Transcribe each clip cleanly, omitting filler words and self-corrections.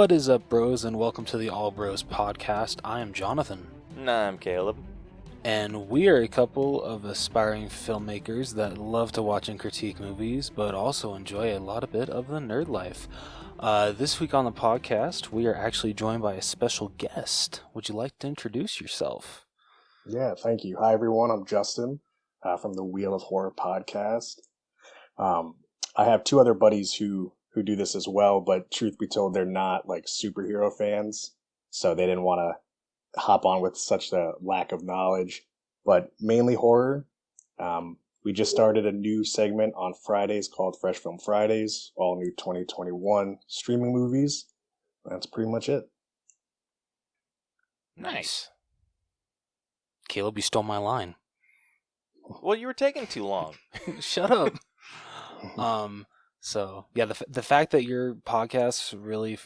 What is up, bros, and welcome to the All Bros podcast. I am Jonathan. Nah, I'm Caleb. And we are a couple of aspiring filmmakers that love to watch and critique movies, but also enjoy a bit of the nerd life. This week on the podcast, we are actually joined by a special guest. Would you like to introduce yourself? Yeah, thank you. Hi, everyone. I'm Justin from the Wheel of Horror podcast. I have two other buddies who do this as well, but truth be told, they're not like superhero fans, so they didn't want to hop on with such a lack of knowledge, but mainly horror. We just started a new segment on Fridays called Fresh Film Fridays, all new 2021 streaming movies. That's pretty much it. Nice. Caleb, you stole my line. Well, you were taking too long. Shut up. So, yeah, the fact that your podcast really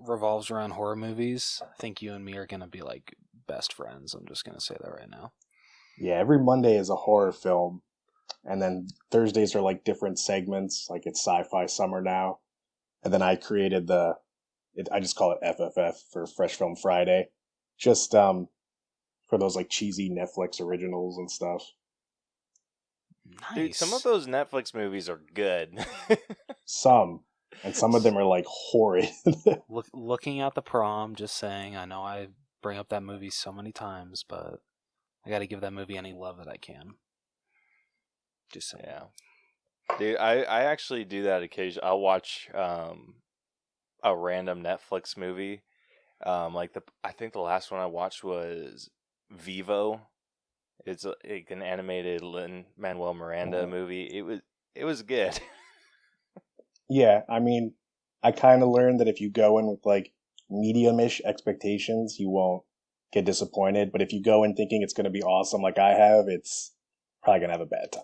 revolves around horror movies, I think you and me are going to be, like, best friends. I'm just going to say that right now. Yeah, every Monday is a horror film, and then Thursdays are, like, different segments, like it's Sci-Fi Summer now. And then I created I just call it FFF for Fresh Film Friday, just for those, like, cheesy Netflix originals and stuff. Nice. Dude, some of those Netflix movies are good. Some of them are like horrid. Looking at the Prom, just saying, I know I bring up that movie so many times, but I got to give that movie any love that I can. Just saying. Yeah. Dude, I actually do that occasionally. I'll watch a random Netflix movie. I think the last one I watched was Vivo. It's like an animated Lin-Manuel Miranda movie. It was good. Yeah, I mean, I kind of learned that if you go in with like medium-ish expectations, you won't get disappointed. But if you go in thinking it's going to be awesome like I have, it's probably going to have a bad time.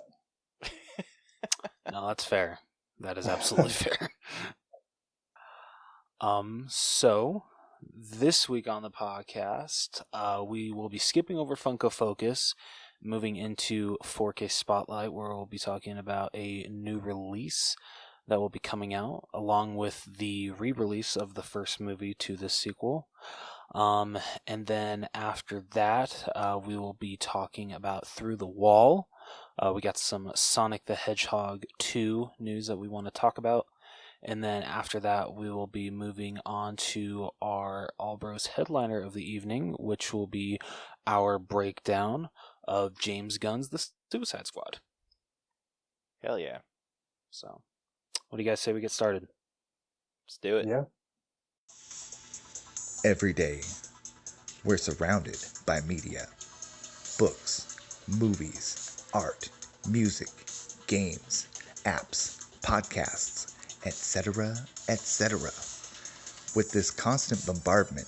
No, that's fair. That is absolutely fair. So this week on the podcast, we will be skipping over Funko Focus, moving into 4K Spotlight, where we'll be talking about a new release that will be coming out, along with the re-release of the first movie to this sequel. And then after that, we will be talking about Through the Wall. We got some Sonic the Hedgehog 2 news that we want to talk about. And then after that, we will be moving on to our All Bros headliner of the evening, which will be our breakdown of James Gunn's The Suicide Squad. Hell yeah. So, what do you guys say we get started? Let's do it. Yeah. Every day, we're surrounded by media. Books, movies, art, music, games, apps, podcasts, etc., etc. With this constant bombardment,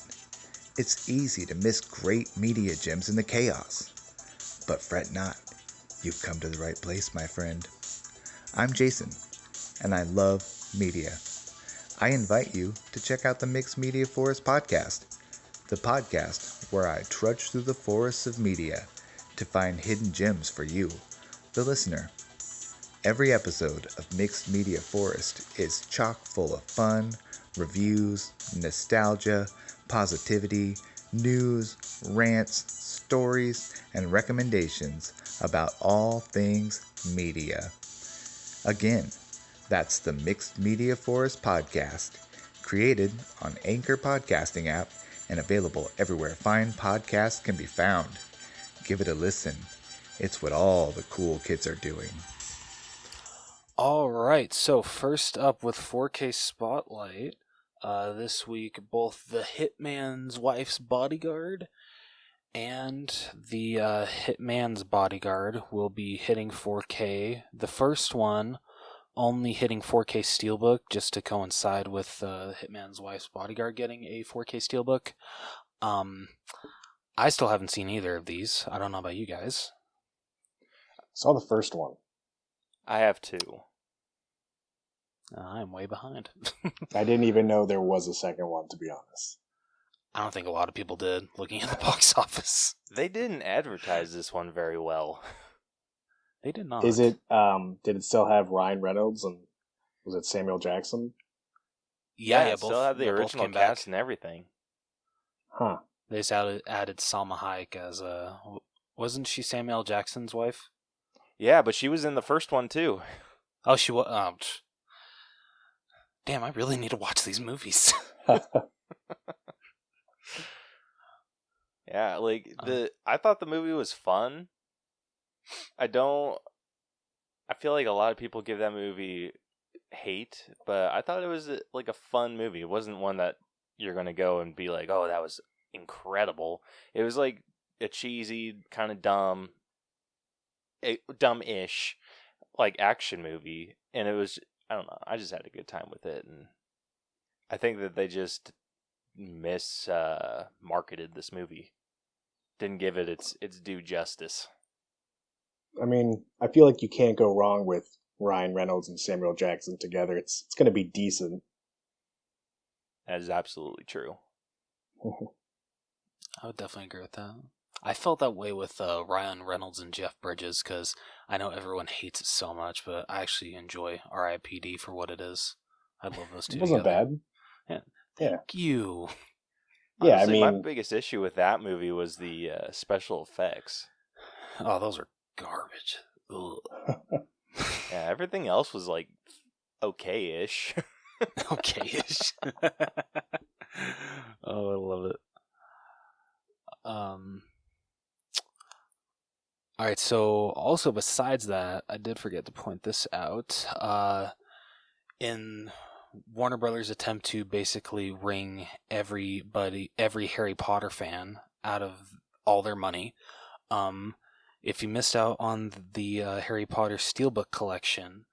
it's easy to miss great media gems in the chaos. But fret not, you've come to the right place, my friend. I'm Jason, and I love media. I invite you to check out the Mixed Media Forest podcast, the podcast where I trudge through the forests of media to find hidden gems for you, the listener. Every episode of Mixed Media Forest is chock full of fun, reviews, nostalgia, positivity, news, rants, stories, and recommendations about all things media. Again, that's the Mixed Media Forest podcast, created on Anchor Podcasting app and available everywhere fine podcasts can be found. Give it a listen. It's what all the cool kids are doing. All right, so first up with 4K Spotlight, this week both The Hitman's Wife's Bodyguard and The Hitman's Bodyguard will be hitting 4K. The first one only hitting 4K Steelbook just to coincide with Hitman's Wife's Bodyguard getting a 4K Steelbook. I still haven't seen either of these. I don't know about you guys. Saw the first one. I have two. I'm way behind. I didn't even know there was a second one, to be honest. I don't think a lot of people did, looking at the box office. They didn't advertise this one very well. They did not. Is it, did it still have Ryan Reynolds and was it Samuel Jackson? Yeah, still had the both original came back. cast and everything. Huh. They just added Salma Hayek as wasn't she Samuel L. Jackson's wife? Yeah, but she was in the first one too. Oh, she was. Damn, I really need to watch these movies. Yeah, like I thought the movie was fun. I feel like a lot of people give that movie hate, but I thought it was like a fun movie. It wasn't one that you're gonna go and be like, "Oh, that was incredible." It was like a cheesy, kind of dumb-ish, like action movie, and it was, I don't know, I just had a good time with it, and I think that they just marketed this movie. Didn't give it its due justice. I mean, I feel like you can't go wrong with Ryan Reynolds and Samuel Jackson together. It's going to be decent. That is absolutely true. I would definitely agree with that. I felt that way with Ryan Reynolds and Jeff Bridges because I know everyone hates it so much, but I actually enjoy R.I.P.D. for what it is. I love those two. It wasn't together. bad. Yeah. Thank you. Yeah, Honestly, I my mean, biggest issue with that movie was the special effects. Oh, those are garbage. Ugh. Yeah, everything else was like okay-ish. Okay-ish. Oh, I love it. All right, so also besides that, I did forget to point this out. In Warner Brothers' attempt to basically wring every Harry Potter fan out of all their money, if you missed out on the Harry Potter Steelbook collection,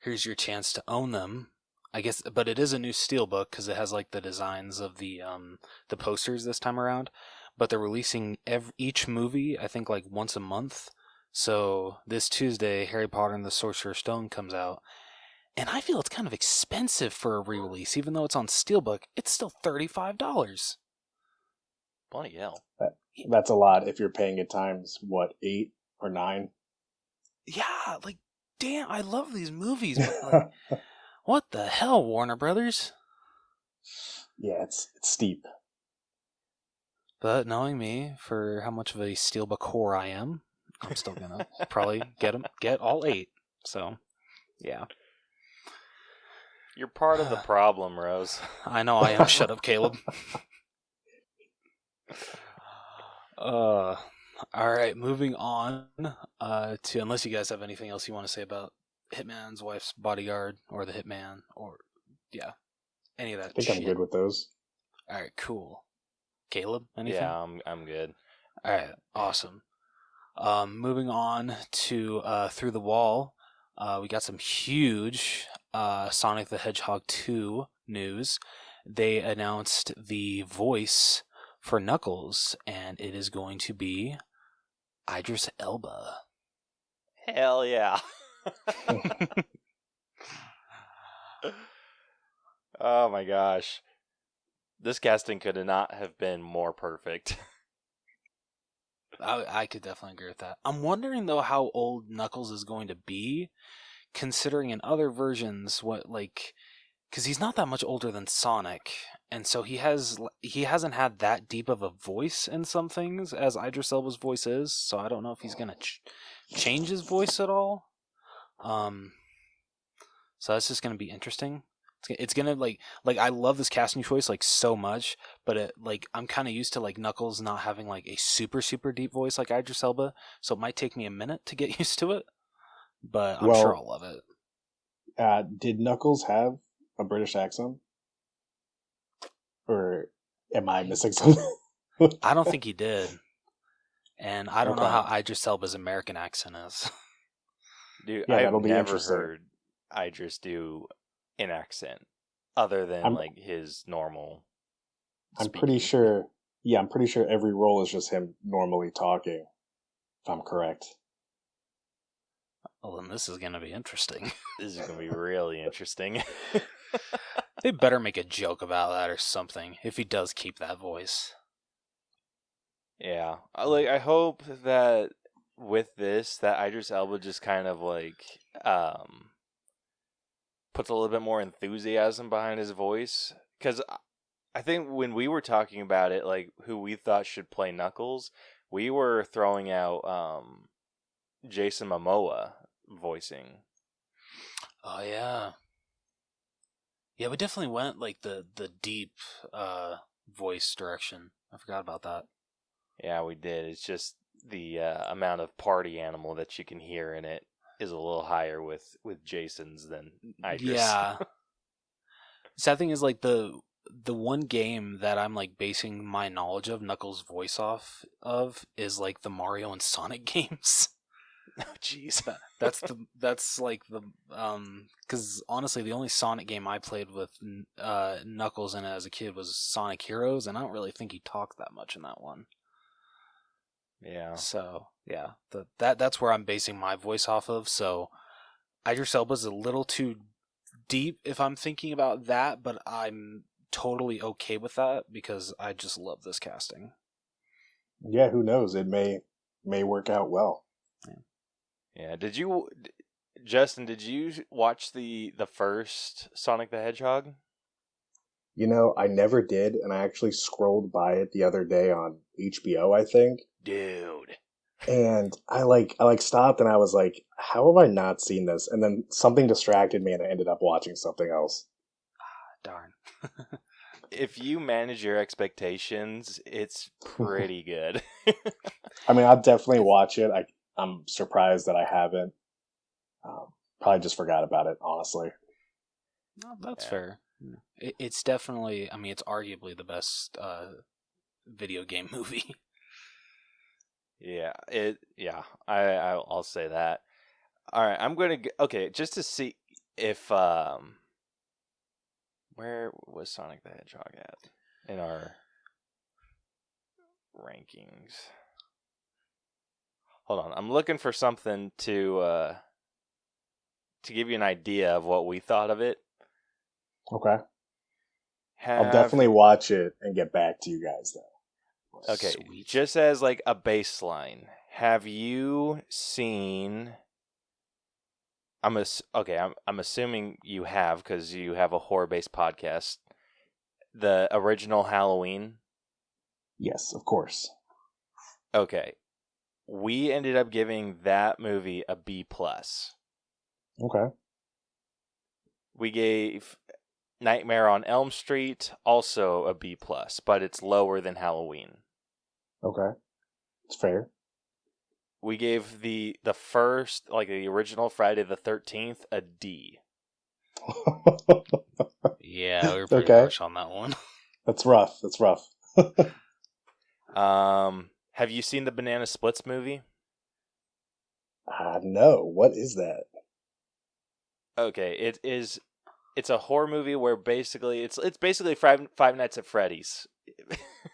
here's your chance to own them. I guess, but it is a new Steelbook because it has like the designs of the posters this time around. But they're releasing each movie, I think, like once a month. So this Tuesday, Harry Potter and the Sorcerer's Stone comes out. And I feel it's kind of expensive for a re-release. Even though it's on Steelbook, it's still $35. Bloody hell. that's a lot if you're paying it times, what, 8 or 9? Yeah, like, damn, I love these movies, but like, what the hell, Warner Brothers? Yeah, it's steep. But knowing me, for how much of a Steelbook whore I am, I'm still gonna probably get all 8. So, yeah. You're part of the problem, Rose. I know I am. Shut up, Caleb. All right, moving on to, unless you guys have anything else you want to say about Hitman's Wife's Bodyguard or The Hitman or, yeah, any of that I think I'm good with those. All right, cool. Caleb, anything? Yeah, I'm good. All right, awesome. Moving on to Through the Wall, we got some huge Sonic the Hedgehog 2 news. They announced the voice for Knuckles, and it is going to be Idris Elba. Hell yeah. Oh my gosh. This casting could not have been more perfect. I could definitely agree with that. I'm wondering, though, how old Knuckles is going to be, considering in other versions, because he's not that much older than Sonic, and so he hasn't had that deep of a voice in some things as Idris Elba's voice is, so I don't know if he's going to change his voice at all. So that's just going to be interesting. It's gonna like I love this casting choice like so much, but I'm kind of used to like Knuckles not having like a super deep voice like Idris Elba, so it might take me a minute to get used to it, but I'm sure I'll love it. Did Knuckles have a British accent, or am I missing something? I don't think he did, and I don't know how Idris Elba's American accent is. Dude, Yeah, I've never heard Idris do an accent other than like his normal speaking. I'm pretty sure. Yeah, I'm pretty sure every role is just him normally talking, if I'm correct. Well, then this is going to be interesting. This is going to be really interesting. They better make a joke about that or something if he does keep that voice. Yeah. I hope that with this, that Idris Elba just kind of like puts a little bit more enthusiasm behind his voice. Because I think when we were talking about it, like who we thought should play Knuckles, we were throwing out Jason Momoa voicing. Oh yeah. Yeah, we definitely went like the deep voice direction. I forgot about that. Yeah, we did. It's just the amount of party animal that you can hear in it is a little higher with Jason's than Idris. Yeah. Sad thing is, like, the one game that I'm like basing my knowledge of Knuckles' voice off of is like the Mario and Sonic games. Oh, jeez. That's like the because honestly, the only Sonic game I played with Knuckles in it as a kid was Sonic Heroes, and I don't really think he talked that much in that one. Yeah. So yeah, that's where I'm basing my voice off of. So Idris Elba's a little too deep if I'm thinking about that, but I'm totally okay with that because I just love this casting. Yeah, who knows? It may work out well. Yeah. Justin, did you watch the first Sonic the Hedgehog? You know, I never did, and I actually scrolled by it the other day on HBO, I think. Dude. And I stopped and I was like, how have I not seen this? And then something distracted me and I ended up watching something else. Darn. If you manage your expectations, it's pretty good. I mean, I'll definitely watch it. I'm surprised that I haven't. Probably just forgot about it, honestly. No, that's fair. It's definitely, I mean, it's arguably the best video game movie. Yeah, I'll say that. All right, I'm going to okay, just to see if where was Sonic the Hedgehog at in our rankings? Hold on, I'm looking for something to give you an idea of what we thought of it. Okay. I'll definitely watch it and get back to you guys though. Okay, Sweet. just as like a baseline, have you seen? I'm assuming you have because you have a horror-based podcast. The original Halloween. Yes, of course. Okay, we ended up giving that movie a B+. Okay. We gave Nightmare on Elm Street also a B+, but it's lower than Halloween. Okay. It's fair. We gave the first, like the original Friday the 13th, a D. Yeah, we were pretty Okay. harsh on that one. That's rough. Have you seen the Banana Splits movie? No. What is that? Okay, it's a horror movie where basically it's basically Five Nights at Freddy's.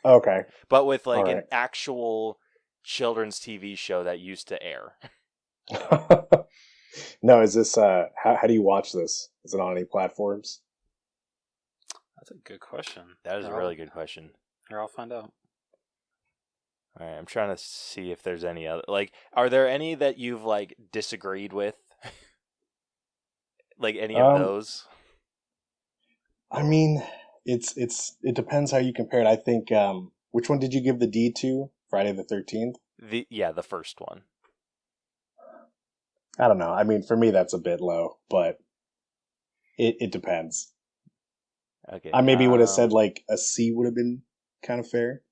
Okay. But with like All right. an actual children's TV show that used to air. No, is this how do you watch this? Is it on any platforms? That's a good question. That is a really good question. Here, I'll find out. All right, I'm trying to see if there's any other, like, are there any that you've like disagreed with? Like any of those? I mean, it depends how you compare it. I think which one did you give the D to? Friday the 13th? The first one. I don't know. I mean, for me that's a bit low, but it depends. Okay. I maybe would have said like a C would have been kind of fair.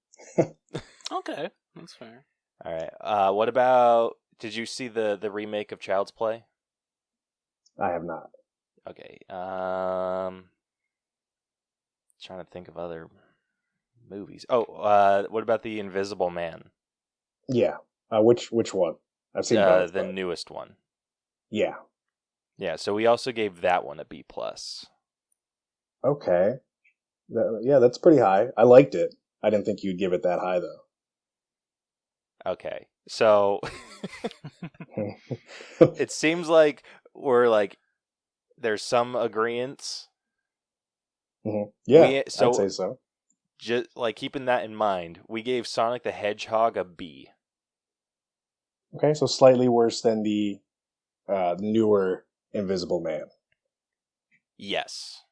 Okay, that's fair. All right. What about? Did you see the remake of Child's Play? I have not. Okay. Trying to think of other movies. Oh, what about The Invisible Man? Yeah. Which one? I've seen both. The newest one. Yeah. Yeah. So we also gave that one a B+. Okay. Yeah, that's pretty high. I liked it. I didn't think you'd give it that high though. Okay. So it seems like we're like there's some agreements. Mm-hmm. Yeah, I'd say so. Just like keeping that in mind, we gave Sonic the Hedgehog a B. Okay, so slightly worse than the newer Invisible Man. Yes.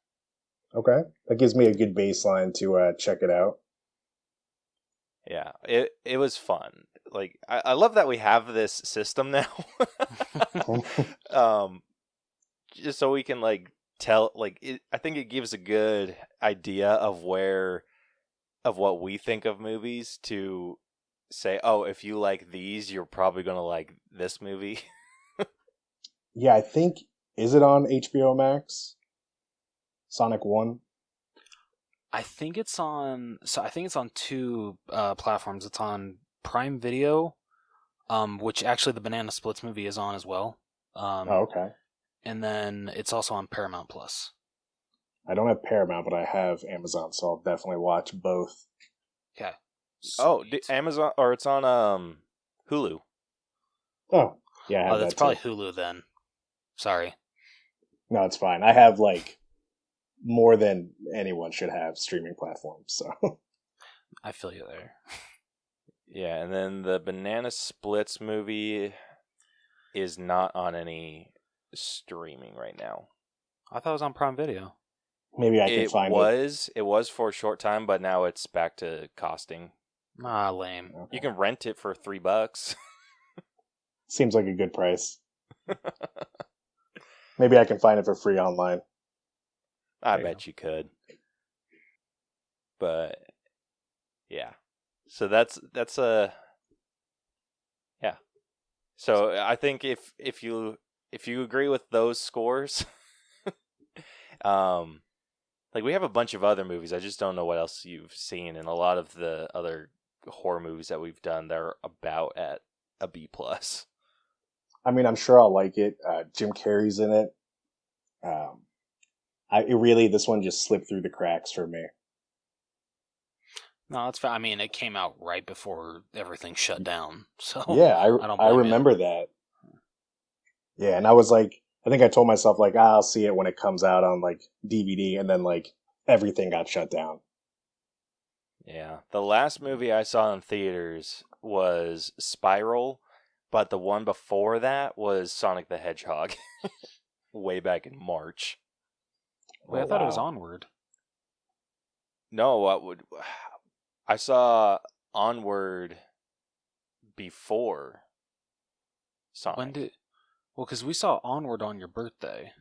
Okay, that gives me a good baseline to check it out. Yeah, it was fun. Like I love that we have this system now. Just so we can like tell I think it gives a good idea of what we think of movies to say, oh, if you like these, you're probably gonna like this movie. Yeah, I think, is it on HBO Max? Sonic 1? I think it's on. So I think it's on two platforms. It's on Prime Video, which actually the Banana Splits movie is on as well. Oh, okay. And then it's also on Paramount Plus. I don't have Paramount, but I have Amazon, so I'll definitely watch both. Okay. Oh, Sweet. Amazon, or it's on Hulu. Oh, yeah, I have Oh, that's that probably too. Hulu then. Sorry. No, it's fine. I have like more than anyone should have streaming platforms, so. I feel you there. Yeah, and then the Banana Splits movie is not on any streaming right now. I thought it was on Prime Video. Maybe I can find it. It was for a short time, but now it's back to costing. Ah, lame. Okay. You can rent it for $3. Seems like a good price. Maybe I can find it for free online. I There you bet you could. But yeah. So that's yeah. So I think if you agree with those scores, like we have a bunch of other movies. I just don't know what else you've seen, and a lot of the other horror movies that we've done, they're about at a B+. I mean, I'm sure I'll like it. Jim Carrey's in it. This one just slipped through the cracks for me. No, that's fine. I mean, it came out right before everything shut down. So Yeah, I don't I blame remember that. Yeah, and I was like, I think I told myself like, I'll see it when it comes out on like DVD, and then like everything got shut down. Yeah. The last movie I saw in theaters was Spiral, but the one before that was Sonic the Hedgehog. Way back in March. Wait, I Oh, thought it was wow. Onward. No, I saw Onward before Sonic. Well, because we saw Onward on your birthday.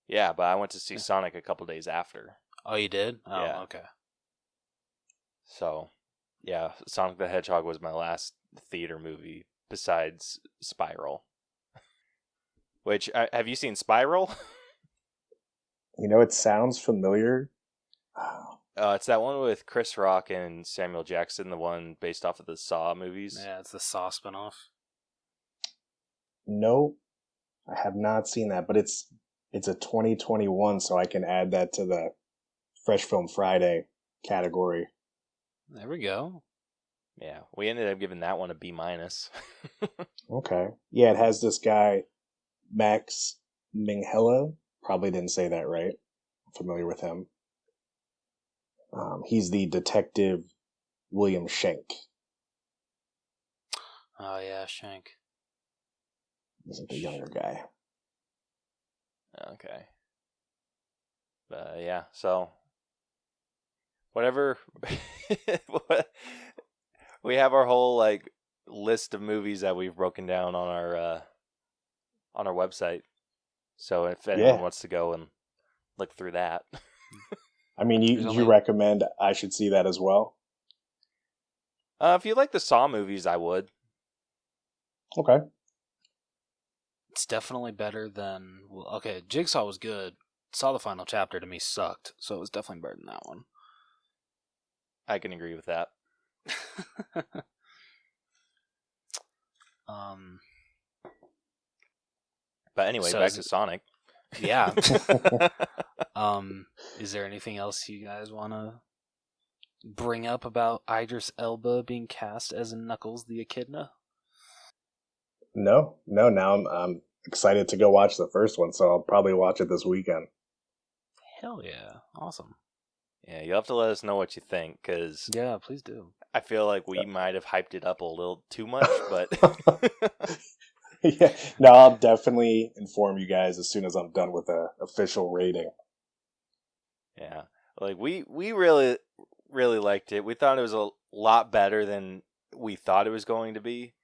Yeah, but I went to see Sonic a couple days after. Oh, you did? Oh, Yeah. okay. So, yeah, Sonic the Hedgehog was my last theater movie besides Spiral. Which, have you seen Spiral? You know, it sounds familiar. It's that one with Chris Rock and Samuel Jackson, the one based off of the Saw movies. Yeah, it's the Saw spinoff. No, I have not seen that, but it's a 2021, so I can add that to the Fresh Film Friday category. There we go. Yeah, we ended up giving that one a B-. Okay. Yeah, it has this guy, Max Minghella. Probably didn't say that right. I'm familiar with him. He's the detective William Schenk. Oh, yeah, Shank. He's like the younger guy. Okay. Yeah, so whatever. We have our whole like list of movies that we've broken down on our website. So if anyone wants to go and look through that. I mean, you recommend I should see that as well? If you like the Saw movies, I would. Okay. It's definitely better than... Well, okay, Jigsaw was good. Saw the Final Chapter to me sucked, so it was definitely better than that one. I can agree with that. But anyway, so back to Sonic. Yeah. Is there anything else you guys want to bring up about Idris Elba being cast as Knuckles the Echidna? No. Now I'm excited to go watch the first one, so I'll probably watch it this weekend. Hell yeah. Awesome. Yeah, you'll have to let us know what you think, because yeah, please do. I feel like we might have hyped it up a little too much, but Yeah, no, I'll definitely inform you guys as soon as I'm done with the official rating. Yeah, like we really liked it. We thought it was a lot better than we thought it was going to be.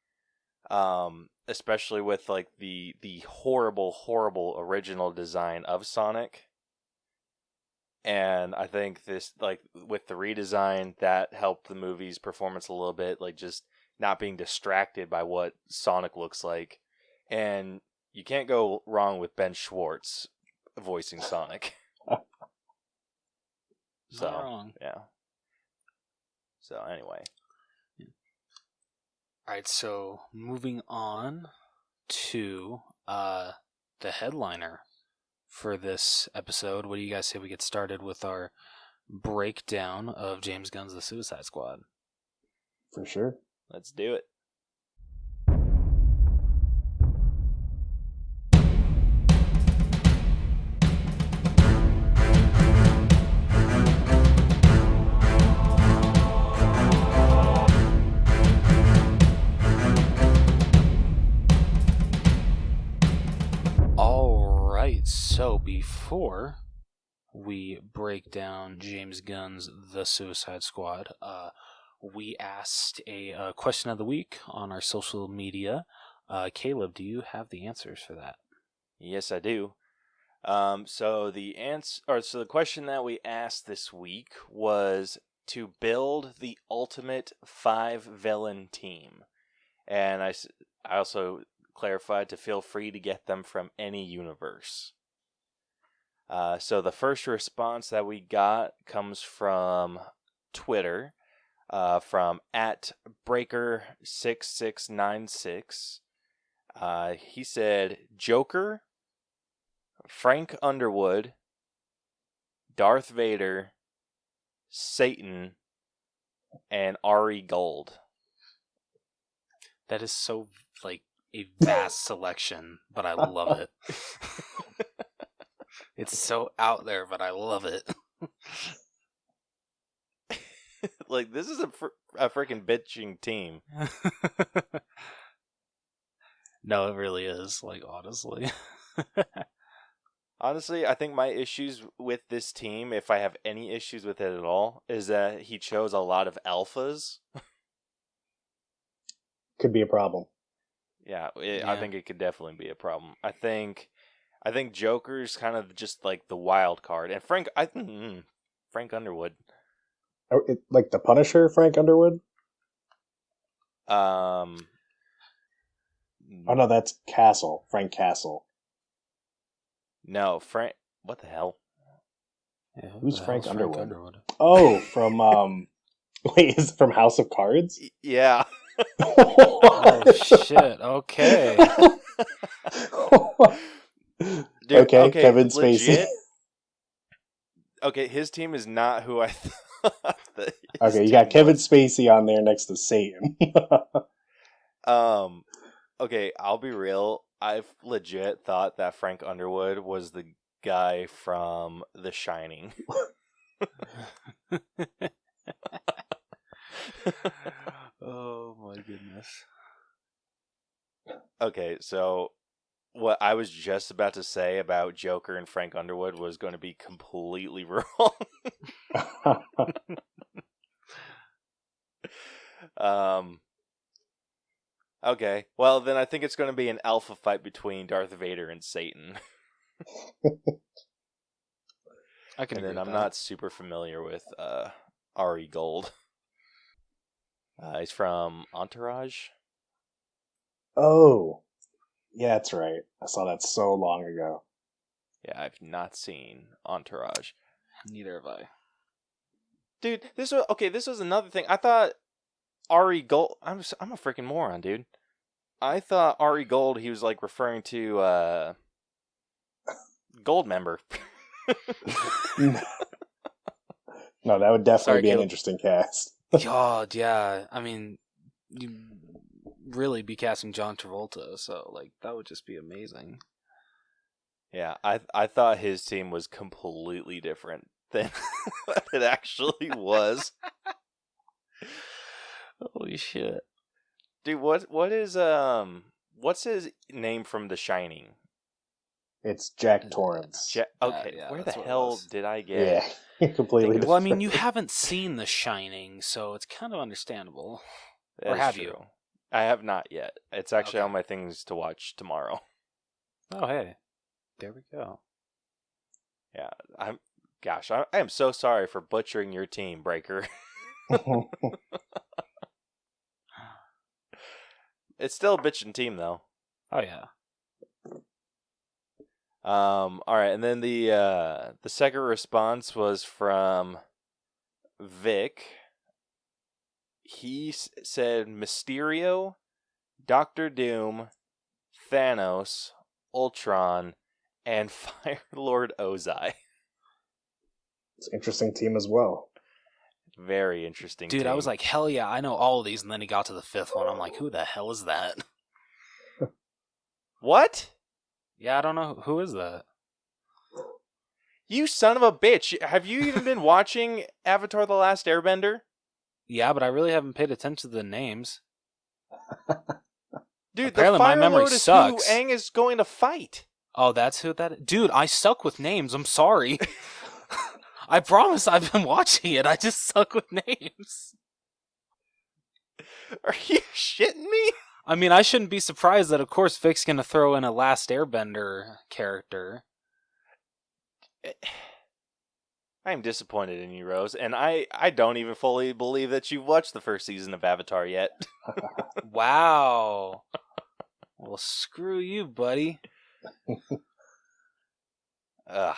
Especially with like the horrible original design of Sonic. And I think this, like, with the redesign, that helped the movie's performance a little bit, like just not being distracted by what Sonic looks like. And you can't go wrong with Ben Schwartz voicing Sonic. Not wrong. Yeah. So anyway. All right, so moving on to the headliner for this episode. What do you guys say we get started with our breakdown of James Gunn's The Suicide Squad? For sure. Let's do it. So before we break down James Gunn's The Suicide Squad, we asked a question of the week on our social media. Caleb, do you have the answers for that? Yes, I do. So the question that we asked this week was to build the ultimate 5-villain team, and I also clarified to feel free to get them from any universe. So the first response that we got comes from Twitter, from @Breaker6696. He said Joker, Frank Underwood, Darth Vader, Satan, and Ari Gold. That is so, like, a vast selection, but I love it. It's so out there, but I love it. Like, this is a freaking bitching team. No, it really is, like, honestly. Honestly, I think my issues with this team, if I have any issues with it at all, is that he chose a lot of alphas. Could be a problem. Yeah, I think it could definitely be a problem. I think Joker's kind of just like the wild card, and Frank Underwood. Like the Punisher, Frank Underwood? Oh no, that's Castle. Frank Castle. No, Frank. What the hell? Yeah, Who's Frank Underwood? Oh, from wait, is it from House of Cards? Yeah. Oh shit! Okay. Dude, okay, Kevin legit? Spacey. Okay, his team is not who I thought. Okay, you got Kevin Spacey on there next to Satan. Okay, I'll be real. I've legit thought that Frank Underwood was the guy from The Shining. Oh my goodness. Okay, so what I was just about to say about Joker and Frank Underwood was going to be completely wrong. Okay, well then I think it's going to be an alpha fight between Darth Vader and Satan. I can. And then agree with I'm that. not super familiar with Ari Gold. He's from Entourage. Oh, yeah, that's right. I saw that so long ago. Yeah, I've not seen Entourage. Neither have I. Dude, this was another thing. I thought Ari Gold. I'm a freaking moron, dude. I thought Ari Gold. He was like referring to Gold member. No, that would definitely be Caleb. an interesting cast. God, yeah. I mean, you really be casting John Travolta, so like that would just be amazing. Yeah, I thought his team was completely different than what it actually was. Holy shit. Dude, what is What's his name from The Shining? It's Jack Torrance. Okay, yeah, where the that's what it hell was. did I get? Yeah, completely Think of- Well, I different. mean, you haven't seen The Shining, so it's kind of understandable. That Or is have true. you? I have not yet. It's actually Okay. on my things to watch tomorrow. Oh, hey. There we go. Yeah, I am so sorry for butchering your team, Breaker. It's still a bitchin' team, though. Oh, yeah. All right, and then the second response was from Vic. He said Mysterio, Doctor Doom, Thanos, Ultron, and Fire Lord Ozai. It's an interesting team as well. Very interesting. Dude, team. I was like, hell yeah, I know all of these, and then he got to the fifth one. I'm like, who the hell is that? What? Yeah, I don't know. Who is that? You son of a bitch! Have you even been watching Avatar: The Last Airbender? Yeah, but I really haven't paid attention to the names. Dude, Apparently the my Fire memory Lord is sucks. who Aang is going to fight. Oh, that's who that is? Dude, I suck with names. I'm sorry. I promise I've been watching it. I just suck with names. Are you shitting me? I mean, I shouldn't be surprised that, of course, Vic's going to throw in a Last Airbender character. I am disappointed in you, Rose, and I don't even fully believe that you've watched the first season of Avatar yet. Wow. Well, screw you, buddy. Ugh.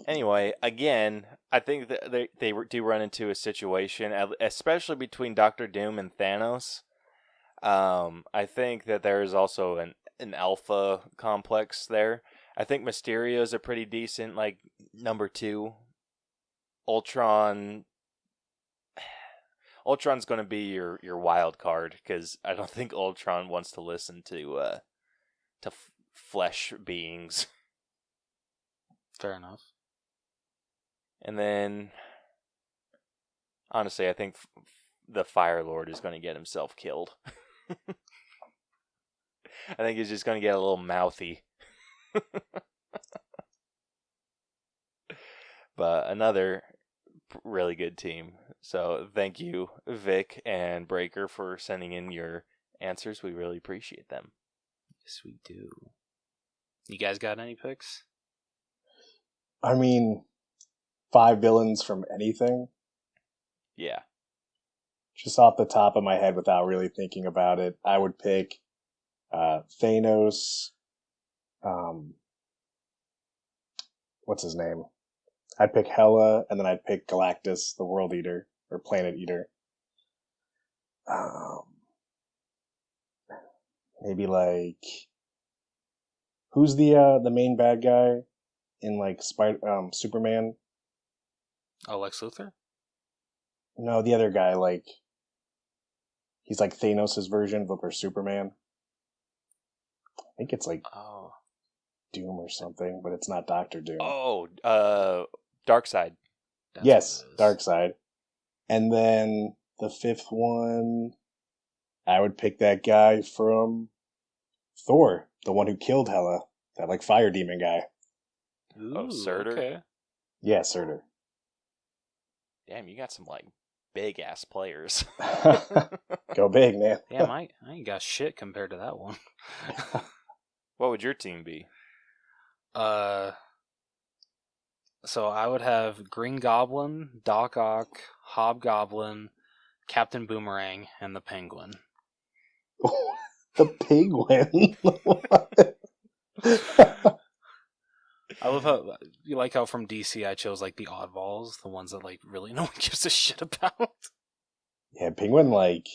Anyway, again, I think that they do run into a situation, especially between Doctor Doom and Thanos. I think that there is also an alpha complex there. I think Mysterio is a pretty decent, like, number 2. Ultron's going to be your wild card, because I don't think Ultron wants to listen to flesh beings. Fair enough. And then, honestly, I think the Fire Lord is going to get himself killed. I think he's just going to get a little mouthy. But another really good team. So thank you, Vic and Breaker, for sending in your answers. We really appreciate them. Yes, we do. You guys got any picks? I mean, 5 villains from anything. Yeah. Just off the top of my head without really thinking about it, I would pick Thanos. What's his name? I'd pick Hela, and then I'd pick Galactus, the World Eater, or Planet Eater. Maybe like, who's the main bad guy in like Superman? Oh, Lex Luthor? No, the other guy, like, he's like Thanos' version, but for Superman. I think it's like Doom or something, but it's not Dr. Doom. Oh, Darkseid. Yes, Darkseid. And then the 5th one, I would pick that guy from Thor, the one who killed Hela, that like fire demon guy. Ooh, Surtur? Okay. Yeah, Surtur. Damn, you got some like big ass players. Go big, man. Damn, I ain't got shit compared to that one. What would your team be? So I would have Green Goblin, Doc Ock, Hobgoblin, Captain Boomerang, and the Penguin. The Penguin. I love how you like how from DC I chose like the oddballs, the ones that like really no one gives a shit about. Yeah, Penguin, like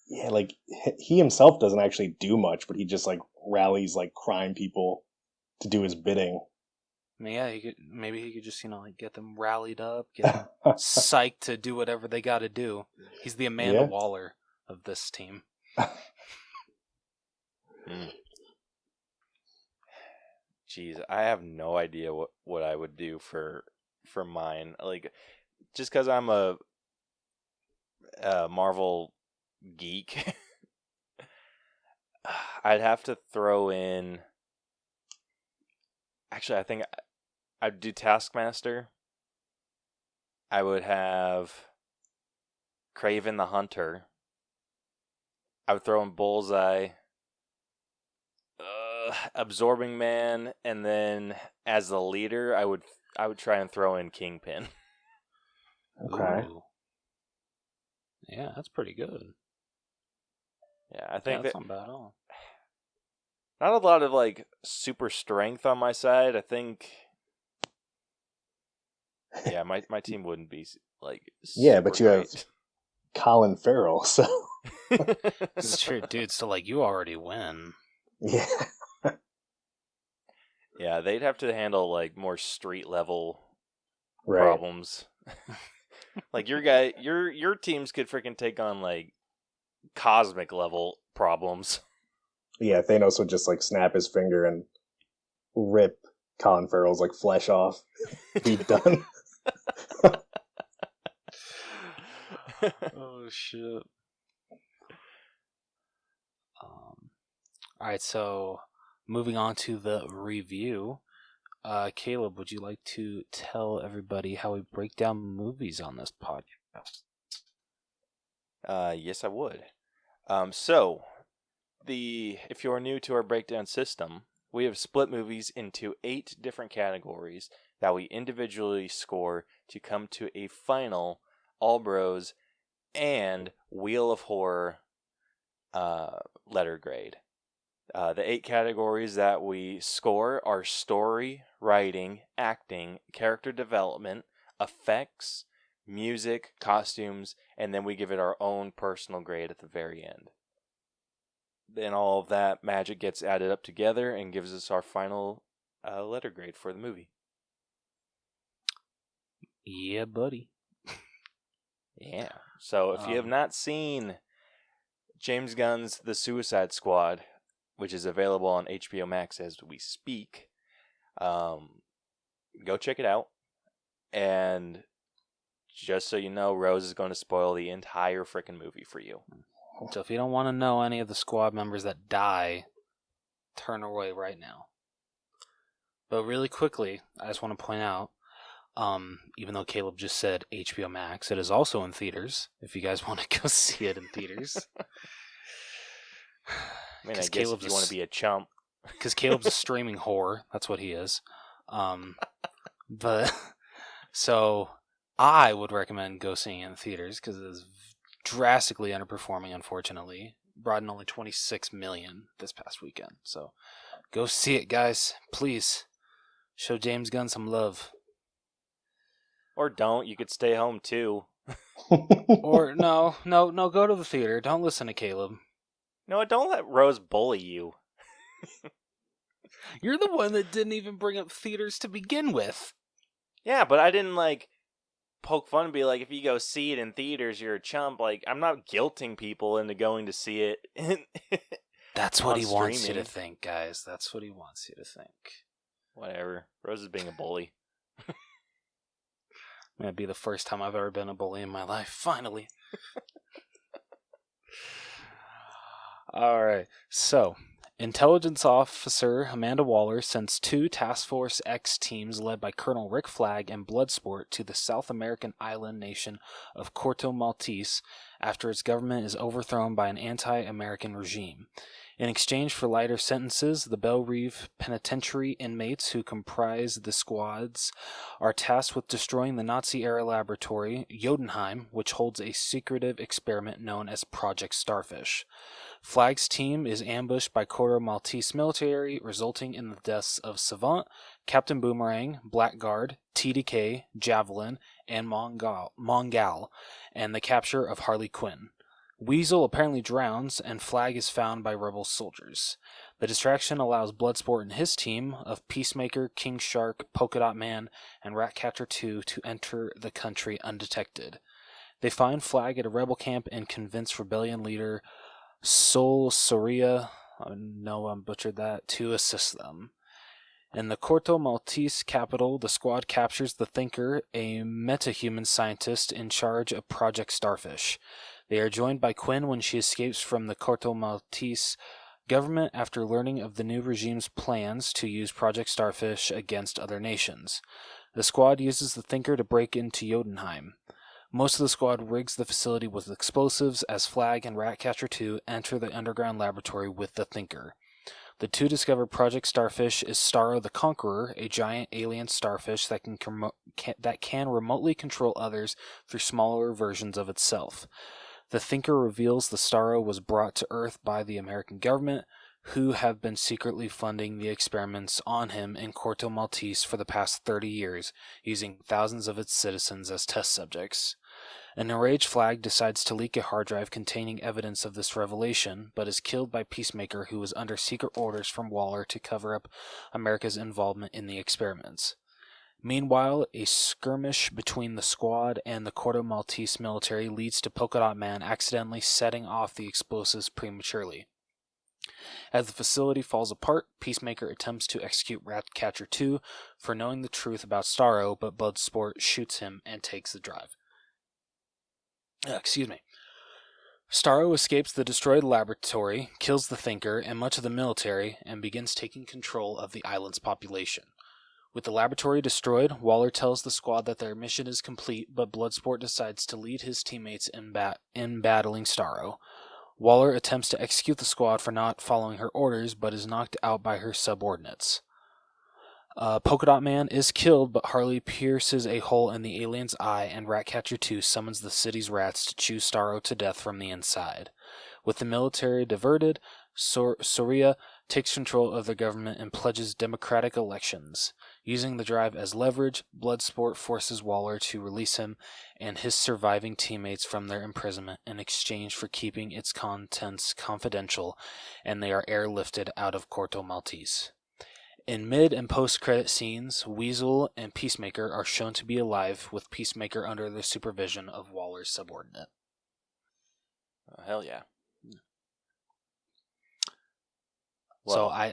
he himself doesn't actually do much, but he just like rallies like crime people to do his bidding. I mean, yeah, maybe he could just like get them rallied up, get them psyched to do whatever they got to do. He's the Amanda Waller of this team. Jeez, I have no idea what I would do for mine. Like, just because I'm a Marvel geek, I'd have to throw in. Actually, I think I'd do Taskmaster. I would have Kraven the Hunter. I would throw in Bullseye, Absorbing Man, and then as the leader, I would try and throw in Kingpin. Okay. Ooh. Yeah, that's pretty good. Yeah, I think that's not bad at all. Not a lot of like super strength on my side. I think. Yeah, my team wouldn't be like. Yeah, but you great. have Colin Farrell, so. This is true, dude. So like, you already win. Yeah. Yeah, they'd have to handle like more street level Right. problems. Like your teams could freaking take on like cosmic level problems. Yeah, Thanos would just like snap his finger and rip Colin Farrell's like flesh off. Be done. Oh shit. All right, so moving on to the review. Caleb, would you like to tell everybody how we break down movies on this podcast? Yes, I would. So, if you're new to our breakdown system, we have split movies into 8 different categories that we individually score to come to a final All Bros and Wheel of Horror letter grade. The 8 categories that we score are story, writing, acting, character development, effects, music, costumes, and then we give it our own personal grade at the very end. Then all of that magic gets added up together and gives us our final letter grade for the movie. Yeah, buddy. Yeah. So if you have not seen James Gunn's The Suicide Squad, which is available on HBO Max as we speak, go check it out. And just so you know, Rose is going to spoil the entire freaking movie for you. So if you don't want to know any of the squad members that die, turn away right now. But really quickly, I just want to point out, even though Caleb just said HBO Max, it is also in theaters, if you guys want to go see it in theaters. I mean, I guess if you want to be a chump. Because Caleb's a streaming whore. That's what he is. But so I would recommend go seeing it in theaters because it is drastically underperforming, unfortunately. Brought in only 26 million this past weekend. So go see it, guys. Please show James Gunn some love. Or don't. You could stay home too. Or no, go to the theater. Don't listen to Caleb. No, don't let Rose bully you. You're the one that didn't even bring up theaters to begin with. Yeah, but I didn't like poke fun and be like, if you go see it in theaters, you're a chump. Like, I'm not guilting people into going to see it. That's what he wants you streaming. to think, guys. That's what he wants you to think. Whatever. Rose is being a bully. That'd be the first time I've ever been a bully in my life. Finally. All right. So, Intelligence Officer Amanda Waller sends 2 Task Force X teams led by Colonel Rick Flagg and Bloodsport to the South American island nation of Corto Maltese after its government is overthrown by an anti-American regime. In exchange for lighter sentences, the Belle Reve penitentiary inmates who comprise the squads are tasked with destroying the Nazi-era laboratory, Jotunheim, which holds a secretive experiment known as Project Starfish. Flagg's team is ambushed by Corto Maltese military, resulting in the deaths of Savant, Captain Boomerang, Blackguard, TDK, Javelin, and Mongal, and the capture of Harley Quinn. Weasel apparently drowns, and Flagg is found by rebel soldiers. The distraction allows Bloodsport and his team of Peacemaker, King Shark, Polka Dot Man, and Ratcatcher 2 to enter the country undetected. They find Flagg at a rebel camp and convince rebellion leader Sol Soria, I know I butchered that, to assist them. In the Corto Maltese capital, the squad captures the Thinker, a metahuman scientist in charge of Project Starfish. They are joined by Quinn when she escapes from the Corto Maltese Government after learning of the new regime's plans to use Project Starfish against other nations. The squad uses the Thinker to break into Jotunheim. Most of the squad rigs the facility with explosives as Flagg and Ratcatcher 2 enter the underground laboratory with the Thinker. The two discover Project Starfish is Starro the Conqueror, a giant alien starfish that can remotely control others through smaller versions of itself. The Thinker reveals the Starro was brought to Earth by the American government, who have been secretly funding the experiments on him in Corto Maltese for the past 30 years, using thousands of its citizens as test subjects. An enraged Flagg decides to leak a hard drive containing evidence of this revelation, but is killed by Peacemaker, who was under secret orders from Waller to cover up America's involvement in the experiments. Meanwhile, a skirmish between the squad and the Corto Maltese military leads to Polka Dot Man accidentally setting off the explosives prematurely. As the facility falls apart, Peacemaker attempts to execute Ratcatcher 2 for knowing the truth about Starro, but Bloodsport shoots him and takes the drive. Starro escapes the destroyed laboratory, kills the Thinker and much of the military, and begins taking control of the island's population. With the laboratory destroyed, Waller tells the squad that their mission is complete, but Bloodsport decides to lead his teammates in battling Starro. Waller attempts to execute the squad for not following her orders, but is knocked out by her subordinates. Polka Dot Man is killed, but Harley pierces a hole in the alien's eye, and Ratcatcher 2 summons the city's rats to chew Starro to death from the inside. With the military diverted, Soria takes control of the government and pledges democratic elections. Using the drive as leverage, Bloodsport forces Waller to release him and his surviving teammates from their imprisonment in exchange for keeping its contents confidential, and they are airlifted out of Corto Maltese. In mid- and post-credit scenes, Weasel and Peacemaker are shown to be alive, with Peacemaker under the supervision of Waller's subordinate. Oh, hell yeah. So I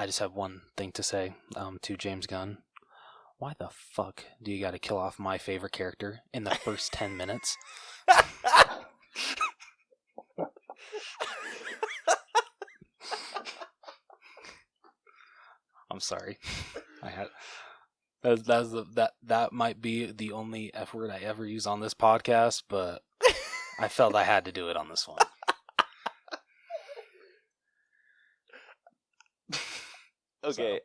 just have one thing to say to James Gunn. Why the fuck do you got to kill off my favorite character in the first 10 minutes? I'm sorry. That might be the only F word I ever use on this podcast, but I felt I had to do it on this one. Okay,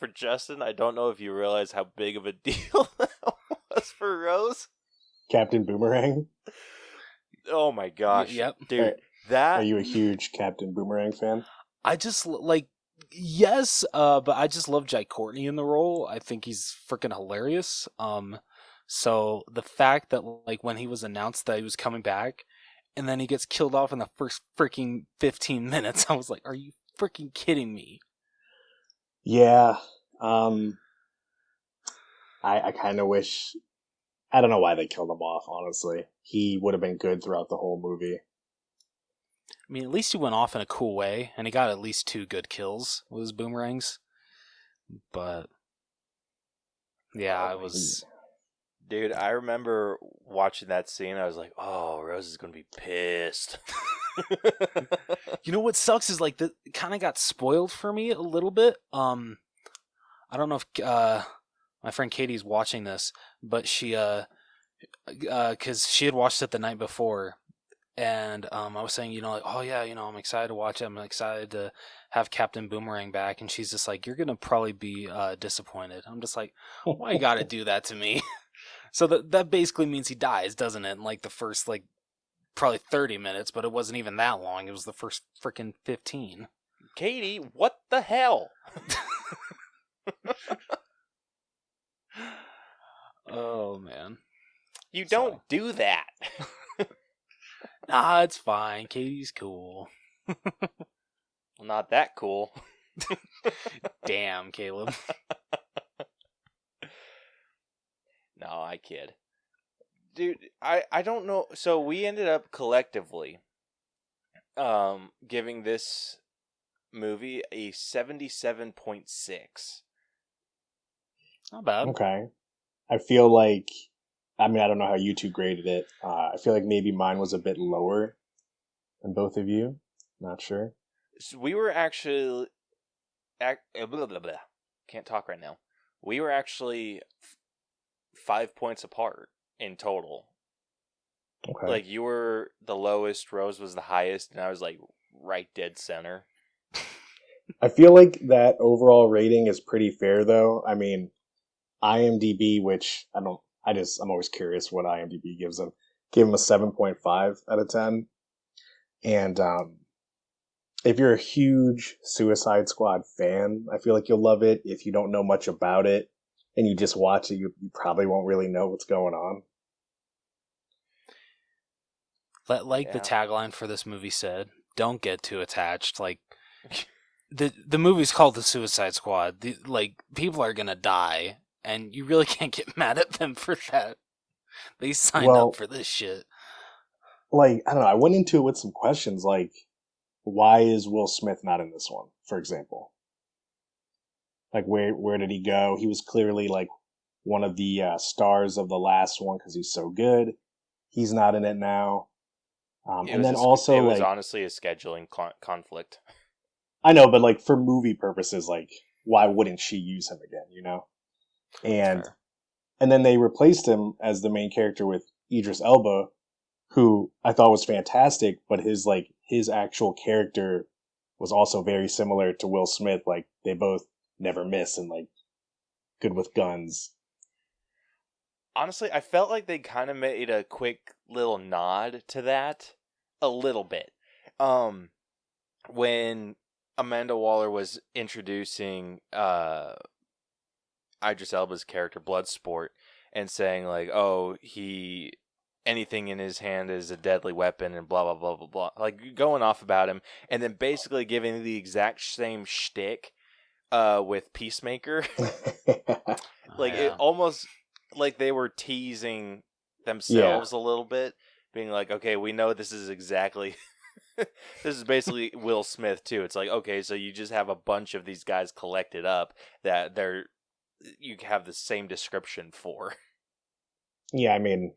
for Justin, I don't know if you realize how big of a deal that was for Rose. Captain Boomerang? Oh my gosh. Yep. Dude, Are you a huge Captain Boomerang fan? I just, yes, but I just love Jai Courtney in the role. I think he's freaking hilarious. So the fact that, when he was announced that he was coming back, and then he gets killed off in the first freaking 15 minutes, I was like, are you freaking kidding me? Yeah. I kind of wish... I don't know why they killed him off, honestly. He would have been good throughout the whole movie. I mean, at least he went off in a cool way, and he got at least 2 good kills with his boomerangs. But, yeah, I was... Dude, I remember watching that scene, I was like, oh, Rose is going to be pissed. You know what sucks is, it kind of got spoiled for me a little bit. I don't know if my friend Katie's watching this, but she, because she had watched it the night before, and I was saying, oh yeah, I'm excited to watch it. I'm excited to have Captain Boomerang back, and she's just like, you're gonna probably be disappointed. I'm just like, why you gotta do that to me? So that basically means he dies, doesn't it? In the first probably 30 minutes, but it wasn't even that long. It was the first freaking 15. Katie, what the hell? Oh, man. You don't do that. Nah, it's fine. Katie's cool. Not that cool. Damn, Caleb. No, I kid. Dude, I don't know. So we ended up collectively giving this movie a 77.6. Not bad. Okay. I feel like... I don't know how you two graded it. I feel like maybe mine was a bit lower And both of you? Not sure. So we were actually... blah, blah, blah. Can't talk right now. We were actually 5 points apart in total. Okay. Like, you were the lowest, Rose was the highest, and I was, like, right dead center. I feel like that overall rating is pretty fair, though. I mean, IMDb, which I'm always curious what IMDb gives them. Gave him a 7.5 out of 10. And if you're a huge Suicide Squad fan, I feel like you'll love it. If you don't know much about it and you just watch it, you probably won't really know what's going on. Like the tagline for this movie said, don't get too attached. Like, the movie's called The Suicide Squad. People are gonna die, and you really can't get mad at them for that. They signed up for this shit. Like, I don't know, I went into it with some questions, like, why is Will Smith not in this one, for example? Like, where did he go? He was clearly, like, one of the stars of the last one because he's so good. He's not in it now. And then also, it was honestly a scheduling conflict. I know, but like for movie purposes, like why wouldn't she use him again? You know, and then they replaced him as the main character with Idris Elba, who I thought was fantastic, but his actual character was also very similar to Will Smith. Like they both never miss and like good with guns. Honestly, I felt like they kind of made a quick little nod to that. A little bit. When Amanda Waller was introducing Idris Elba's character, Bloodsport, and saying like, oh, anything in his hand is a deadly weapon and blah, blah, blah, blah, blah. Like, going off about him, and then basically giving the exact same shtick with Peacemaker. It almost like they were teasing themselves a little bit, being like, okay, we know this is exactly... this is basically Will Smith, too. It's like, okay, so you just have a bunch of these guys collected up that you have the same description for. Yeah, I mean,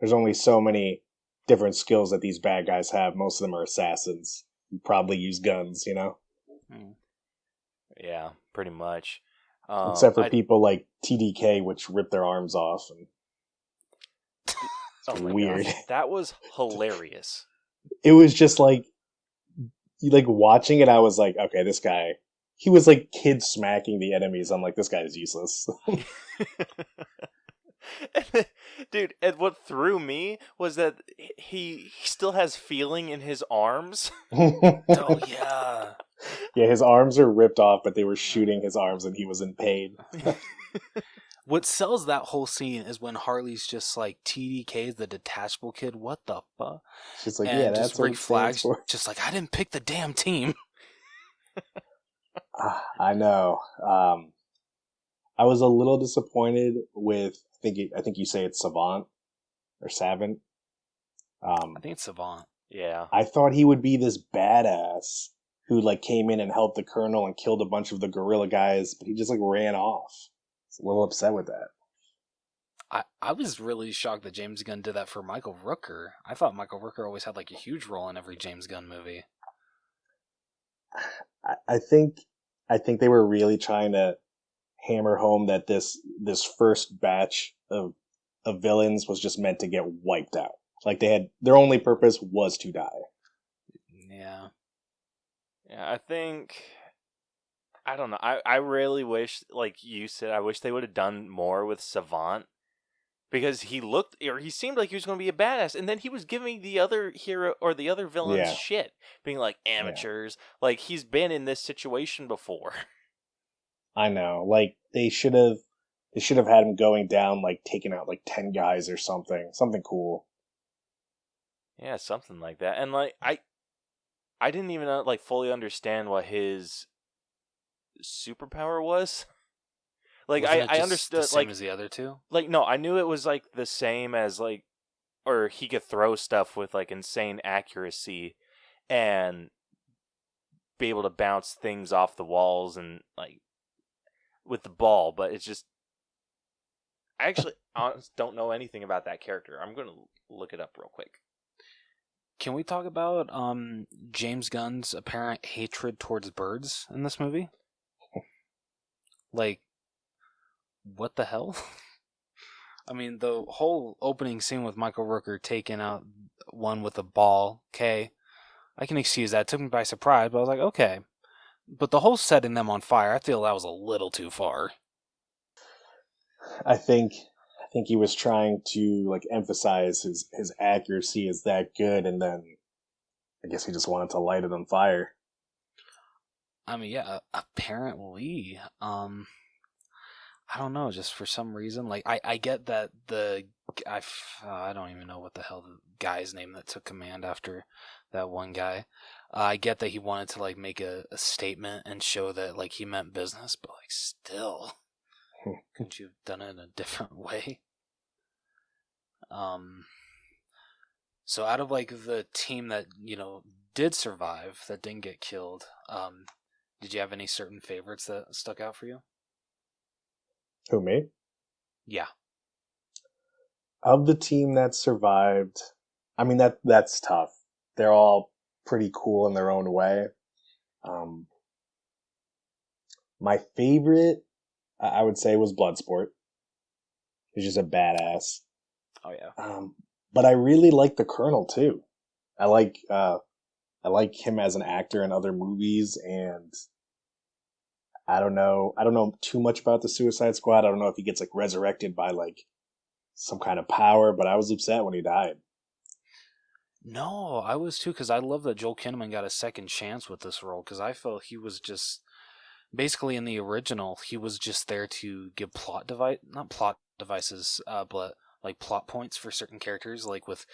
there's only so many different skills that these bad guys have. Most of them are assassins. You probably use guns, you know? Yeah, pretty much. Except for people like TDK, which rip their arms off. And it's weird. Gosh, that was hilarious. It was just like watching it, I was like, okay, this guy, he was like kid smacking the enemies. I'm like, this guy is useless. Dude, and what threw me was that he still has feeling in his arms. Oh, yeah. Yeah, his arms are ripped off, but they were shooting his arms and he was in pain. What sells that whole scene is when Harley's just like, TDK's the detachable kid, what the fuck? She's like, and yeah, that's what Flagg's just like, I didn't pick the damn team. I know. I was a little disappointed with, I think you say it's Savant or Savant. I think it's Savant. Yeah. I thought he would be this badass who like came in and helped the colonel and killed a bunch of the guerrilla guys, but he just like ran off. I was a little upset with that. I was really shocked that James Gunn did that for Michael Rooker. I thought Michael Rooker always had like a huge role in every James Gunn movie. I think they were really trying to hammer home that this first batch of villains was just meant to get wiped out. Like their only purpose was to die. Yeah. Yeah, I don't know. I really wish, like you said, I wish they would have done more with Savant. Because he seemed like he was going to be a badass, and then he was giving the other hero or the other villains shit, being like amateurs. Yeah. Like he's been in this situation before. I know. Like they should have had him going down, like taking out like 10 guys or something cool. Yeah, something like that. And like I didn't even like fully understand what his superpower was. Like I understood the same as the other two. Like no, I knew it was like the same as like, or he could throw stuff with like insane accuracy, and be able to bounce things off the walls and like with the ball. But it's just, I actually honestly don't know anything about that character. I'm gonna look it up real quick. Can we talk about James Gunn's apparent hatred towards birds in this movie? Like, what the hell? I mean, the whole opening scene with Michael Rooker taking out one with a ball, okay, I can excuse that. It took me by surprise, but I was like, okay. But the whole setting them on fire, I feel that was a little too far. I think he was trying to like emphasize his accuracy is that good, and then I guess he just wanted to light it on fire. I mean, yeah, apparently. I don't know, just for some reason. Like, I get that I don't even know what the hell the guy's name that took command after that one guy. I get that he wanted to, like, make a statement and show that, like, he meant business, but, like, still, couldn't you have done it in a different way? So out of, like, the team that, did survive, that didn't get killed, did you have any certain favorites that stuck out for you? Who, me? Yeah. Of the team that survived, I mean, that's tough. They're all pretty cool in their own way. My favorite, I would say, was Bloodsport. He's just a badass. Oh, yeah. But I really like the Colonel, too. I like him as an actor in other movies, and I don't know too much about the Suicide Squad. I don't know if he gets like resurrected by like some kind of power, but I was upset when he died. No, I was too, because I love that Joel Kinnaman got a second chance with this role, because I felt he was just, basically in the original, he was just there to give not plot devices, but like plot points for certain characters, like with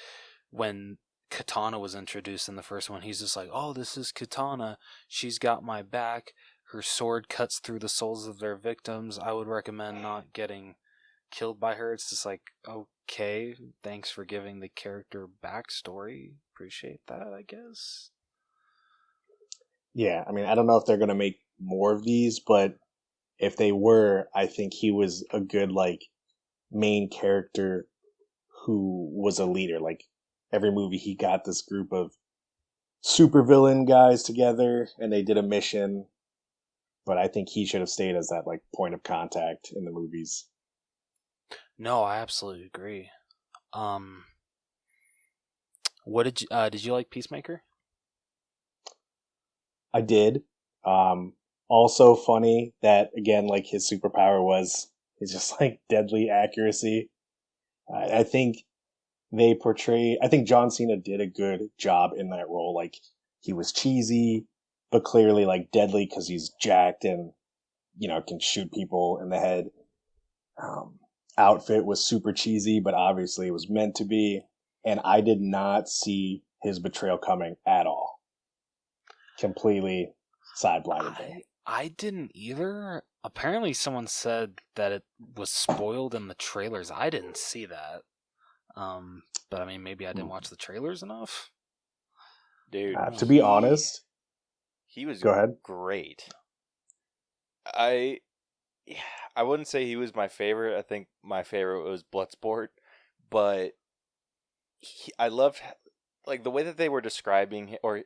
when Katana was introduced in the first one, he's just like, oh, this is Katana, she's got my back, her sword cuts through the souls of their victims, I would recommend not getting killed by her. It's just like, okay, thanks for giving the character backstory. Appreciate that, I guess. Yeah, I mean, I don't know if they're going to make more of these, but if they were, I think he was a good, like, main character who was a leader. Like, every movie he got this group of supervillain guys together, and they did a mission, but I think he should have stayed as that, like, point of contact in the movies. No, I absolutely agree. What did you like Peacemaker? I did. Also funny that again, like his superpower was is just like deadly accuracy. I think I think John Cena did a good job in that role. Like he was cheesy, but clearly like deadly because he's jacked and can shoot people in the head. Outfit was super cheesy, but obviously it was meant to be. And I did not see his betrayal coming at all. Completely sideblinded me. I didn't either. Apparently someone said that it was spoiled in the trailers. I didn't see that. But I mean, maybe I didn't watch the trailers enough. Dude, to be honest, he was go ahead. Great. I wouldn't say he was my favorite. I think my favorite was Bloodsport, but I loved like the way that they were describing, or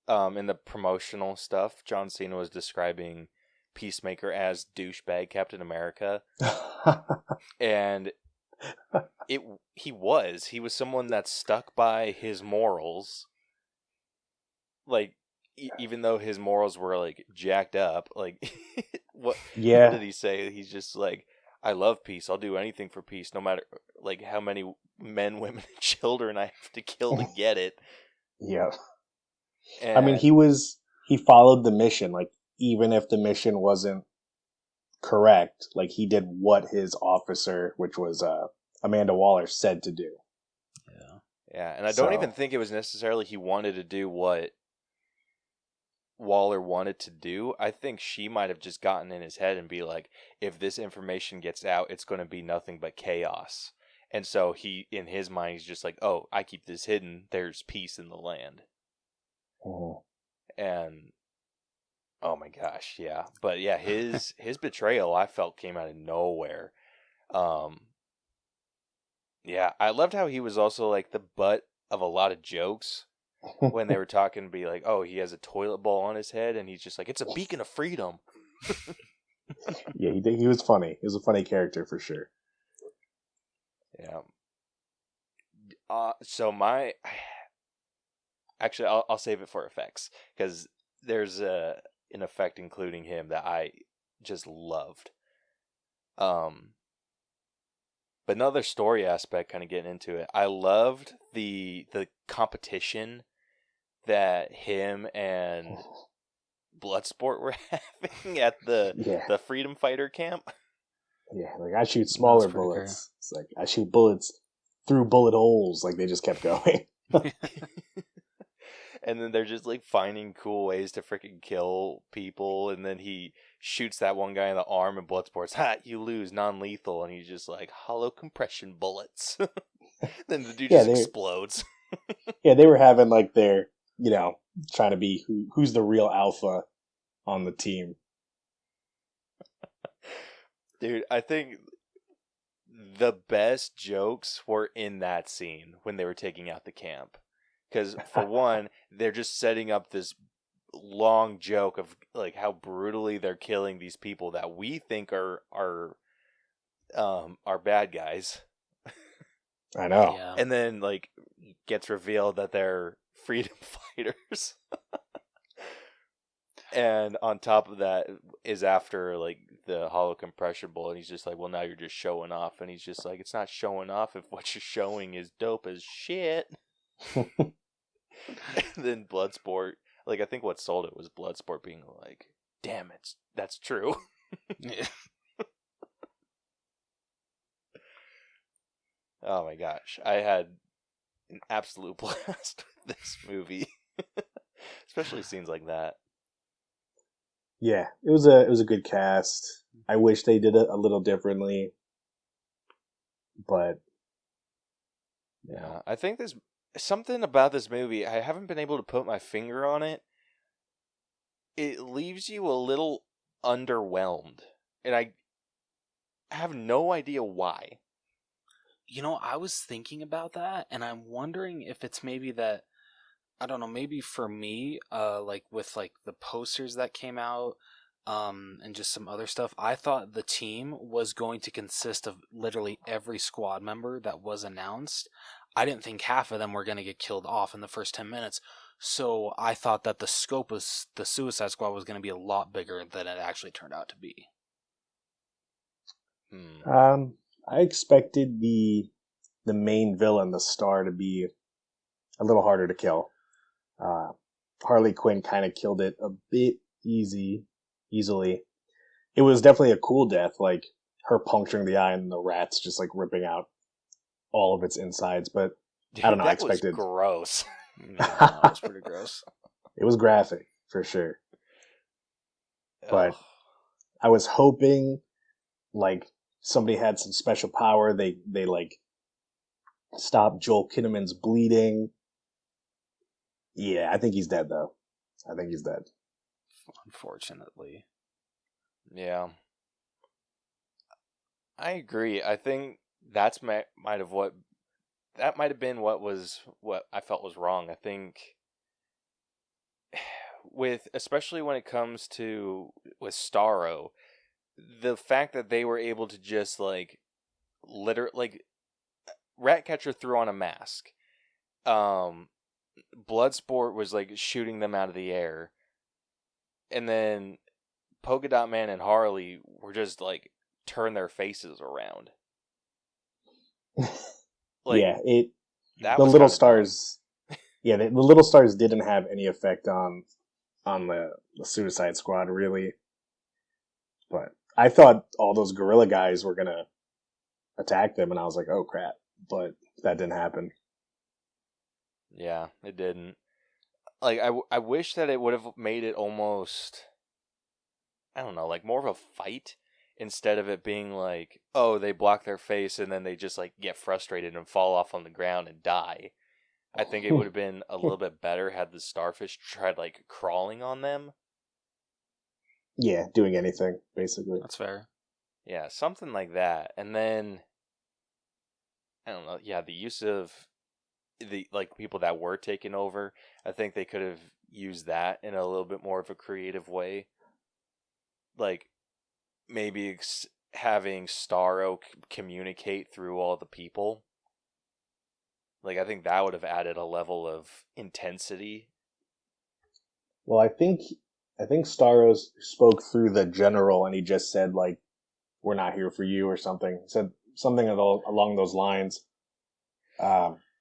in the promotional stuff, John Cena was describing Peacemaker as douchebag Captain America, and he was someone that stuck by his morals, like even though his morals were like jacked up, like what did he say? He's just like, I love peace, I'll do anything for peace, no matter like how many men, women, and children I have to kill to get it. Yeah. And, I mean, he followed the mission, like even if the mission wasn't correct, like he did what his officer, which was Amanda Waller, said to do. Yeah, and I don't even think it was necessarily he wanted to do what Waller wanted to do. I think she might have just gotten in his head and be like, if this information gets out, it's going to be nothing but chaos. And so he, in his mind, he's just like, oh, I keep this hidden, there's peace in the land. Oh. And oh my gosh, yeah. But yeah, his betrayal I felt came out of nowhere. Yeah, I loved how he was also like the butt of a lot of jokes when they were talking, be like, oh, he has a toilet bowl on his head, and he's just like, it's a beacon of freedom. Yeah, he was funny. He was a funny character for sure. Yeah. So actually, I'll save it for effects, because there's an effect including him that I just loved. But another story aspect, kind of getting into it, I loved the competition that him and Bloodsport were having at the Freedom Fighter camp. Yeah, like I shoot smaller bullets. It's like I shoot bullets through bullet holes. Like they just kept going. And then they're just like finding cool ways to freaking kill people. And then he shoots that one guy in the arm, and Bloodsport's, ha, you lose, non-lethal. And he's just like, hollow compression bullets. Then the dude just explodes. Yeah, they were having like their, trying to be who's the real alpha on the team. Dude, I think the best jokes were in that scene when they were taking out the camp. Because, for one, they're just setting up this long joke of like how brutally they're killing these people that we think are bad guys. I know. Yeah. And then like gets revealed that they're freedom fighters. And on top of that is after like the hollow compression bullet, and he's just like, well, now you're just showing off. And he's just like, it's not showing off if what you're showing is dope as shit. And then Bloodsport, like, I think what sold it was Bloodsport being like, damn it, that's true. Yeah. Oh my gosh, I had an absolute blast with this movie. Especially scenes like that. Yeah, it was a good cast. I wish they did it a little differently, but yeah, I think there's something about this movie. I haven't been able to put my finger on it. It leaves you a little underwhelmed, and I have no idea why. I was thinking about that, and I'm wondering if it's maybe that, I don't know, maybe for me, like with like the posters that came out, and just some other stuff, I thought the team was going to consist of literally every squad member that was announced. I didn't think half of them were going to get killed off in the first 10 minutes. So I thought that the scope of the Suicide Squad was going to be a lot bigger than it actually turned out to be. I expected the main villain, the Star, to be a little harder to kill. Harley Quinn kind of killed it a bit easily. It was definitely a cool death, like her puncturing the eye and the rats just like ripping out all of its insides. But Dude, I don't know. That I expected was gross. Yeah, that was pretty gross. It was graphic for sure. But Ugh. I was hoping like somebody had some special power. They like stopped Joel Kinnaman's bleeding. Yeah, I think he's dead though. I think he's dead. Unfortunately. Yeah. I agree. I think that might have been what I felt was wrong. I think especially when it comes to with Starro, the fact that they were able to just like Ratcatcher threw on a mask. Bloodsport was like shooting them out of the air. And then Polka Dot Man and Harley were just like turn their faces around. Like, yeah, the little stars. Yeah, the little stars didn't have any effect on the Suicide Squad really. But I thought all those gorilla guys were gonna attack them, and I was like, oh crap! But that didn't happen. Yeah, it didn't. Like, I wish that it would have made it almost, I don't know, like more of a fight instead of it being like, oh, they block their face and then they just like get frustrated and fall off on the ground and die. I think it would have been a little bit better had the starfish tried like crawling on them. Yeah, doing anything basically. That's fair. Yeah, something like that. And then I don't know. Yeah, the use of the like people that were taken over. I think they could have used that in a little bit more of a creative way. Like maybe having Starro communicate through all the people. Like I think that would have added a level of intensity. Well, I think Starro spoke through the general, and he just said like, "We're not here for you" or something. He said something along those lines.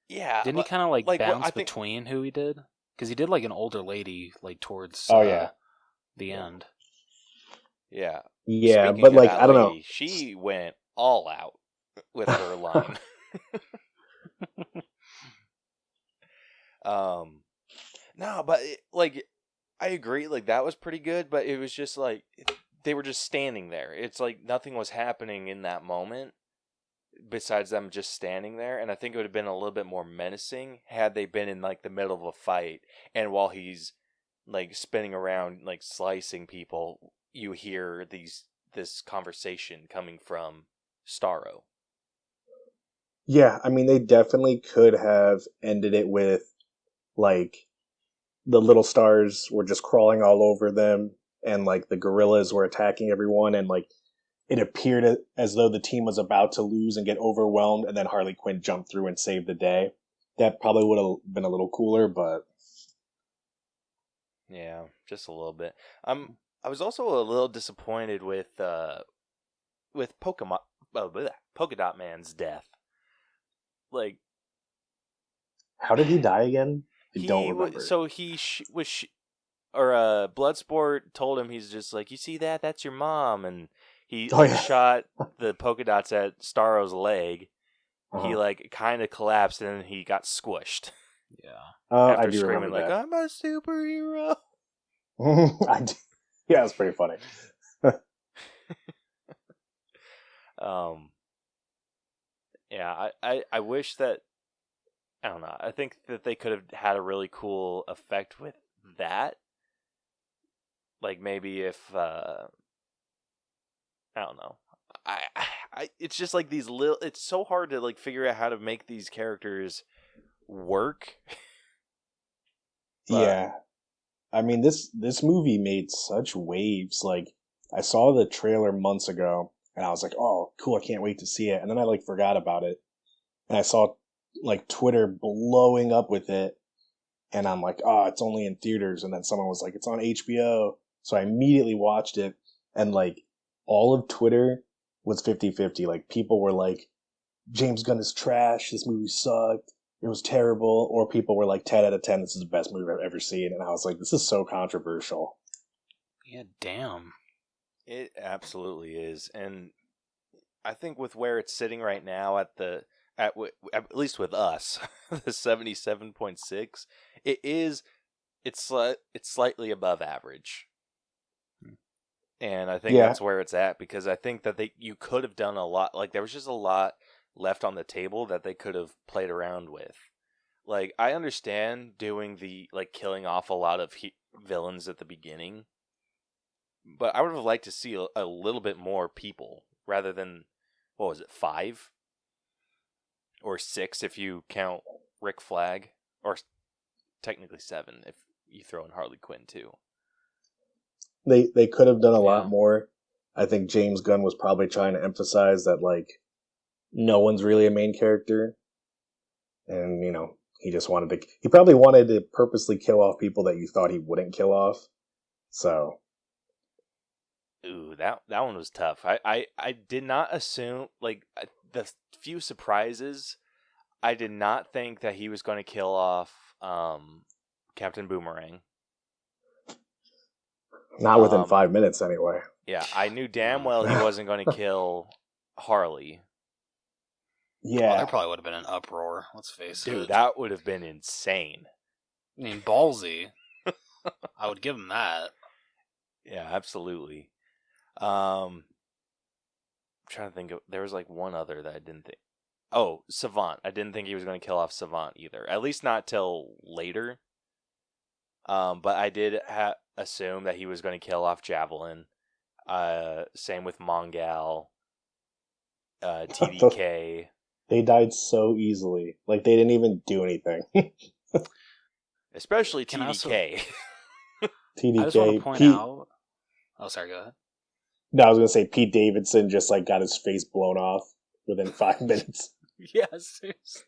Yeah, Didn't he kind of like bounce I think, between who he did? Because he did like an older lady like towards the end. Yeah. Yeah, Speaking but of like that I don't lady, know. she went all out with her line. No, but like I agree, like that was pretty good, but it was just like they were just standing there. It's like nothing was happening in that moment besides them just standing there, and I think it would have been a little bit more menacing had they been in like the middle of a fight, and while he's like spinning around like slicing people, you hear this conversation coming from Starro. Yeah, I mean they definitely could have ended it with like the little stars were just crawling all over them, and like the gorillas were attacking everyone, and like it appeared as though the team was about to lose and get overwhelmed, and then Harley Quinn jumped through and saved the day. That probably would have been a little cooler, but yeah, just a little bit. I was also a little disappointed with Polka Dot Man's death. Like, how did he die again? I don't remember. So he Bloodsport told him, he's just like, you see that? That's your mom, and he shot the polka dots at Starro's leg. Uh-huh. He like kind of collapsed and then he got squished. Yeah. After screaming like, "I'm a superhero." Yeah, it's pretty funny. Yeah, I wish that, I don't know. I think that they could have had a really cool effect with that. Like maybe if I don't know. I it's just like these little. It's so hard to like figure out how to make these characters work. Yeah, I mean this movie made such waves. Like I saw the trailer months ago, and I was like, "Oh, cool! I can't wait to see it." And then I like forgot about it, and I saw like Twitter blowing up with it, and I'm like, "Oh, it's only in theaters." And then someone was like, "It's on HBO," so I immediately watched it, and like all of Twitter was 50-50. Like people were like, James Gunn is trash, this movie sucked, it was terrible, or people were like 10 out of 10, this is the best movie I've ever seen. And I was like, this is so controversial. Yeah, damn. It absolutely is. And I think with where it's sitting right now at least with us, the 77.6, it's slightly above average. And I think that's where it's at, because I think that you could have done a lot. Like there was just a lot left on the table that they could have played around with. Like I understand doing the like killing off a lot of villains at the beginning, but I would have liked to see a little bit more people rather than, what was it, 5 or 6 if you count Rick Flagg, or technically 7 if you throw in Harley Quinn too. They could have done a lot more. I think James Gunn was probably trying to emphasize that like no one's really a main character, and you know he probably wanted to purposely kill off people that you thought he wouldn't kill off. So, ooh, that one was tough. I did not assume, like the few surprises. I did not think that he was going to kill off Captain Boomerang. Not within 5 minutes, anyway. Yeah, I knew damn well he wasn't going to kill Harley. Yeah. Well, there probably would have been an uproar, let's face it. Dude, that would have been insane. I mean, ballsy. I would give him that. Yeah, absolutely. I'm trying to think of, there was like one other that I didn't think. Oh, Savant. I didn't think he was going to kill off Savant either. At least not till later. But I did assume that he was going to kill off Javelin. Same with Mongal, TDK. They died so easily. Like, they didn't even do anything. Especially Can I also- TDK. TDK. I just want to point out. Oh, sorry. Go ahead. No, I was gonna say Pete Davidson just like got his face blown off within 5 minutes. Yeah, seriously.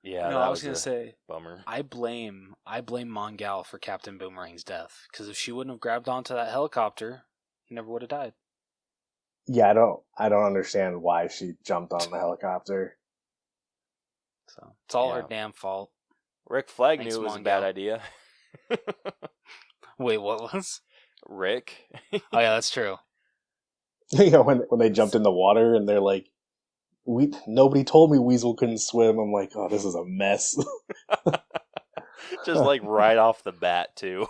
Yeah, No, that I was was gonna a say bummer. I blame Mongal for Captain Boomerang's death, because if she wouldn't have grabbed onto that helicopter, he never would have died. Yeah, I don't understand why she jumped on the helicopter. So it's all her Yeah. damn fault. Rick Flagg Thanks, knew it was a bad Mongal. idea. Wait, what was? Rick? Oh yeah, that's true. You know, when they jumped in the water and they're like, nobody told me Weasel couldn't swim. I'm like, oh, this is a mess. Just like right off the bat, too.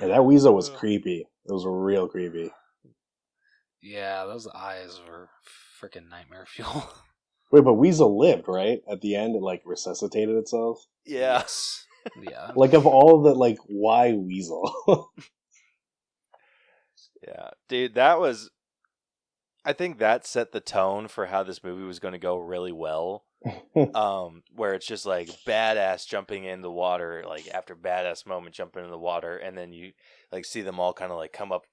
Yeah, that Weasel was creepy. It was real creepy. Yeah, those eyes were freaking nightmare fuel. Wait, but Weasel lived, right? At the end, it like resuscitated itself. Yeah. Yes. Yeah. Like, of all the, like, why Weasel? Yeah. Dude, that was... I think that set the tone for how this movie was going to go really well. Where it's just like badass jumping in the water, like after badass moment jumping in the water, and then you like see them all kind of like come up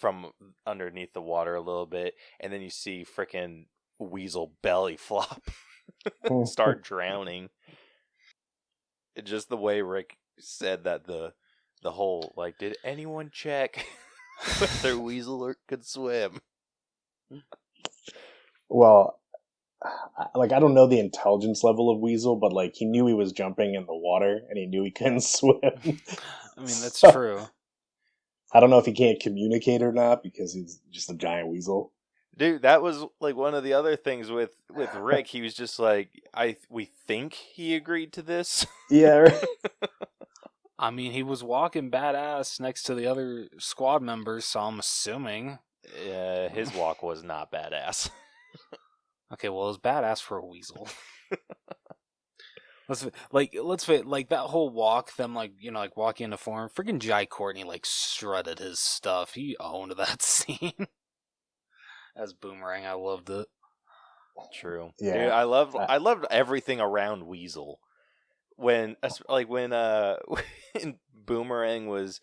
from underneath the water a little bit, and then you see frickin' Weasel belly flop, start drowning. Just the way Rick said that the whole like, did anyone check whether Weasel could swim? Well, like, I don't know the intelligence level of Weasel, but like, he knew he was jumping in the water and he knew he couldn't swim. I mean, that's So, true. I don't know if he can't communicate or not because he's just a giant weasel. Dude, that was like one of the other things with Rick. He was just like, we think he agreed to this. Yeah, right. I mean, he was walking badass next to the other squad members, so I'm assuming. His walk was not badass. Okay, well, it was badass for a weasel. Let's fit like that whole walk, them like, you know, like walking into form. Freaking Jai Courtney like strutted his stuff. He owned that scene. As Boomerang, I loved it. True. Yeah. Dude, I loved everything around Weasel. When when Boomerang was,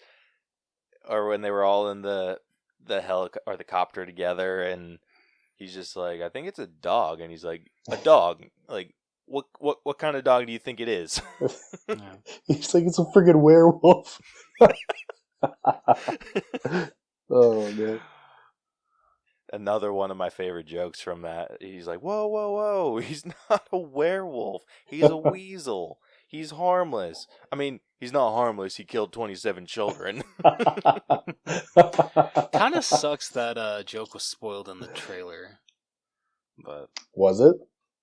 or when they were all in the the copter together, and he's just like, I think it's a dog, and he's like, a dog, like what kind of dog do you think it is? Yeah. He's like, it's a friggin' werewolf. Oh, man. Another one of my favorite jokes from that. He's like, whoa, whoa, whoa, he's not a werewolf. He's a weasel. He's harmless. I mean, he's not harmless. He killed 27 children. Kind of sucks that joke was spoiled in the trailer. But Was it?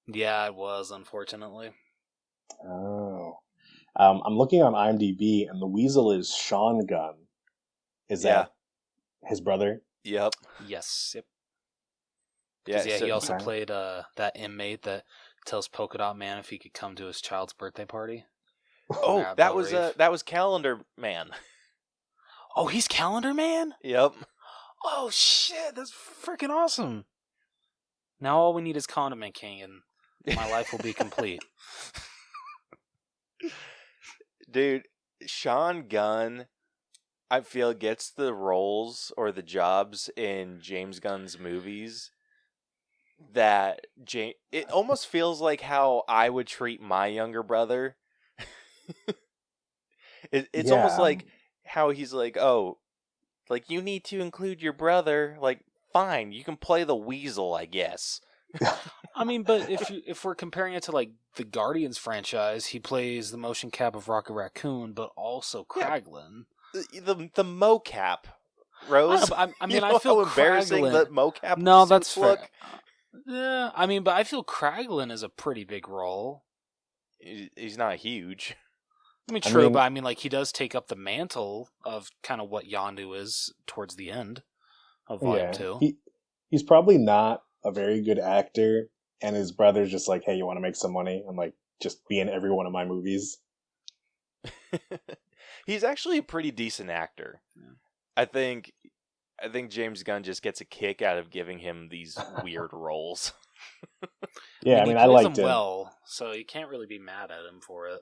yeah, it was, unfortunately. Oh. I'm looking on IMDb, and the weasel is Sean Gunn. Is that his brother? Yep. Yes. Yep. Yeah. Yeah, so- he also Okay. played that inmate that tells Polka Dot Man if he could come to his child's birthday party. oh, Yeah, that was Rave. that was Calendar Man. Oh, he's Calendar Man? Yep. Oh, shit. That's freaking awesome. Now all we need is Condiment King, and my life will be complete. Dude, Sean Gunn, I feel, gets the roles or the jobs in James Gunn's movies that it almost feels like how I would treat my younger brother. It's Yeah, almost like how he's like, oh, like, you need to include your brother. Like, fine, you can play the weasel, I guess. I mean, but if we're comparing it to like the Guardians franchise, he plays the motion cap of Rocket Raccoon, but also Yeah. Kraglin. The mocap, Rose. I You mean, know I feel how embarrassing Kraglin. the mocap No, suits that's fair. look. Yeah, I mean, but I feel Kraglin is a pretty big role. He's not huge. I mean, I true, mean- but I mean, like, he does take up the mantle of kind of what Yondu is towards the end of Volume 2. He's probably not a very good actor, and his brother's just like, hey, you want to make some money? I'm like, just be in every one of my movies. He's actually a pretty decent actor. Yeah. I think James Gunn just gets a kick out of giving him these weird roles. Yeah, I he mean, I plays liked him him. well, so you can't really be mad at him for it.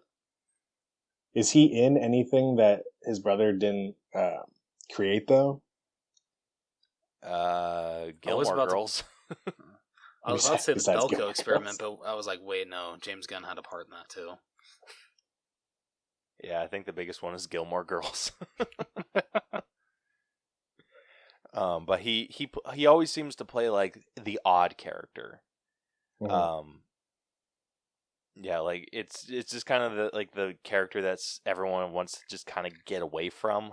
Is he in anything that his brother didn't create, though? Gilmore Girls. I was about to say the Besides Belko Gilmore experiment, Girls. but I was like, wait, no, James Gunn had a part in that too. Yeah, I think the biggest one is Gilmore Girls. But he always seems to play like the odd character. Mhm. Yeah, like it's just kind of the character that's everyone wants to just kind of get away from.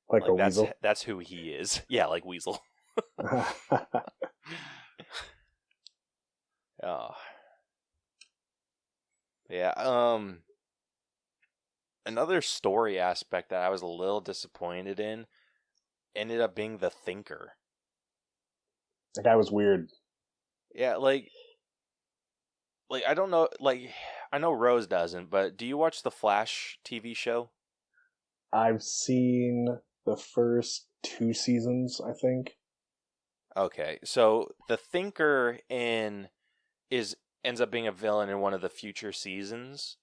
Like a Like weasel. that's who he is. Yeah, like Weasel. Oh. Yeah, another story aspect that I was a little disappointed in ended up being the Thinker. That guy was weird. Yeah, like I don't know, like I know Rose doesn't, but do you watch the Flash TV show? I've seen the first 2 seasons, I think. Okay, so the Thinker ends up being a villain in one of the future seasons.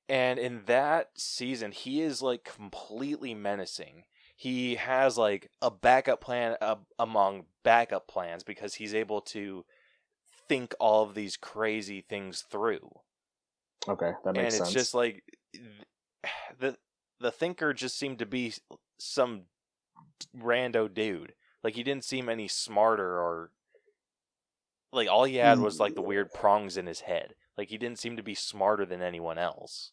And in that season, he is like completely menacing. He has like a backup plan among backup plans because he's able to think all of these crazy things through. Okay, that And makes it's sense. just like the Thinker just seemed to be some rando dude. Like he didn't seem any smarter, or like all he had was like the weird prongs in his head. Like he didn't seem to be smarter than anyone else.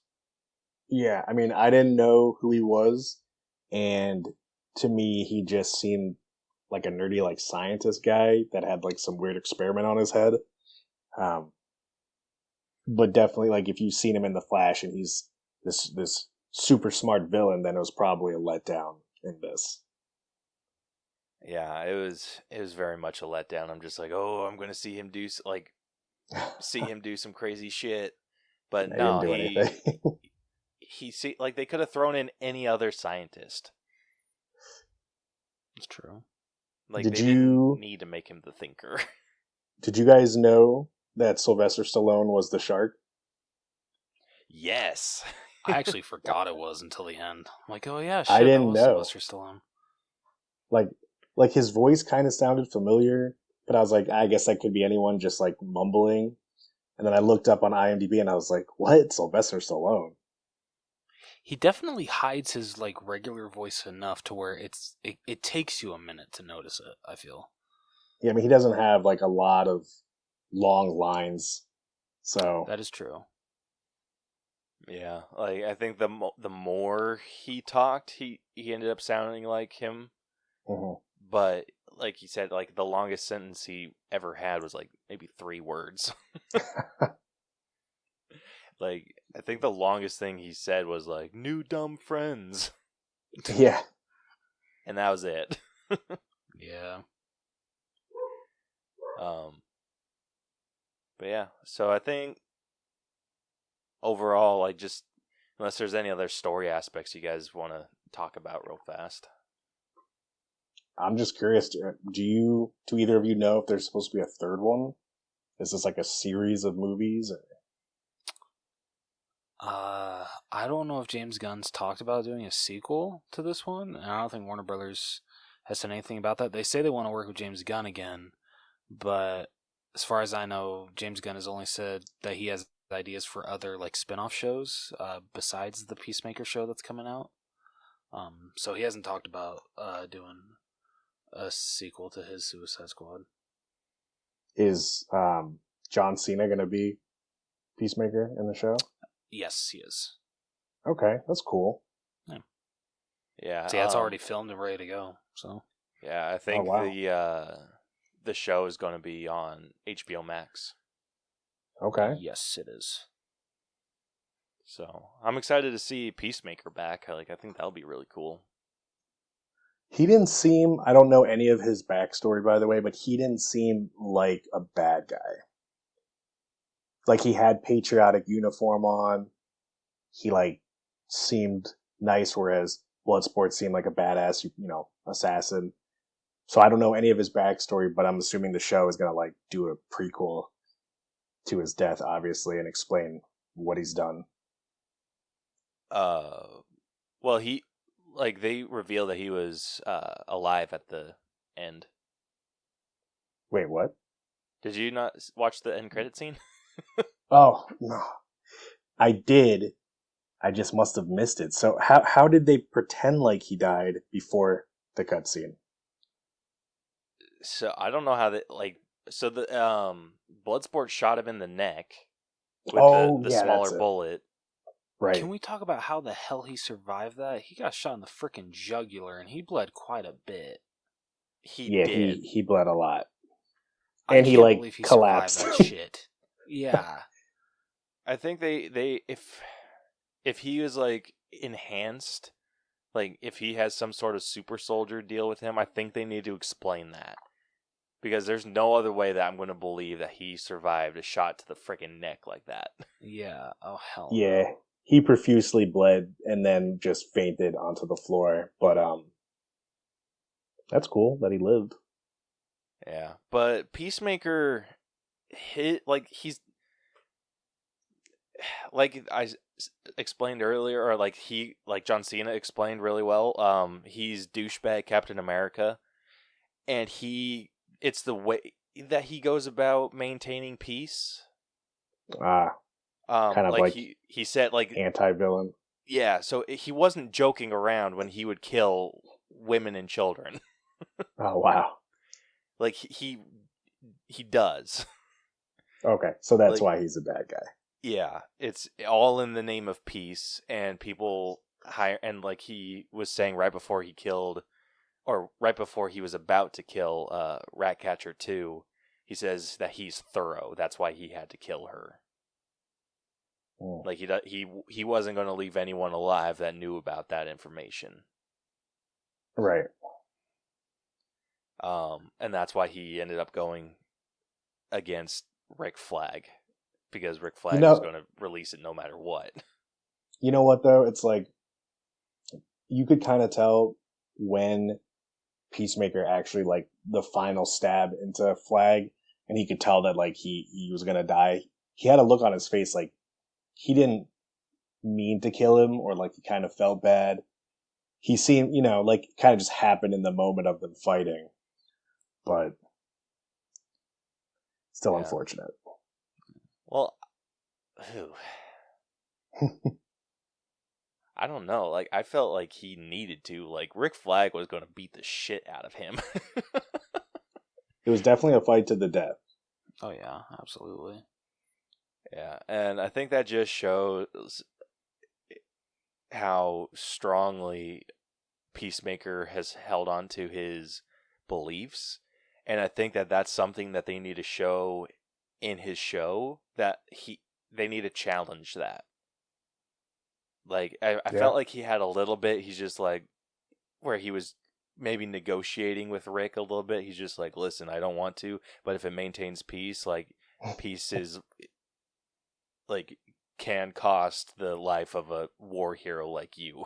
Yeah, I mean, I didn't know who he was, and to me, he just seemed like a nerdy, like scientist guy that had like some weird experiment on his head. Um, but definitely, like if you've seen him in the Flash and he's this super smart villain, then it was probably a letdown in this. Yeah, it was very much a letdown. I'm just like, oh, I'm gonna see him do some crazy shit, but Yeah, he didn't no, do anything. like they could have thrown in any other scientist. It's true. Like Did they didn't you need to make him the Thinker. did you guys know that Sylvester Stallone was the shark? Yes. I actually forgot it was until the end. I'm like, oh yeah, I shit, that didn't was know. Sylvester Stallone. Like his voice kind of sounded familiar, but I was like, I guess that could be anyone just like mumbling. And then I looked up on IMDb and I was like, what? Sylvester Stallone? He definitely hides his like regular voice enough to where it takes you a minute to notice it, I feel. Yeah, I mean, he doesn't have like a lot of long lines. So, That is true. Yeah, like I think the more he talked, he ended up sounding like him. mhm. But like he said, like the longest sentence he ever had was like maybe 3 words. Like I think the longest thing he said was like "new dumb friends," Yeah. and that was it. Yeah. But yeah, so I think overall, like just unless there's any other story aspects you guys want to talk about real fast. I'm just curious. Do either of you know if there's supposed to be a third one? Is this like a series of movies? Or? I don't know if James Gunn's talked about doing a sequel to this one, and I don't think Warner Brothers has said anything about that. They say they want to work with James Gunn again, but as far as I know, James Gunn has only said that he has ideas for other like spin-off shows besides the Peacemaker show that's coming out. So he hasn't talked about doing a sequel to his Suicide Squad. Is John Cena going to be Peacemaker in the show? Yes, he is. Okay, that's cool. Yeah, See, that's already filmed and ready to go. So yeah, I think wow. the show is going to be on HBO Max. Okay. yes, it is. So I'm excited to see Peacemaker back. Like I think that'll be really cool. He didn't seem, I don't know any of his backstory, by the way, but he didn't seem like a bad guy. Like he had patriotic uniform on. He like seemed nice, whereas Bloodsport seemed like a badass, assassin. So I don't know any of his backstory, but I'm assuming the show is gonna like do a prequel to his death, obviously, and explain what he's done. Well, they reveal that he was alive at the end. Wait, what? Did you not watch the end credit scene? Oh no, I did. I just must have missed it. So how did they pretend like he died before the cutscene? So I don't know how So the Bloodsport shot him in the neck with the Yeah, smaller that's it. bullet. Right. Can we talk about how the hell he survived that? He got shot in the frickin' jugular, and he bled quite a bit. He did. He bled a lot, I and he can't like believe he collapsed. survived that shit. Yeah. I think they if he was like enhanced, like if he has some sort of super soldier deal with him, I think they need to explain that. Because there's no other way that I'm going to believe that he survived a shot to the freaking neck like that. Yeah. Oh, hell Yeah, no. he profusely bled and then just fainted onto the floor. But that's cool that he lived. Yeah, but Peacemaker he's like explained earlier, or like John Cena explained really well. He's douchebag Captain America, and it's the way that he goes about maintaining peace. Kind of like he said, like, anti-villain. Yeah, so he wasn't joking around when he would kill women and children. Oh wow. Like he does. Okay, so that's Like, why he's a bad guy. Yeah, it's all in the name of peace, and people hire, and like he was saying right before he killed, or right before he was about to kill Ratcatcher 2, he says that he's thorough. That's why he had to kill her. Like he wasn't going to leave anyone alive that knew about that information. Right. And that's why he ended up going against Rick Flagg, because Rick Flagg was going to release it no matter what. You know what though? It's like you could kind of tell when Peacemaker actually like the final stab into Flagg, and he could tell that like he was gonna die. He had a look on his face like he didn't mean to kill him, or like he kind of felt bad. He seemed, like kind of just happened in the moment of them fighting, but still unfortunate. Well, I don't know. Like, I felt like he needed to. Like, Rick Flagg was going to beat the shit out of him. It was definitely a fight to the death. Oh yeah, absolutely. Yeah, and I think that just shows how strongly Peacemaker has held on to his beliefs, and I think that that's something that they need to show in his show, that they need to challenge that. Like, I felt like he had a little bit, he's just like, where he was maybe negotiating with Rick a little bit. He's just like, listen, I don't want to, but if it maintains peace, like, peace is, like, can cost the life of a war hero like you.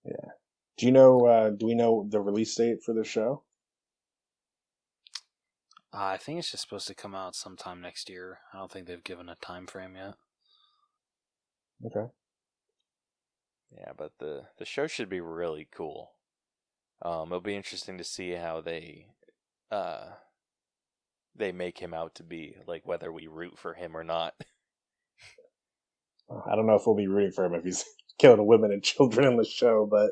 Yeah. Do we know the release date for the show? I think it's just supposed to come out sometime next year. I don't think they've given a time frame yet. Okay. Yeah, but the show should be really cool. It'll be interesting to see how they make him out to be, like, whether we root for him or not. I don't know if we'll be rooting for him if he's killing women and children in the show, but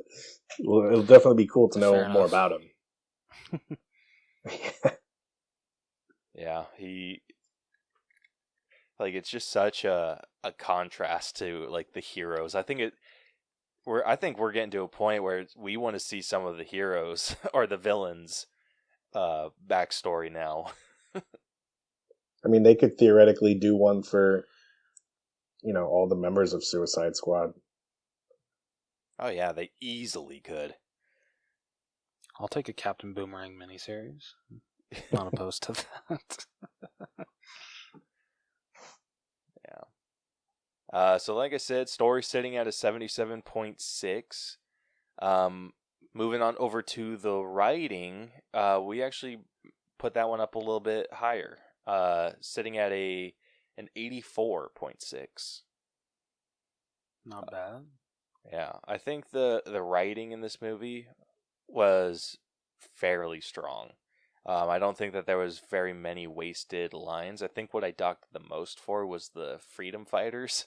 it'll definitely be cool to know more about him. Yeah, it's just such a contrast to, like, the heroes. I think we're getting to a point where we want to see some of the heroes or the villains backstory now. I mean, they could theoretically do one for, all the members of Suicide Squad. Oh yeah, they easily could. I'll take a Captain Boomerang miniseries. Not opposed to that. Yeah. So like I said, story sitting at a 77.6. moving on over to the writing, we actually put that one up a little bit higher, sitting at an 84.6. Not bad. Yeah, I think the writing in this movie was fairly strong. I don't think that there was very many wasted lines. I think what I docked the most for was the freedom fighters,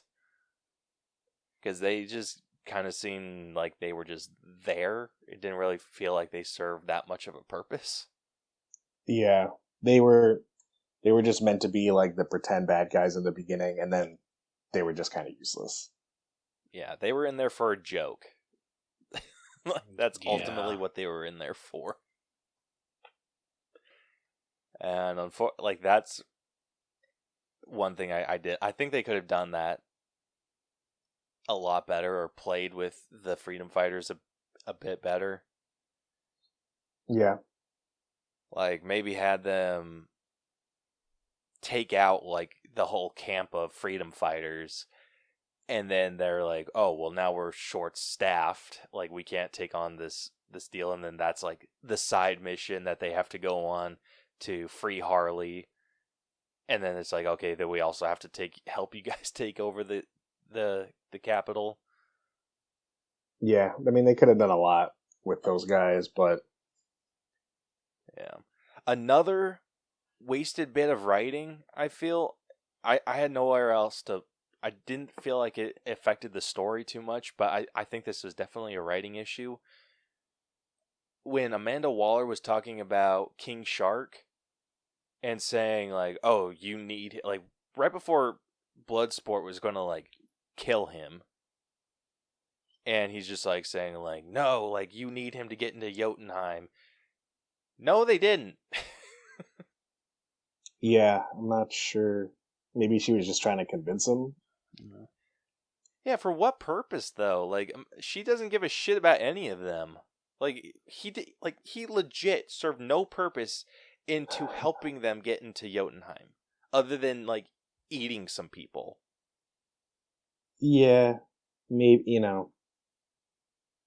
because they just kind of seemed like they were just there. It didn't really feel like they served that much of a purpose. Yeah, they were just meant to be like the pretend bad guys in the beginning, and then they were just kind of useless. Yeah, they were in there for a joke. That's ultimately what they were in there for. And that's one thing I did. I think they could have done that a lot better, or played with the freedom fighters a bit better. Yeah. Like, maybe had them take out, like, the whole camp of freedom fighters, and then they're like, oh, well, now we're short-staffed. Like, we can't take on this deal, and then that's, like, the side mission that they have to go on to free Harley. And then it's like, okay, then we also have to help you guys take over the capital. Yeah, I mean, they could have done a lot with those guys, but... Yeah. Another wasted bit of writing, I feel. I had nowhere else to... I didn't feel like it affected the story too much, but I think this was definitely a writing issue. When Amanda Waller was talking about King Shark and saying, like, oh, you need... Like, right before Bloodsport was going to, like, kill him, and he's just, like, saying, like, no, like, you need him to get into Jotunheim. No, they didn't. Yeah, I'm not sure. Maybe she was just trying to convince him. Yeah, for what purpose, though? Like, she doesn't give a shit about any of them. Like, he legit served no purpose into helping them get into Jotunheim, other than, like, eating some people. Yeah, maybe,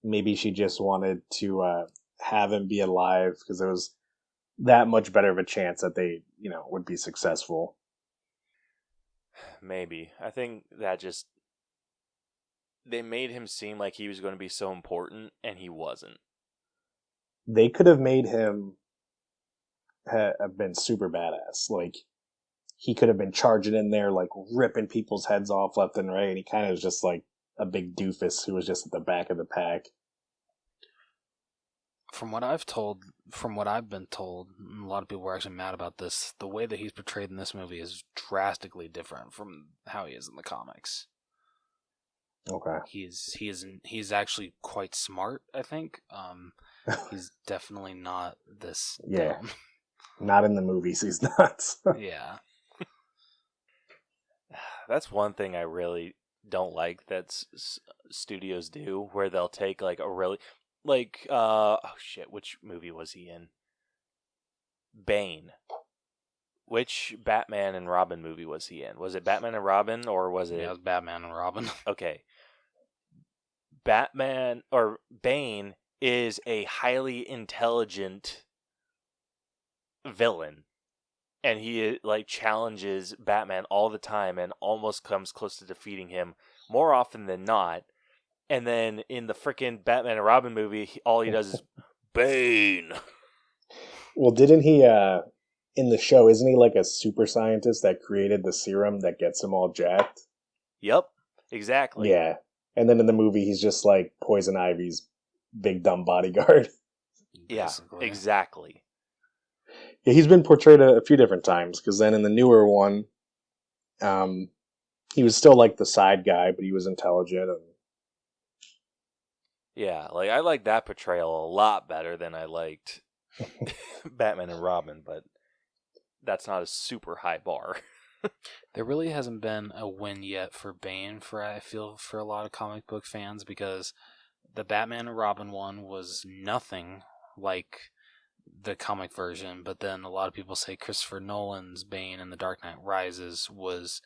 maybe she just wanted to have him be alive because there was that much better of a chance that they, would be successful. Maybe. I think that just... They made him seem like he was going to be so important, and he wasn't. They could have made him have been super badass. Like, he could have been charging in there, like, ripping people's heads off left and right, and he kind of was just like a big doofus who was just at the back of the pack. From what I've been told, and a lot of people were actually mad about this, the way that he's portrayed in this movie is drastically different from how he is in the comics. Okay. He's actually quite smart, I think. He's definitely not this dumb. Not in the movies, he's not. Yeah. That's one thing I really don't like that studios do, where they'll take, like, a really... Like, oh shit, which movie was he in? Bane. Which Batman and Robin movie was he in? Was it Batman and Robin, or was it... Yeah, it was Batman and Robin. Okay. Bane is a highly intelligent villain. And he, like, challenges Batman all the time and almost comes close to defeating him more often than not. And then in the frickin' Batman and Robin movie, all he does is Bane. Well, didn't he, in the show, isn't he like a super scientist that created the serum that gets him all jacked? Yep, exactly. Yeah. And then in the movie, he's just like Poison Ivy's big dumb bodyguard. Yeah, exactly. Yeah, he's been portrayed a few different times, because then in the newer one, he was still like the side guy, but he was intelligent. And... Yeah, like, I like that portrayal a lot better than I liked Batman and Robin, but that's not a super high bar. There really hasn't been a win yet for Bane, I feel, for a lot of comic book fans, because the Batman and Robin one was nothing like the comic version, but then a lot of people say Christopher Nolan's Bane in The Dark Knight Rises was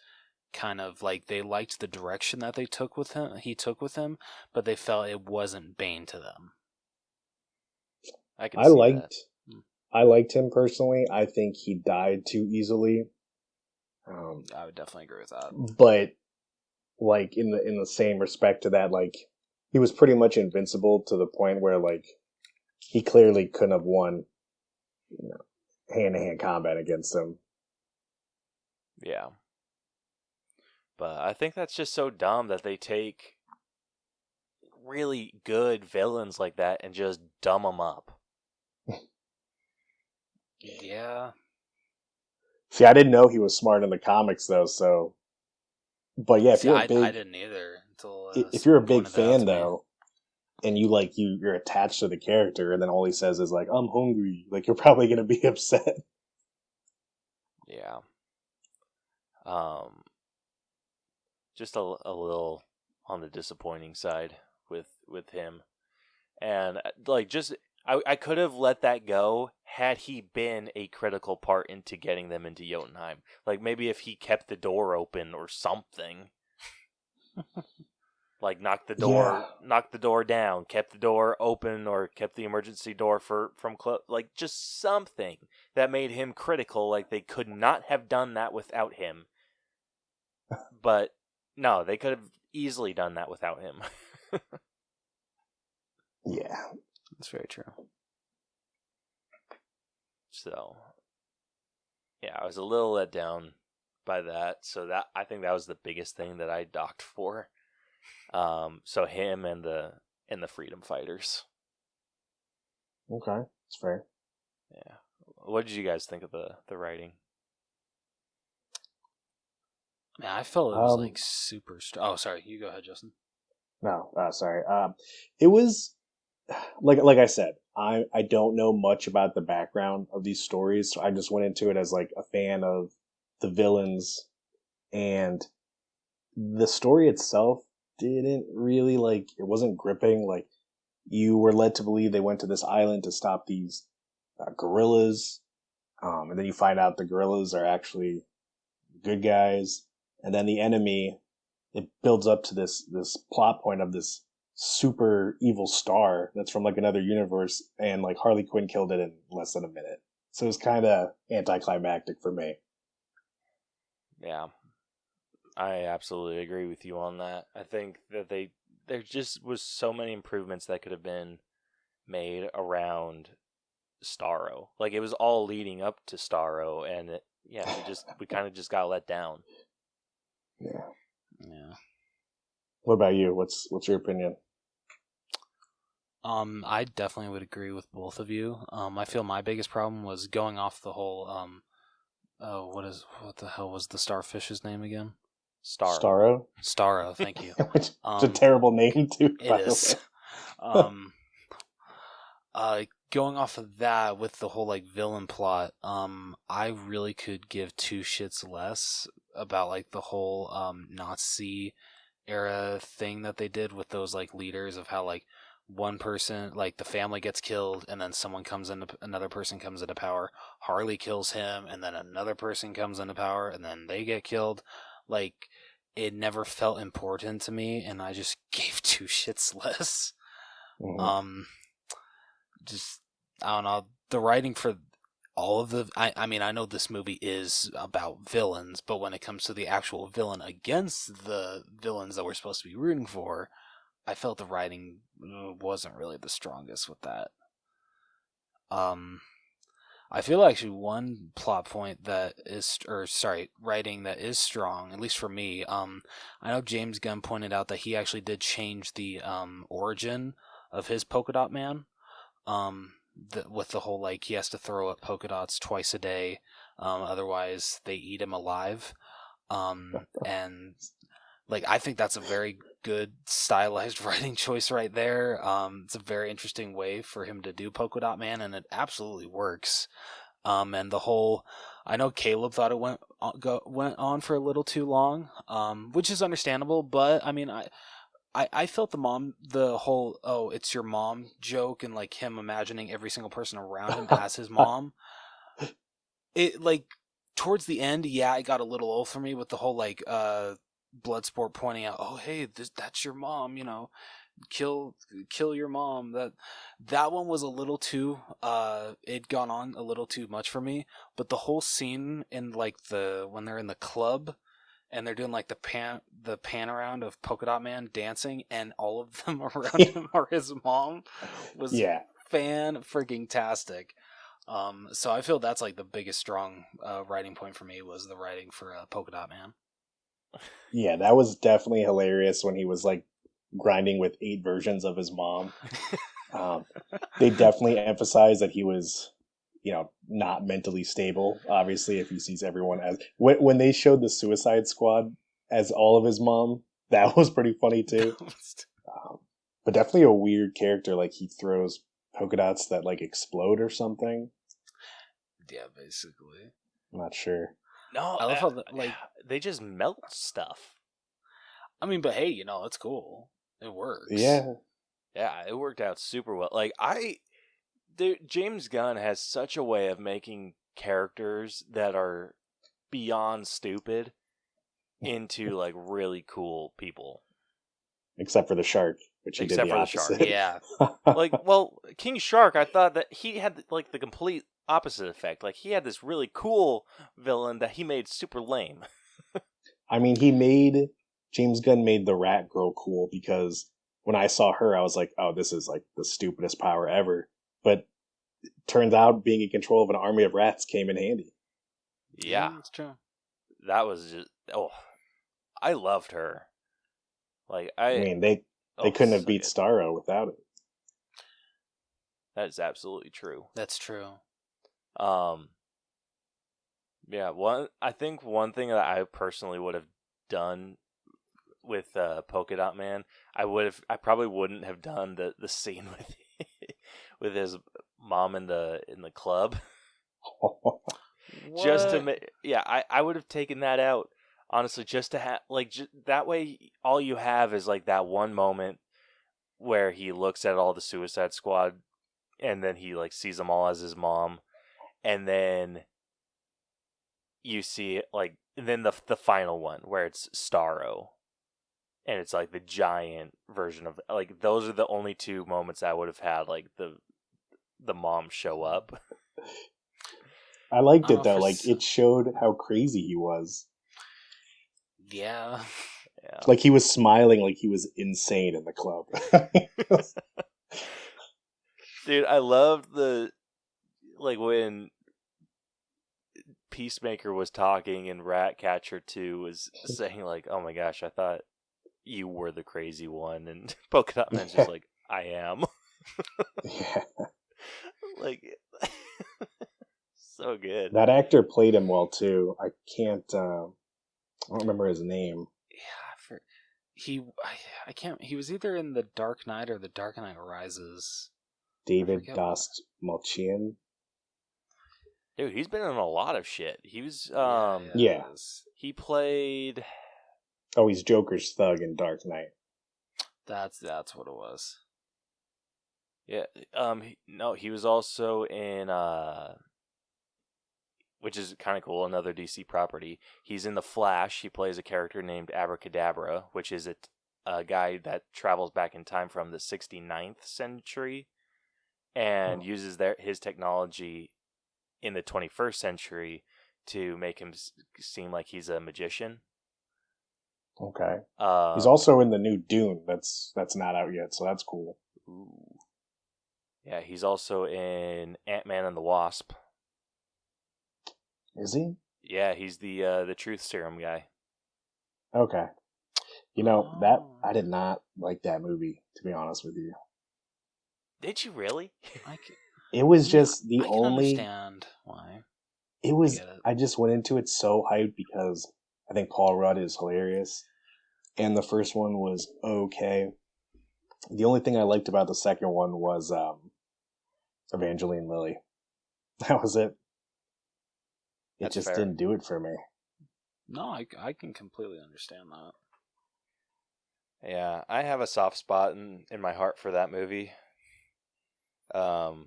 kind of like, they liked the direction that he took with him, but they felt it wasn't Bane to them. I can I see liked that. I liked him personally. I think he died too easily. I would definitely agree with that. But like in the same respect to that, like he was pretty much invincible to the point where like he clearly couldn't have won, hand-to-hand combat against him. Yeah. But I think that's just so dumb that they take really good villains like that and just dumb them up. Yeah. See, I didn't know he was smart in the comics though, so. But yeah, if you're a I big, didn't either until if you're a someone big pointed that out fan to me. though, and you're attached to the character, and then all he says is like, "I'm hungry," like you're probably gonna be upset. Yeah. Just a little on the disappointing side with him. And like just I could have let that go had he been a critical part into getting them into Jotunheim. Like maybe if he kept the door open or something. Like knocked the door down, kept the door open, or kept the emergency door from close. Like just something that made him critical. Like they could not have done that without him. But no, they could have easily done that without him. Yeah, That's very true. So, yeah, I was a little let down by that. So that I think that was the biggest thing that I docked for. So him and the freedom fighters. okay, it's fair. Yeah. What did you guys think of the writing? Man, I felt it was like super. Oh, sorry. You go ahead, Justin. No, sorry. It was like I said, I don't know much about the background of these stories, so I just went into it as like a fan of the villains, and the story itself didn't really it wasn't gripping. Like you were led to believe they went to this island to stop these gorillas, and then you find out the gorillas are actually good guys, and then the enemy. It builds up to this plot point of this super evil star that's from like another universe, and like Harley Quinn killed it in less than a minute. So it's kind of anticlimactic for me. Yeah, I absolutely agree with you on that. I think that there just was so many improvements that could have been made around Starro. Like it was all leading up to Starro, and we kind of just got let down. Yeah. Yeah. What about you? What's your opinion? I definitely would agree with both of you. I feel my biggest problem was going off the whole what the hell was the starfish's name again? Starro. Starro, thank you. Which it's a terrible name too. It is. Going off of that with the whole like villain plot, I really could give two shits less about like the whole Nazi era thing that they did with those like leaders of how like one person, like the family gets killed and then another person comes into power. Harley kills him and then another person comes into power and then they get killed. Like it never felt important to me and I just gave two shits less. Mm-hmm. Just I don't know, the writing for all of the I mean I know this movie is about villains, but when it comes to the actual villain against the villains that we're supposed to be rooting for, I felt the writing wasn't really the strongest with that. I feel actually one plot point writing that is strong, at least for me. I know James Gunn pointed out that he actually did change the origin of his polka dot man. With the whole like he has to throw up polka dots twice a day, otherwise they eat him alive. And like I think that's a very good stylized writing choice right there. It's a very interesting way for him to do polka dot man, and it absolutely works. And the whole, I know Caleb thought it went on for a little too long, which is understandable. But I mean, I felt the whole, oh, it's your mom joke and like him imagining every single person around him as his mom. It like towards the end, yeah, it got a little old for me with the whole like Bloodsport pointing out, oh, hey, that's your mom, kill your mom. That one was a little too it'd gone on a little too much for me. But the whole scene in like when they're in the club and they're doing like the pan around of Polka Dot Man dancing and all of them around him are his mom was fan freaking tastic. So I feel that's like the biggest strong writing point for me was the writing for Polka Dot Man. Yeah, that was definitely hilarious when he was like grinding with 8 versions of his mom. They definitely emphasized that he was, not mentally stable. Obviously, if he sees everyone as when they showed the Suicide Squad as all of his mom, that was pretty funny too. But definitely a weird character. Like he throws polka dots that like explode or something. Yeah, basically. I'm not sure. No, I love how they just melt stuff. I mean, but hey, it's cool. It works. Yeah, it worked out super well. Like James Gunn has such a way of making characters that are beyond stupid into like really cool people. Except for the shark, which he did the opposite. Yeah. King Shark, I thought that he had like the complete opposite effect. Like he had this really cool villain that he made super lame. I mean, James Gunn made the rat girl cool because when I saw her, I was like, oh, this is like the stupidest power ever. But it turns out being in control of an army of rats came in handy. Yeah, that's true. That was just I loved her. Like I mean, they couldn't have beat Starro without it. That is absolutely true. That's true. Yeah, I think one thing that I personally would have done with Polka Dot Man, I probably wouldn't have done the scene with his mom in the club. Just to I would have taken that out, honestly, just to have like that way all you have is like that one moment where he looks at all the Suicide Squad and then he like sees them all as his mom, and then you see like then the final one where it's Starro and it's like the giant version of like those are the only 2 moments I would have had like the mom show up. I liked it though. Like it showed how crazy he was. Yeah. Like he was smiling like he was insane in the club. Dude, I loved when Peacemaker was talking and Ratcatcher 2 was saying like, oh my gosh, I thought you were the crazy one, and Polka Dot Man's just like, I am. Yeah. Like so good. That actor played him well too. I don't remember his name. Yeah, I can't. He was either in The Dark Knight or The Dark Knight Rises. David Dost Malchian. Dude, he's been in a lot of shit. He was yeah. He played. Oh, he's Joker's thug in Dark Knight. That's what it was. Yeah. He was also in which is kind of cool, another DC property. He's in The Flash. He plays a character named Abracadabra, which is a guy that travels back in time from the 69th century and uses his technology in the 21st century to make him seem like he's a magician. Okay. He's also in the new Dune. That's not out yet, so that's cool. Ooh. Yeah, he's also in Ant-Man and the Wasp. Is he? Yeah, he's the truth serum guy. Okay. That I did not like that movie, to be honest with you. Did you really? It was just I can understand why. It was. I just went into it so hyped because I think Paul Rudd is hilarious, and the first one was okay. The only thing I liked about the second one was Evangeline Lilly. That was it. It just didn't do it for me. No, I can completely understand that. Yeah, I have a soft spot in my heart for that movie. But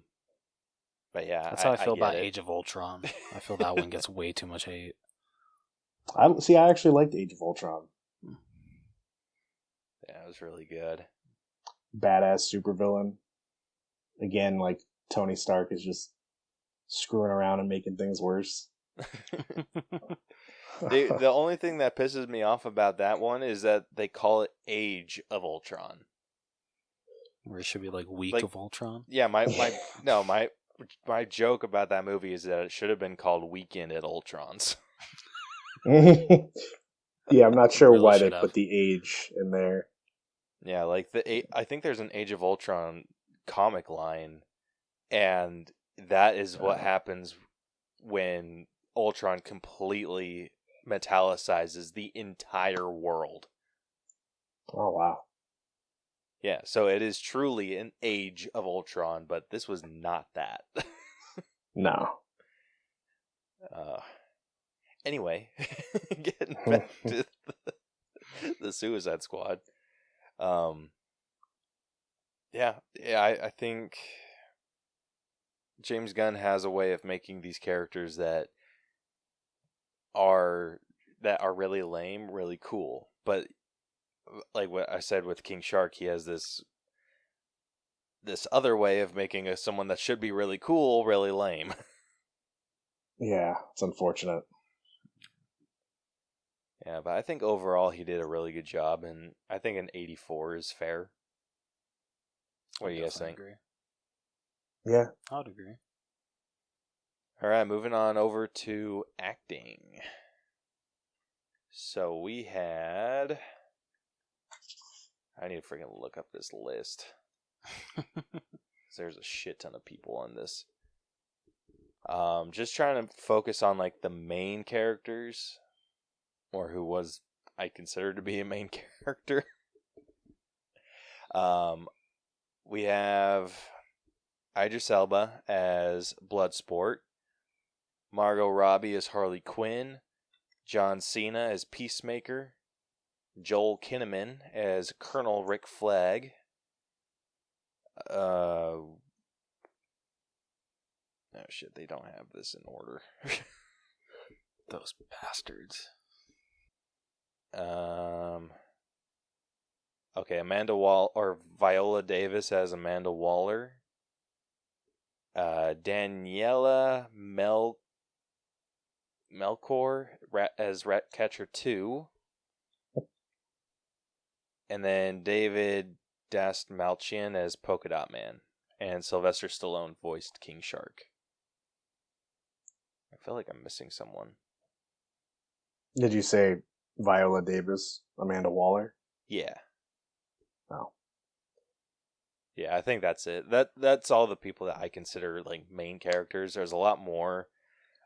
yeah, that's how I feel about Age of Ultron. I feel that one gets way too much hate. I actually liked Age of Ultron. Yeah, it was really good. badass supervillain. Again, like Tony Stark is just screwing around and making things worse. The only thing that pisses me off about that one is that they call it Age of Ultron. Where it should be like Week Like- of Ultron. Yeah, my joke about that movie is that it should have been called Weekend at Ultron's. Yeah, I'm not sure Really why they should have. put the age in there. Yeah, like I think there's an Age of Ultron comic line, and that is what happens when Ultron completely metallicizes the entire world. Oh, wow. Yeah, so it is truly an Age of Ultron, but this was not that. No. Anyway, getting back to the Suicide Squad. I think James Gunn has a way of making these characters that are really lame, really cool. But like what I said with King Shark, he has this other way of making someone that should be really cool, really lame. Yeah, it's unfortunate. Yeah, but I think overall he did a really good job, and I think an 84 is fair. What do you guys think? Agree. Yeah. I would agree. All right, moving on over to acting. So we had... I need to freaking look up this list. There's a shit ton of people on this. Just trying to focus on like the main characters, or who was I considered to be a main character. We have Idris Elba as Bloodsport, Margot Robbie as Harley Quinn, John Cena as Peacemaker, Joel Kinnaman as Colonel Rick Flagg. Oh shit, they don't have this in order. Those bastards. Okay, Viola Davis as Amanda Waller. Daniela Melchior as Ratcatcher 2. And then David Dastmalchian as Polka Dot Man. And Sylvester Stallone voiced King Shark. I feel like I'm missing someone. Did you say Viola Davis, Amanda Waller? Yeah. Oh. Yeah, I think that's it. That's all the people that I consider like main characters. There's a lot more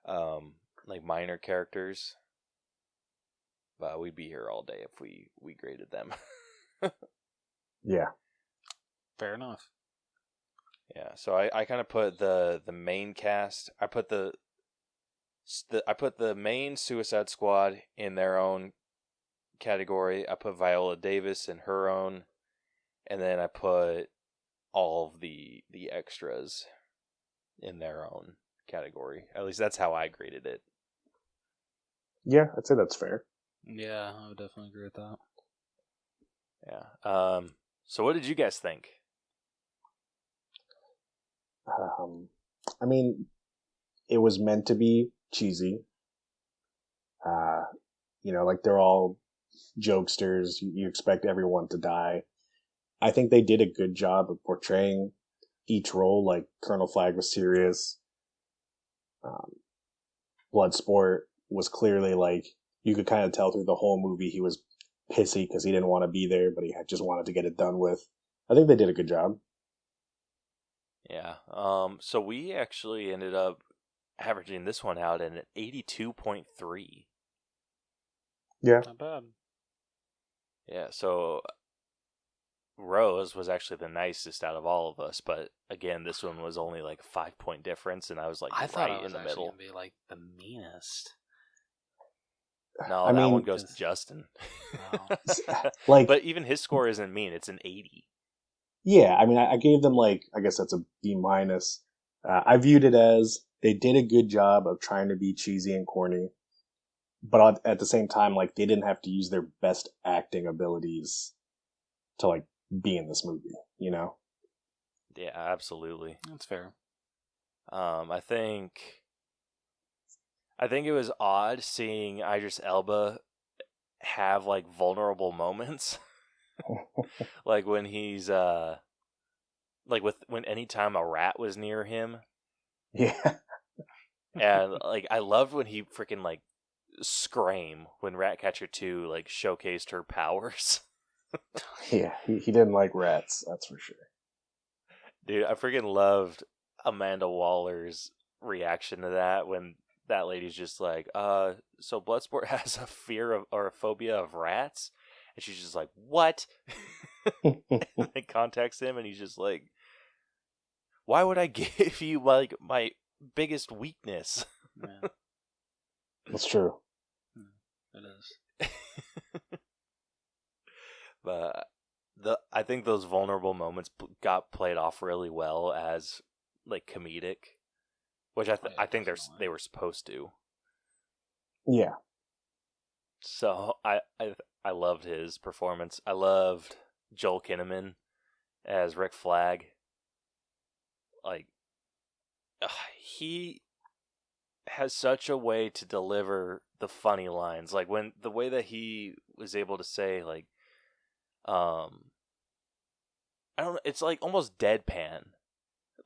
like minor characters. But we'd be here all day if we graded them. Yeah. Fair enough. Yeah, so I kind of put the main cast. I put the main Suicide Squad in their own category. I put Viola Davis in her own, and then I put all of the extras in their own category. At least that's how I graded it. Yeah, I'd say that's fair. Yeah, I would definitely agree with that. Yeah. So what did you guys think? I mean, it was meant to be cheesy. Like they're all jokesters. You expect everyone to die. I think they did a good job of portraying each role. Like Colonel Flagg was serious. Bloodsport was clearly like, you could kind of tell through the whole movie he was pissy because he didn't want to be there, but he just wanted to get it done with. I think they did a good job. Yeah. So we actually ended up averaging this one out at an 82.3. Yeah. Not bad. Yeah, so Rose was actually the nicest out of all of us, but again, this one was only like a 5-point difference, and I was like I thought right I was in the actually middle. gonna be like the meanest. No, I that mean, one goes to Justin. Wow. Like, But even his score isn't mean; it's an 80. yeah, I mean, I gave them like, I guess that's a B minus. I viewed it as they did a good job of trying to be cheesy and corny, but at the same time, like they didn't have to use their best acting abilities to like be in this movie, you know? Yeah, absolutely. That's fair. I think it was odd seeing Idris Elba have like vulnerable moments, like when he's like when anytime a rat was near him, Yeah. and like I loved when he freaking like scream when Ratcatcher 2 like showcased her powers. Yeah, he didn't like rats, that's for sure. Dude, I freaking loved Amanda Waller's reaction to that when that lady's just like, so Bloodsport has a fear of or a phobia of rats? And she's just like, what? And they contacts him and he's just like, why would I give you like my biggest weakness? Yeah, That's true. it is. But I think those vulnerable moments got played off really well as like comedic, which I think they were supposed to. Yeah. So I loved his performance. I loved Joel Kinnaman as Rick Flagg. Like he has such a way to deliver the funny lines. Like when the way that he was able to say like I don't know, it's like almost deadpan.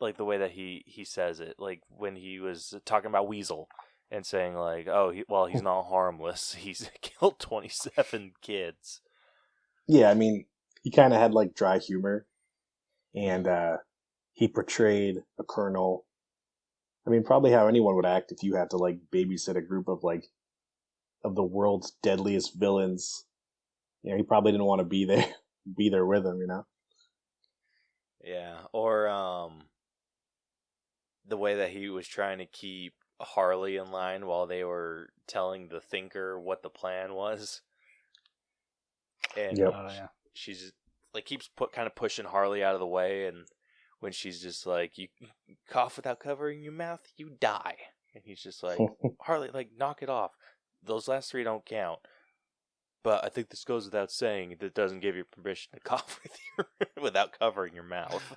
Like the way that he says it, like when he was talking about Weasel and saying like, "Oh, he's not harmless. He's killed 27 kids." Yeah, I mean, he kind of had like dry humor, and he portrayed a colonel. I mean, probably how anyone would act if you had to like babysit a group of like of the world's deadliest villains. You know, he probably didn't want to be there with him. You know. Yeah, or the way that he was trying to keep Harley in line while they were telling the Thinker what the plan was, and Yep. she's like keeps kind of pushing Harley out of the way, and when she's just like, "You cough without covering your mouth, you die," and he's just like, "Harley, like knock it off. Those last 3 don't count." But I think this goes without saying. That doesn't give you permission to cough without covering your mouth.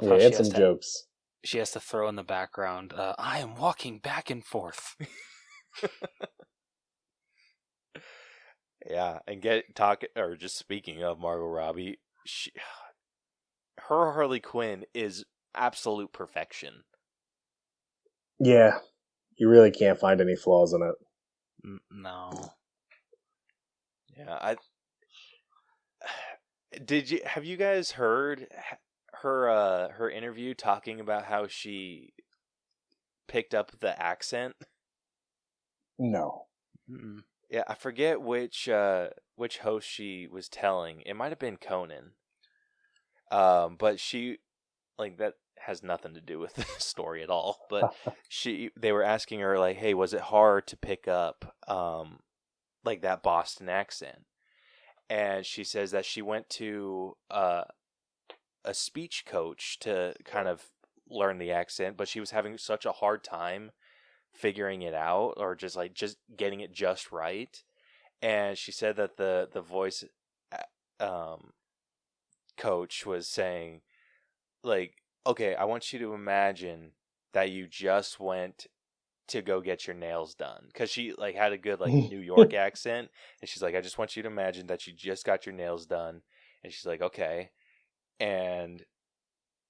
Yeah, it's some jokes. She has to throw in the background, I am walking back and forth. Yeah, and just speaking of Margot Robbie, her Harley Quinn is absolute perfection. Yeah, you really can't find any flaws in it. No. Yeah, have you guys heard her interview talking about how she picked up the accent? No. Mm-mm. Yeah, I forget which host she was telling. It might have been Conan. But she, like, that has nothing to do with the story at all. But they were asking her like, "Hey, was it hard to pick up like that Boston accent?" And she says that she went to a speech coach to kind of learn the accent, but she was having such a hard time figuring it out or just getting it just right. And she said that the voice coach was saying like, "Okay, I want you to imagine that you just went to go get your nails done," because she like had a good like New York accent, and she's like, "I just want you to imagine that you just got your nails done," and she's like, "Okay," and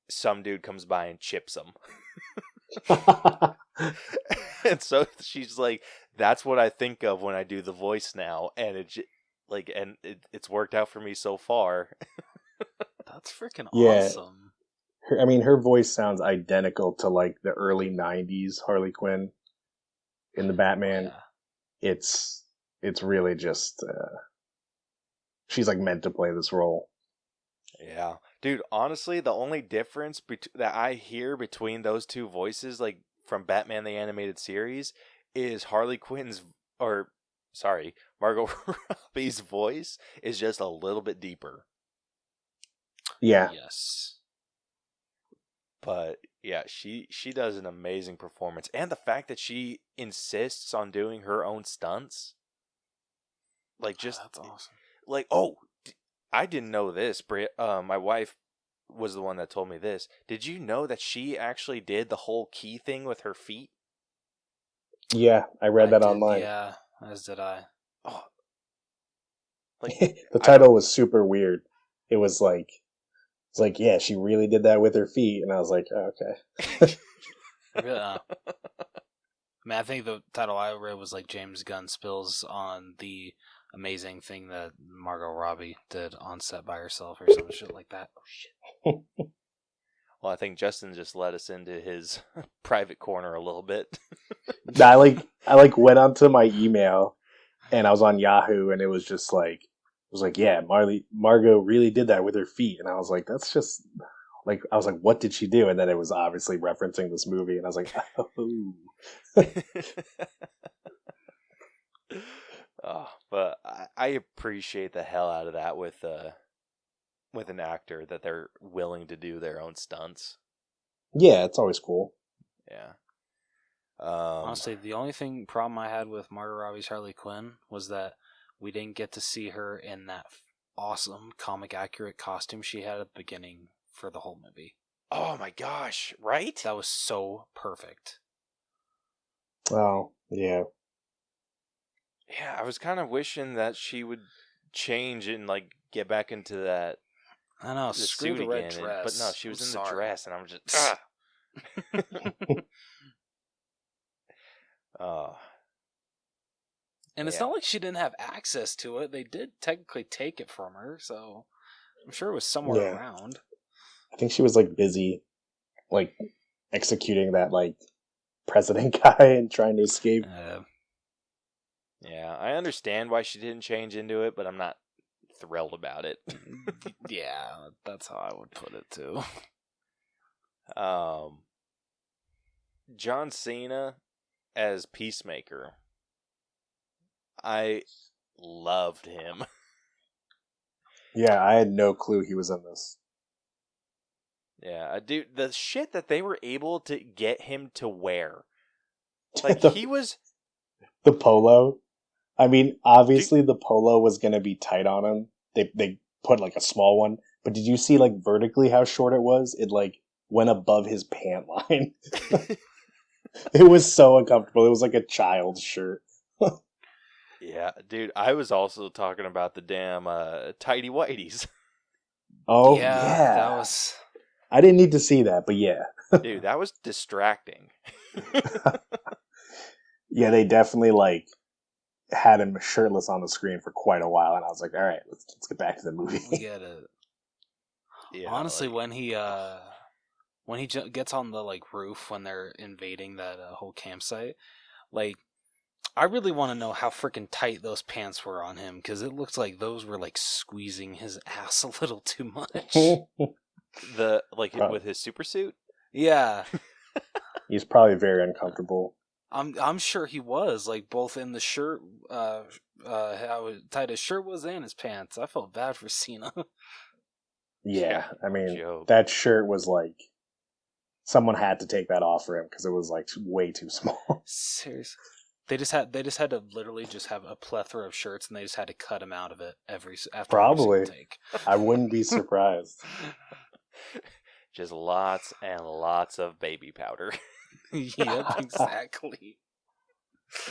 some dude comes by and chips them. And so she's like, "That's what I think of when I do the voice now," and it's worked out for me so far. That's freaking Yeah. awesome. Her voice sounds identical to like the early '90s Harley Quinn in the Batman. Yeah. It's really just she's like meant to play this role. Yeah, dude. Honestly, the only difference that I hear between those two voices, like from Batman the Animated Series, is Margot Robbie's voice is just a little bit deeper. Yeah. Yes. But yeah, she does an amazing performance, and the fact that she insists on doing her own stunts, like just that's awesome. like I didn't know this. My wife was the one that told me this. Did you know that she actually did the whole key thing with her feet? Yeah, I read that did, online. Yeah, as did I. Oh, like The title was super weird. It was like, yeah, she really did that with her feet, and I was like, oh, okay. Really, I mean, I think the title I read was like James Gunn spills on the amazing thing that Margot Robbie did on set by herself or some shit like that. Oh shit. Well, I think Justin just let us into his private corner a little bit. I went onto my email, and I was on Yahoo, and it was just like, yeah, Margot really did that with her feet, and I was like, that's just like, I was like, what did she do? And then it was obviously referencing this movie, and I was like, oh. Oh, but I appreciate the hell out of that with an actor that they're willing to do their own stunts. Yeah, it's always cool. Yeah. Honestly, the only problem I had with Margot Robbie's Harley Quinn was that we didn't get to see her in that awesome comic accurate costume she had at the beginning for the whole movie. Oh my gosh, right? That was so perfect. Oh, yeah. Yeah, I was kind of wishing that she would change and like get back into that. I know, screw suit the red again, dress. but no, she was in the dress, and I'm just. Oh. And it's not like she didn't have access to it. They did technically take it from her, so I'm sure it was somewhere around. I think she was like busy, like executing that like president guy and trying to escape. Yeah, I understand why she didn't change into it, but I'm not thrilled about it. Yeah, that's how I would put it too. John Cena as Peacemaker. I loved him. Yeah, I had no clue he was in this. Yeah, dude, the shit that they were able to get him to wear. Like, he was... The polo. I mean, obviously the polo was going to be tight on him. They put like a small one. But did you see like vertically how short it was? It like went above his pant line. It was so uncomfortable. It was like a child's shirt. Yeah, dude, I was also talking about the damn tighty whities. Oh, yeah. That was... I didn't need to see that, but yeah. Dude, that was distracting. Yeah, they definitely like had him shirtless on the screen for quite a while, and I was like, all right, let's get back to the movie. We get it. Yeah, honestly, like, when he gets on the like roof when they're invading that whole campsite, like, I really want to know how freaking tight those pants were on him, because it looked like those were like squeezing his ass a little too much. With his super suit? Yeah. He's probably very uncomfortable. I'm sure he was, like, both in the shirt, how tight his shirt was and his pants. I felt bad for Cena. Yeah, I mean, that shirt was like, someone had to take that off for him because it was like way too small. Seriously. They just had to literally just have a plethora of shirts, and they just had to cut him out of it after every single take. I wouldn't be surprised. Just lots and lots of baby powder. Yep, exactly.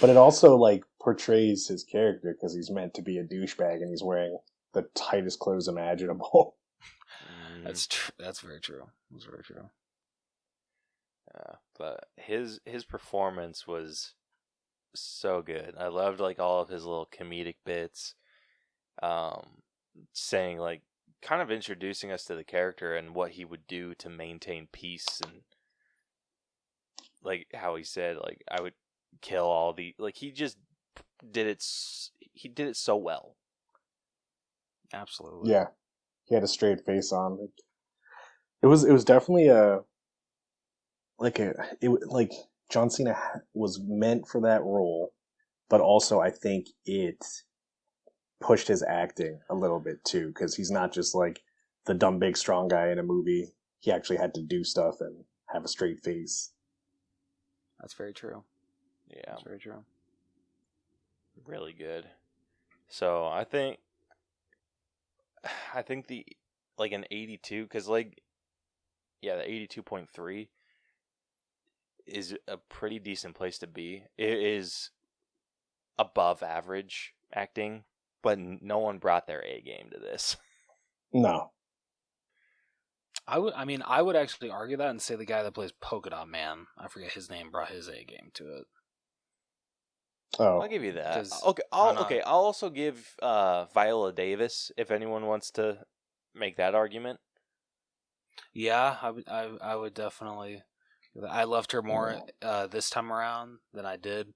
But it also like portrays his character because he's meant to be a douchebag, and he's wearing the tightest clothes imaginable. That's true. That's very true. That's very true. But his performance was so good. I loved like all of his little comedic bits, saying like, kind of introducing us to the character and what he would do to maintain peace, and like how he said like, I would kill all the, like, he just did it. He did it so well. Absolutely. Yeah, he had a straight face on. It was definitely like John Cena was meant for that role, but also I think it pushed his acting a little bit too, because he's not just like the dumb big strong guy in a movie. He actually had to do stuff and have a straight face. That's very true. Yeah, that's very true. Really good. So I think I think an 82, because the 82.3 is a pretty decent place to be. It is above average acting, but no one brought their A game to this. No. I would actually argue that and say the guy that plays Polka Dot Man, I forget his name, brought his A game to it. Oh, I'll give you that. 'Cause Okay, I'm I'll also give Viola Davis, if anyone wants to make that argument. Yeah, I would definitely. I loved her more this time around than I did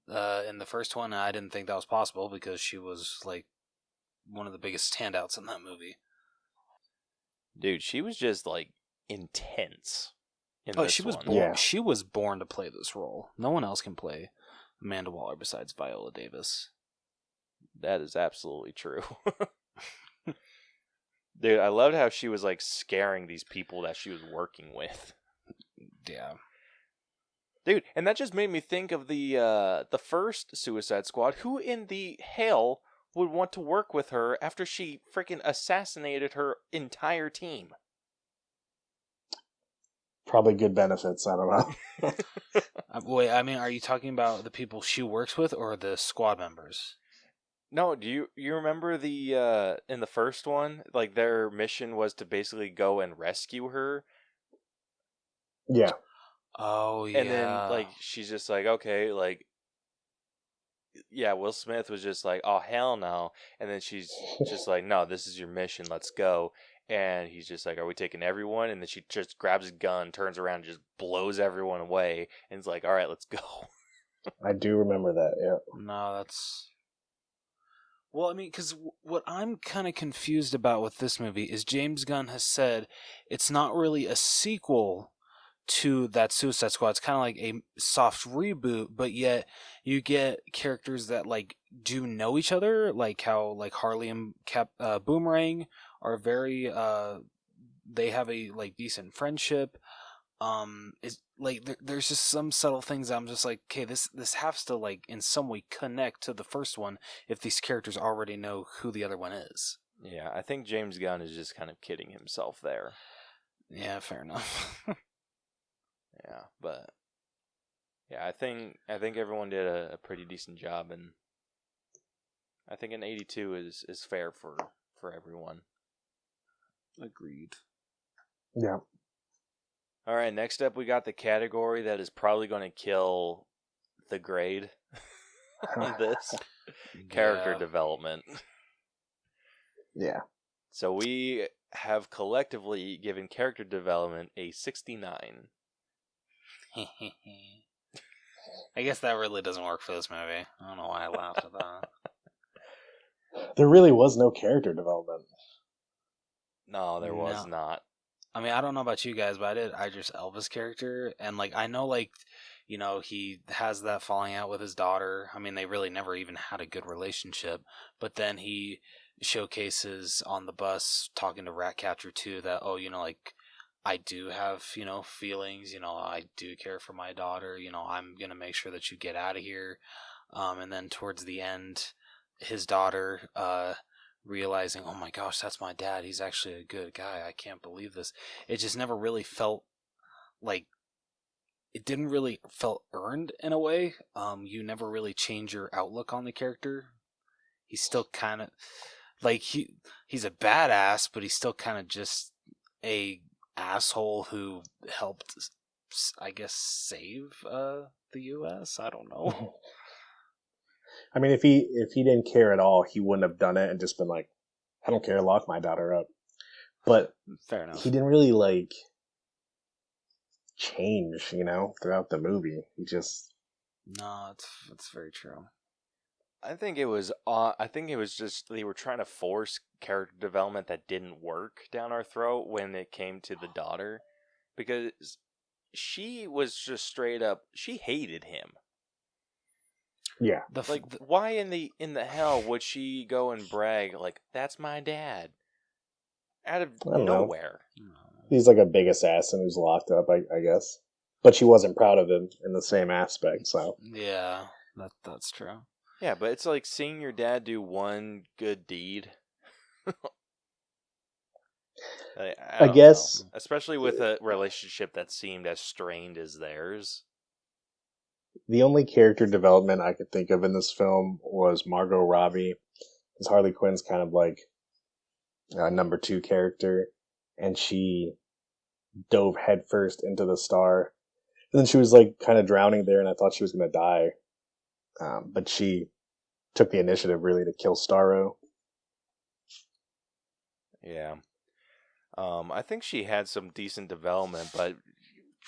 in the first one, and I didn't think that was possible because she was like one of the biggest standouts in that movie. Dude, she was just like intense in Oh, this she was one. born. Yeah. She was born to play this role. No one else can play Amanda Waller besides Viola Davis. That is absolutely true. Dude, I loved how she was like scaring these people that she was working with. Yeah. Dude, and that just made me think of the first Suicide Squad. Who in the hell would want to work with her after she freaking assassinated her entire team? probably good benefits. I don't know. Wait, I mean, are you talking about the people she works with or the squad members? No, do you remember the in the first one, like their mission was to basically go and rescue her? Yeah. Oh, yeah. And then like she's just like, okay, like yeah, Will Smith was just like, oh hell no. And then she's just like, no, this is your mission, let's go. And he's just like, are we taking everyone? And then she just grabs a gun, turns around, and just blows everyone away, and is like, all right, let's go. I do remember that, yeah. No, that's... Well, I mean, because what I'm kind of confused about with this movie is James Gunn has said it's not really a sequel to that Suicide Squad. It's kind of like a soft reboot, but yet you get characters that like do know each other, like how like Harley and Boomerang are very they have a like decent friendship. Is like there's just some subtle things I'm just like, okay, this has to like in some way connect to the first one if these characters already know who the other one is. Yeah, I think James Gunn is just kind of kidding himself there. Yeah, fair enough. Yeah, but yeah, I think everyone did a pretty decent job, and I think an 82 is fair for everyone. Agreed. Yeah. All right, next up we got the category that is probably going to kill the grade on this. Character development. Yeah. So we have collectively given character development a 69. I guess that really doesn't work for this movie. I don't know why I laughed at that. There really was no character development. No, there was not. I mean, I don't know about you guys, but I did Idris Elba's character, and like I know, like you know, he has that falling out with his daughter. I mean, they really never even had a good relationship. But then he showcases on the bus talking to Ratcatcher 2 that, oh, you know, like I do have, you know, feelings. You know, I do care for my daughter. You know, I'm gonna make sure that you get out of here. And then towards the end, his daughter, realizing, oh my gosh, that's my dad. He's actually a good guy. I can't believe this. It just never really felt like it didn't really felt earned in a way. You never really change your outlook on the character. He's still kind of like he's a badass, but he's still kind of just a asshole who helped, I guess, save the U.S. I don't know. I mean, if he didn't care at all, he wouldn't have done it and just been like, I don't care, lock my daughter up. But Fair enough. he didn't really like change, you know, throughout the movie. He just No, it's very true. I think it was just they were trying to force character development that didn't work down our throat when it came to the daughter, because she was just straight up, she hated him. yeah. Why in the hell would she go and brag like that's my dad out of I don't know. nowhere? He's like a big assassin who's locked up, I guess. But she wasn't proud of him in the same aspect, so. Yeah, that's true. Yeah, but it's like seeing your dad do one good deed. I don't guess know. Especially with a relationship that seemed as strained as theirs. the only character development I could think of in this film was Margot Robbie, because Harley Quinn's kind of like a number 2 character, and she dove headfirst into the star. And then she was like kind of drowning there, and I thought she was going to die. But she took the initiative really to kill Starro. Yeah. I think she had some decent development, but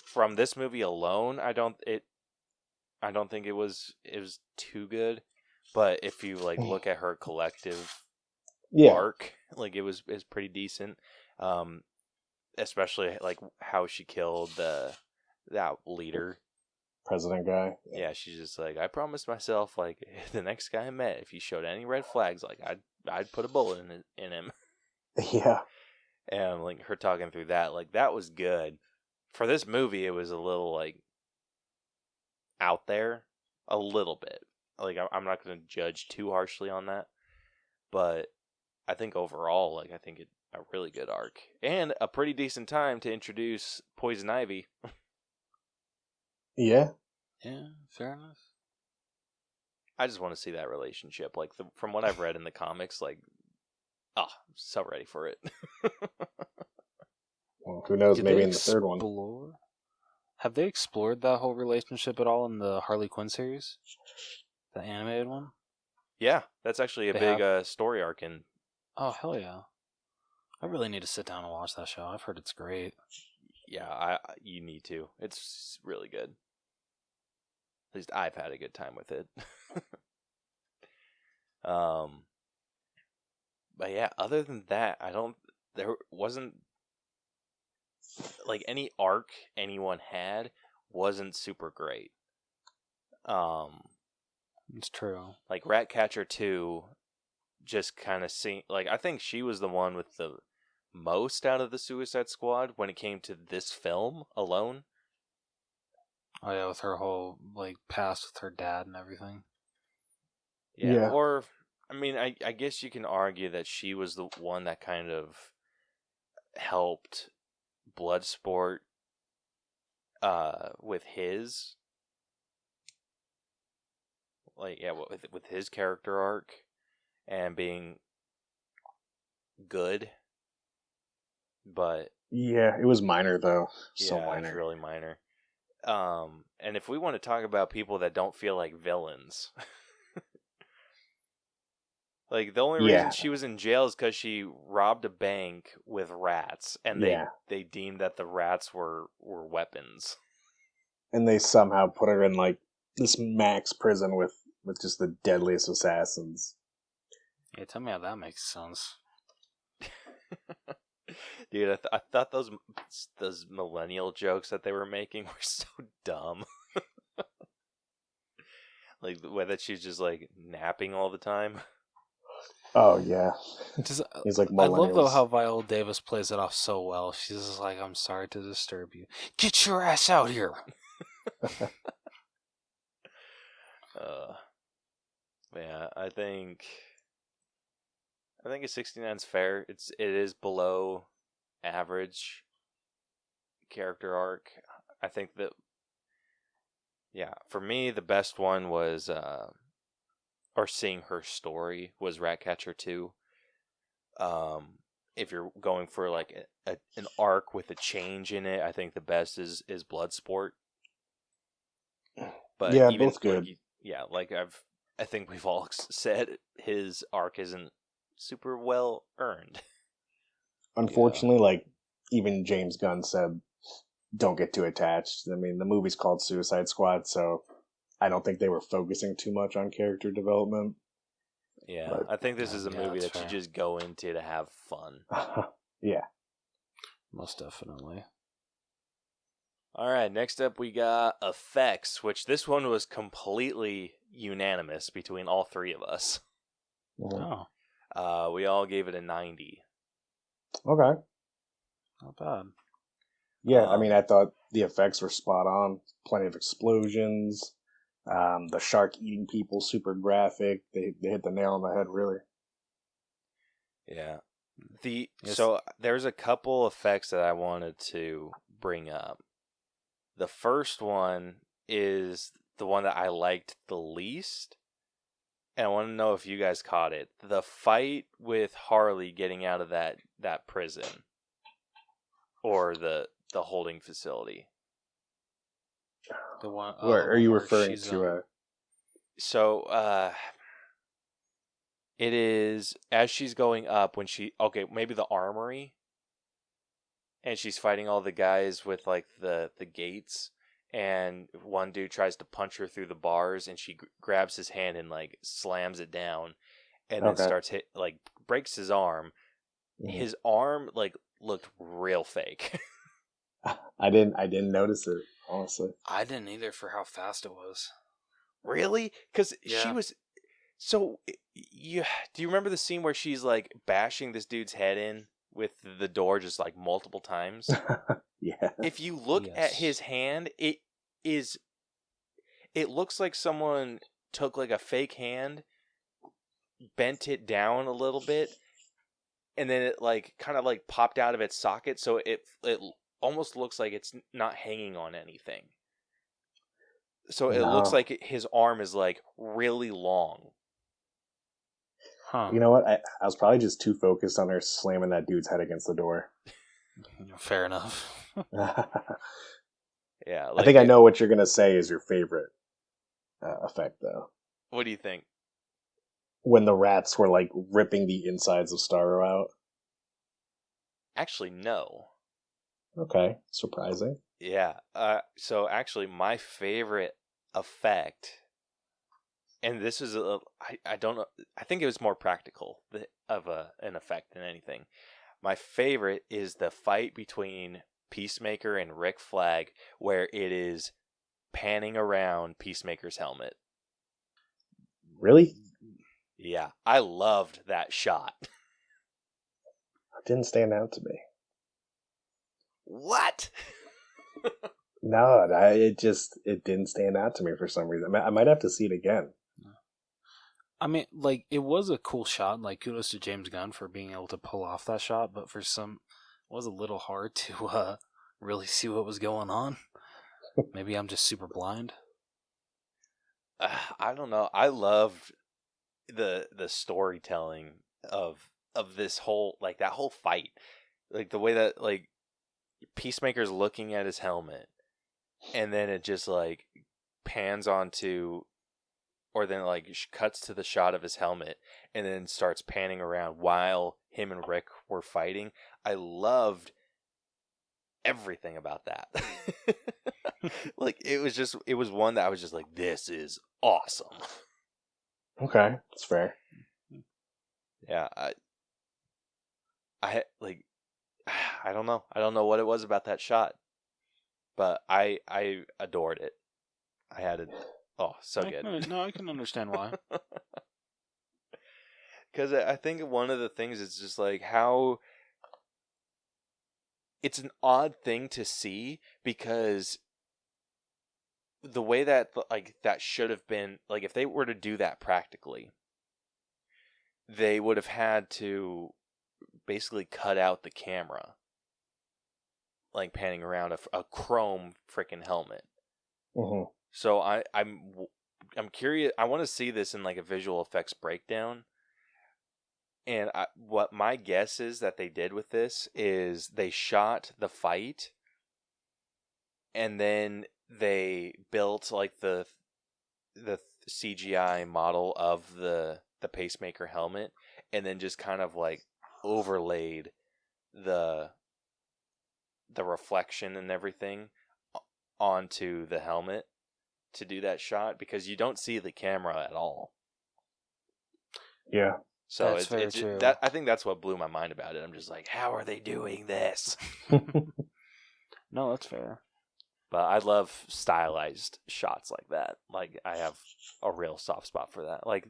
from this movie alone, I don't think it was too good. But if you like look at her collective arc, like it was pretty decent. Especially like how she killed that leader, president guy. Yeah, she's just like, I promised myself, like the next guy I met, if he showed any red flags, like I'd put a bullet in him. Yeah. And like her talking through that, like that was good. For this movie, it was a little like out there, a little bit. Like I'm not going to judge too harshly on that, but I think overall, like I think it a really good arc and a pretty decent time to introduce Poison Ivy. Yeah. Yeah, fair enough. I just want to see that relationship. Like from what I've read in the comics, like, I'm so ready for it. Well, who knows? Did Maybe they in the third one. Have they explored that whole relationship at all in the Harley Quinn series? The animated one? Yeah, that's actually a big story arc in. Oh, hell yeah. I really need to sit down and watch that show. I've heard it's great. Yeah, you need to. It's really good. At least I've had a good time with it. But yeah, other than that, there wasn't like any arc anyone had wasn't super great. It's true. Like Ratcatcher 2 just kind of seemed like I think she was the one with the most out of the Suicide Squad when it came to this film alone. Oh yeah, with her whole like past with her dad and everything. Yeah. Or I mean, I guess you can argue that she was the one that kind of helped Bloodsport with his like with his character arc and being good. But yeah, it was minor though. So minor. It was really minor. And if we want to talk about people that don't feel like villains, like the only reason she was in jail is because she robbed a bank with rats, and they deemed that the rats were weapons. And they somehow put her in like this max prison with just the deadliest assassins. Yeah, tell me how that makes sense. Dude, I thought those millennial jokes that they were making were so dumb. Like the way that she's just like napping all the time. Oh yeah, he's like millennials. I love though how Viola Davis plays it off so well. She's just like, "I'm sorry to disturb you. Get your ass out here." Yeah, I think a 69 is fair. It is below average character arc. I think that for me the best one was or seeing her story was Ratcatcher 2. If you're going for like an arc with a change in it, I think the best is Bloodsport. But yeah, even, both good. Like I think we've all said his arc isn't super well earned. Unfortunately, like even James Gunn said, don't get too attached. I mean, the movie's called Suicide Squad, so I don't think they were focusing too much on character development. Yeah, but, I think this is a movie that you just go into to have fun. Yeah. Most definitely. All right, next up we got effects, which this one was completely unanimous between all three of us. Oh. We all gave it a 90. Okay. Not bad. Yeah, I mean, I thought the effects were spot on. Plenty of explosions. The shark eating people, super graphic. They hit the nail on the head, really. Yeah. So there's a couple effects that I wanted to bring up. The first one is the one that I liked the least, and I want to know if you guys caught it. The fight with Harley getting out of that prison or the holding facility. The one. Where are you where referring she's, to? So, it is as she's going up when maybe the armory, and she's fighting all the guys with like the gates, and one dude tries to punch her through the bars, and she grabs his hand and like slams it down, and then starts breaks his arm. Mm-hmm. His arm like looked real fake. I didn't notice it, honestly. I didn't either for how fast it was. Really? Because Yeah. she was. So, do you remember the scene where she's like bashing this dude's head in with the door just like multiple times? Yeah. If you look at his hand, it looks like someone took like a fake hand, bent it down a little bit, and then it like kind of like popped out of its socket, so it almost looks like it's not hanging on anything. So it looks like his arm is like really long. Huh. You know what? I was probably just too focused on her slamming that dude's head against the door. Fair enough. Yeah. I think I know what you're going to say is your favorite effect, though. What do you think? When the rats were like ripping the insides of Starro out. Actually, no. Okay. Surprising. Yeah. So actually, my favorite effect, and this is I don't know. I think it was more practical of an effect than anything. My favorite is the fight between Peacemaker and Rick Flagg, where it is panning around Peacemaker's helmet. Really? Yeah, I loved that shot. It didn't stand out to me. What? No, it didn't stand out to me for some reason. I might have to see it again. I mean, like, it was a cool shot. Like, kudos to James Gunn for being able to pull off that shot, but it was a little hard to really see what was going on. Maybe I'm just super blind. I don't know. I loved the storytelling of this whole, like, that whole fight. Like, the way that, like, Peacemaker's looking at his helmet, and then it just, like, pans onto, or then, like, cuts to the shot of his helmet, and then starts panning around while him and Rick were fighting. I loved everything about that. Like, it was one that I was just like, this is awesome. Okay, that's fair. Yeah, I like, I don't know. I don't know what it was about that shot, but I adored it. I had it. Oh, so good. No, I can understand why. Because I think one of the things is just like how it's an odd thing to see, because the way that, like, that should have been, like, if they were to do that practically, they would have had to basically cut out the camera, like panning around a chrome freaking helmet. Mm-hmm. So I'm curious. I want to see this in like a visual effects breakdown. And what my guess is that they did with this is they shot the fight, and then they built like the CGI model of the Pacemaker helmet, and then just kind of like overlaid the reflection and everything onto the helmet to do that shot, because you don't see the camera at all. Yeah. So that's very true. I think that's what blew my mind about it. I'm just like, how are they doing this? No, that's fair. But I love stylized shots like that. Like, I have a real soft spot for that. Like,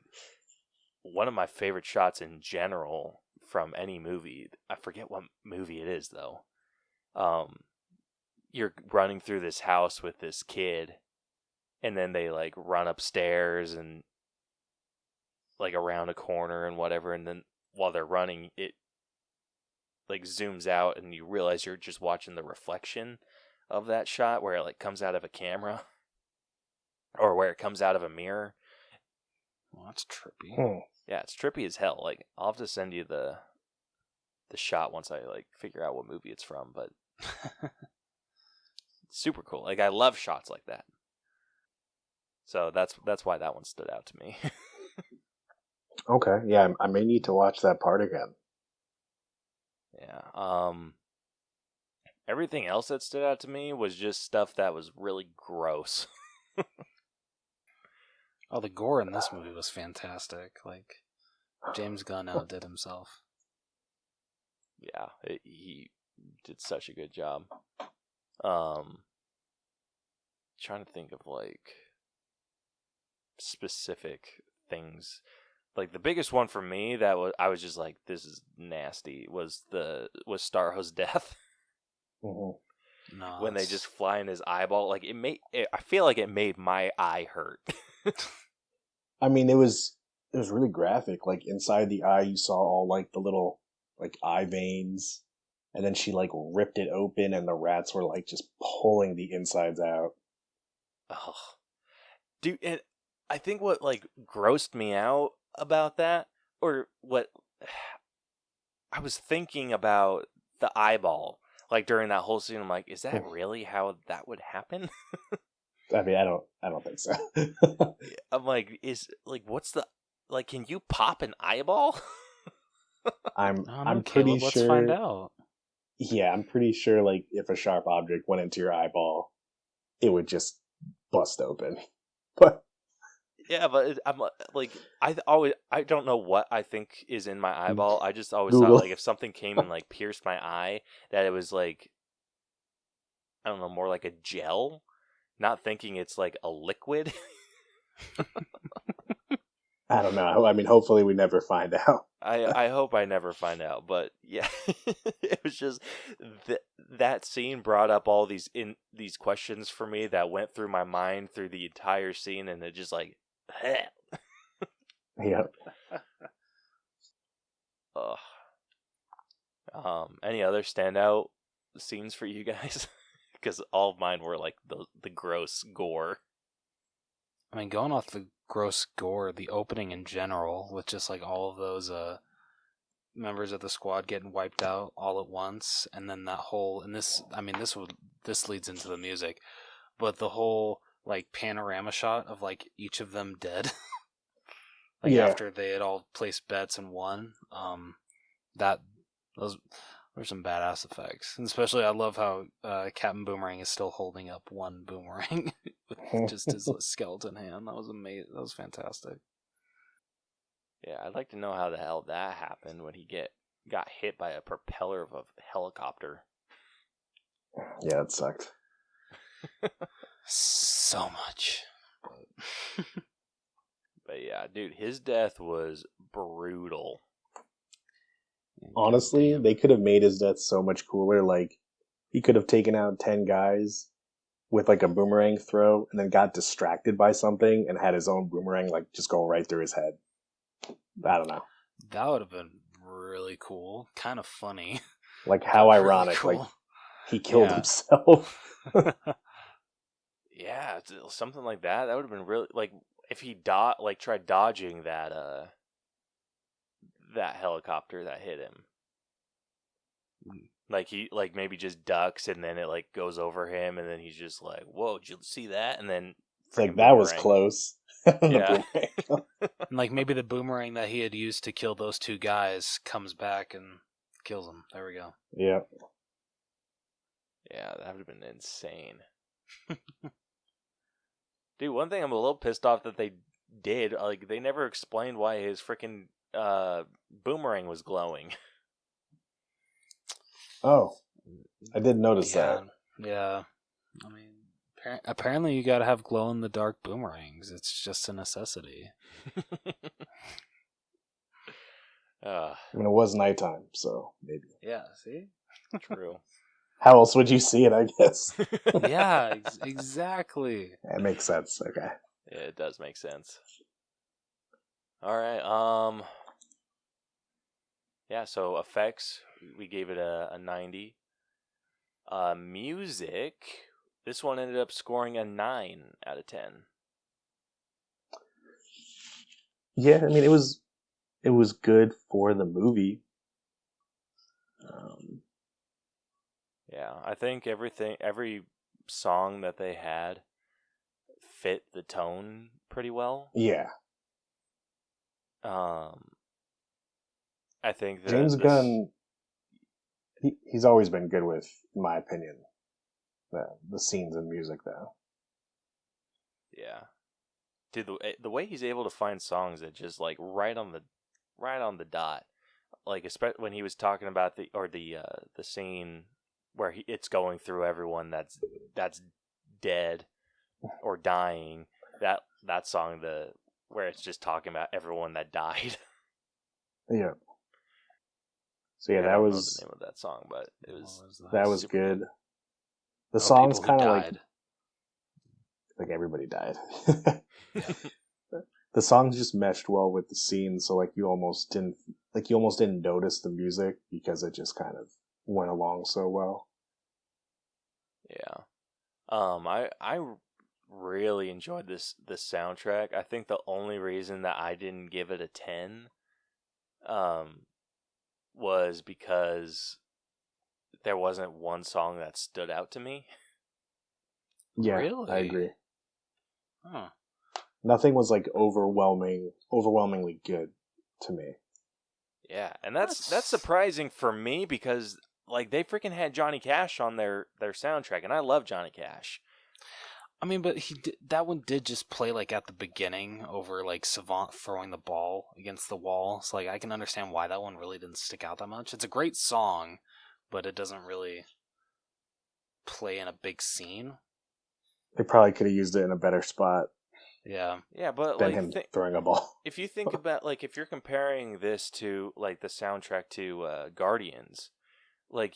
one of my favorite shots in general from any movie, I forget what movie it is though. You're running through this house with this kid, and then they like run upstairs and like around a corner and whatever, and then while they're running, like zooms out and you realize you're just watching the reflection of that shot where it like comes out of a camera or where it comes out of a mirror. Well, that's trippy. Yeah, it's trippy as hell. Like, I'll have to send you the shot once I like figure out what movie it's from, but super cool. Like, I love shots like that. So that's why that one stood out to me. Okay, yeah, I may need to watch that part again. Yeah. Everything else that stood out to me was just stuff that was really gross. Oh, the gore in this movie was fantastic. Like, James Gunn outdid himself. Yeah, he did such a good job. Trying to think of like specific things. Like the biggest one for me that I was just like, this is nasty. Was Starho's death. Mm-hmm. No, When they just fly in his eyeball, like I feel like it made my eye hurt. I mean, it was really graphic. Like inside the eye, you saw all like the little like eye veins, and then she like ripped it open, and the rats were like just pulling the insides out. Oh, dude, and I think what like grossed me out about that, or what I was thinking about the eyeball, like during that whole scene. I'm like, is that really how that would happen? I mean, I don't think so. I'm like, what's the like? Can you pop an eyeball? I'm Caleb, pretty let's sure. find out. Yeah, I'm pretty sure. Like, if a sharp object went into your eyeball, it would just bust open. But Yeah, but I'm like, I don't know what I think is in my eyeball. I just always Google. thought like if something came and like pierced my eye, that it was like, I don't know, more like a gel. Not thinking it's like a liquid. I don't know. I mean, hopefully we never find out. I hope I never find out, but yeah, it was just that scene brought up all these questions for me that went through my mind through the entire scene, and it just like, Yeah. Any other standout scenes for you guys? Because all of mine were like the gross gore. I mean, going off the gross gore, the opening in general, with just like all of those members of the squad getting wiped out all at once, and then that whole this leads into the music, but the whole like panorama shot of like each of them dead, like after they had all placed bets and won. Those were some badass effects, and especially I love how Captain Boomerang is still holding up one boomerang with just his skeleton hand. That was amazing. That was fantastic. Yeah, I'd like to know how the hell that happened when he got hit by a propeller of a helicopter. Yeah, it sucked. So much. But yeah, dude, his death was brutal. Honestly, they could have made his death so much cooler. Like, he could have taken out 10 guys with like a boomerang throw and then got distracted by something and had his own boomerang like just go right through his head. I don't know. That would have been really cool. Kind of funny. Like, how Really ironic. cool. Like, he killed himself. Yeah, something like that. That would have been really like if he tried dodging that helicopter that hit him. Like he maybe just ducks and then it like goes over him and then he's just like, "Whoa, did you see that?" And then It's like, that was close. Yeah. And like maybe the boomerang that he had used to kill those two guys comes back and kills them. There we go. Yeah. Yeah, that would have been insane. Dude, one thing I'm a little pissed off that they did, like they never explained why his freaking boomerang was glowing. Oh, I did notice that. Yeah. I mean, apparently you gotta have glow-in-the-dark boomerangs. It's just a necessity. I mean, it was nighttime, so maybe. Yeah, see? True. How else would you see it, I guess? Yeah, exactly. That makes sense. Okay. Yeah, it does make sense. All right. Yeah, so effects. we gave it a 90. Music, this one ended up scoring a 9 out of 10. Yeah, I mean, it was good for the movie. Yeah, I think every song that they had fit the tone pretty well. Yeah. I think James Gunn, he's always been good with, in my opinion, the scenes and music, though. Yeah, dude, the way he's able to find songs that just like right on the dot, like especially when he was talking about the scene where it's going through everyone that's dead or dying. That song, where it's just talking about everyone that died. Yeah. So yeah, I don't know the name of that song, but that was good. The Oh, song's people who kind of died. like everybody died. Yeah. The songs just meshed well with the scene, so you almost didn't notice the music because it just kind of went along so well. Yeah. I really enjoyed this soundtrack. I think the only reason that I didn't give it a 10 was because there wasn't one song that stood out to me. Yeah, Really? I agree. Huh. Nothing was overwhelmingly good to me. Yeah, and that's surprising for me because like they freaking had Johnny Cash on their soundtrack, and I love Johnny Cash. I mean, but that one did just play like at the beginning over like Savant throwing the ball against the wall. So like I can understand why that one really didn't stick out that much. It's a great song, but it doesn't really play in a big scene. They probably could have used it in a better spot. Yeah. Yeah, but than like him throwing a ball. If you think about like if you're comparing this to like the soundtrack to Guardians, like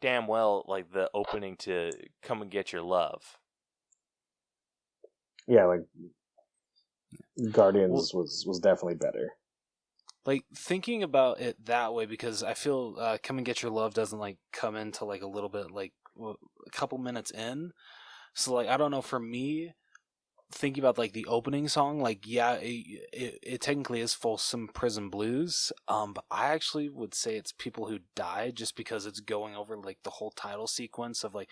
damn well like the opening to Come and Get Your Love. Yeah, like Guardians was definitely better. Like thinking about it that way, because I feel Come and Get Your Love doesn't like come into like a little bit like a couple minutes in. So like I don't know, for me, thinking about like the opening song, like yeah, it technically is Folsom Prison Blues, but I actually would say it's People Who Died, just because it's going over like the whole title sequence of like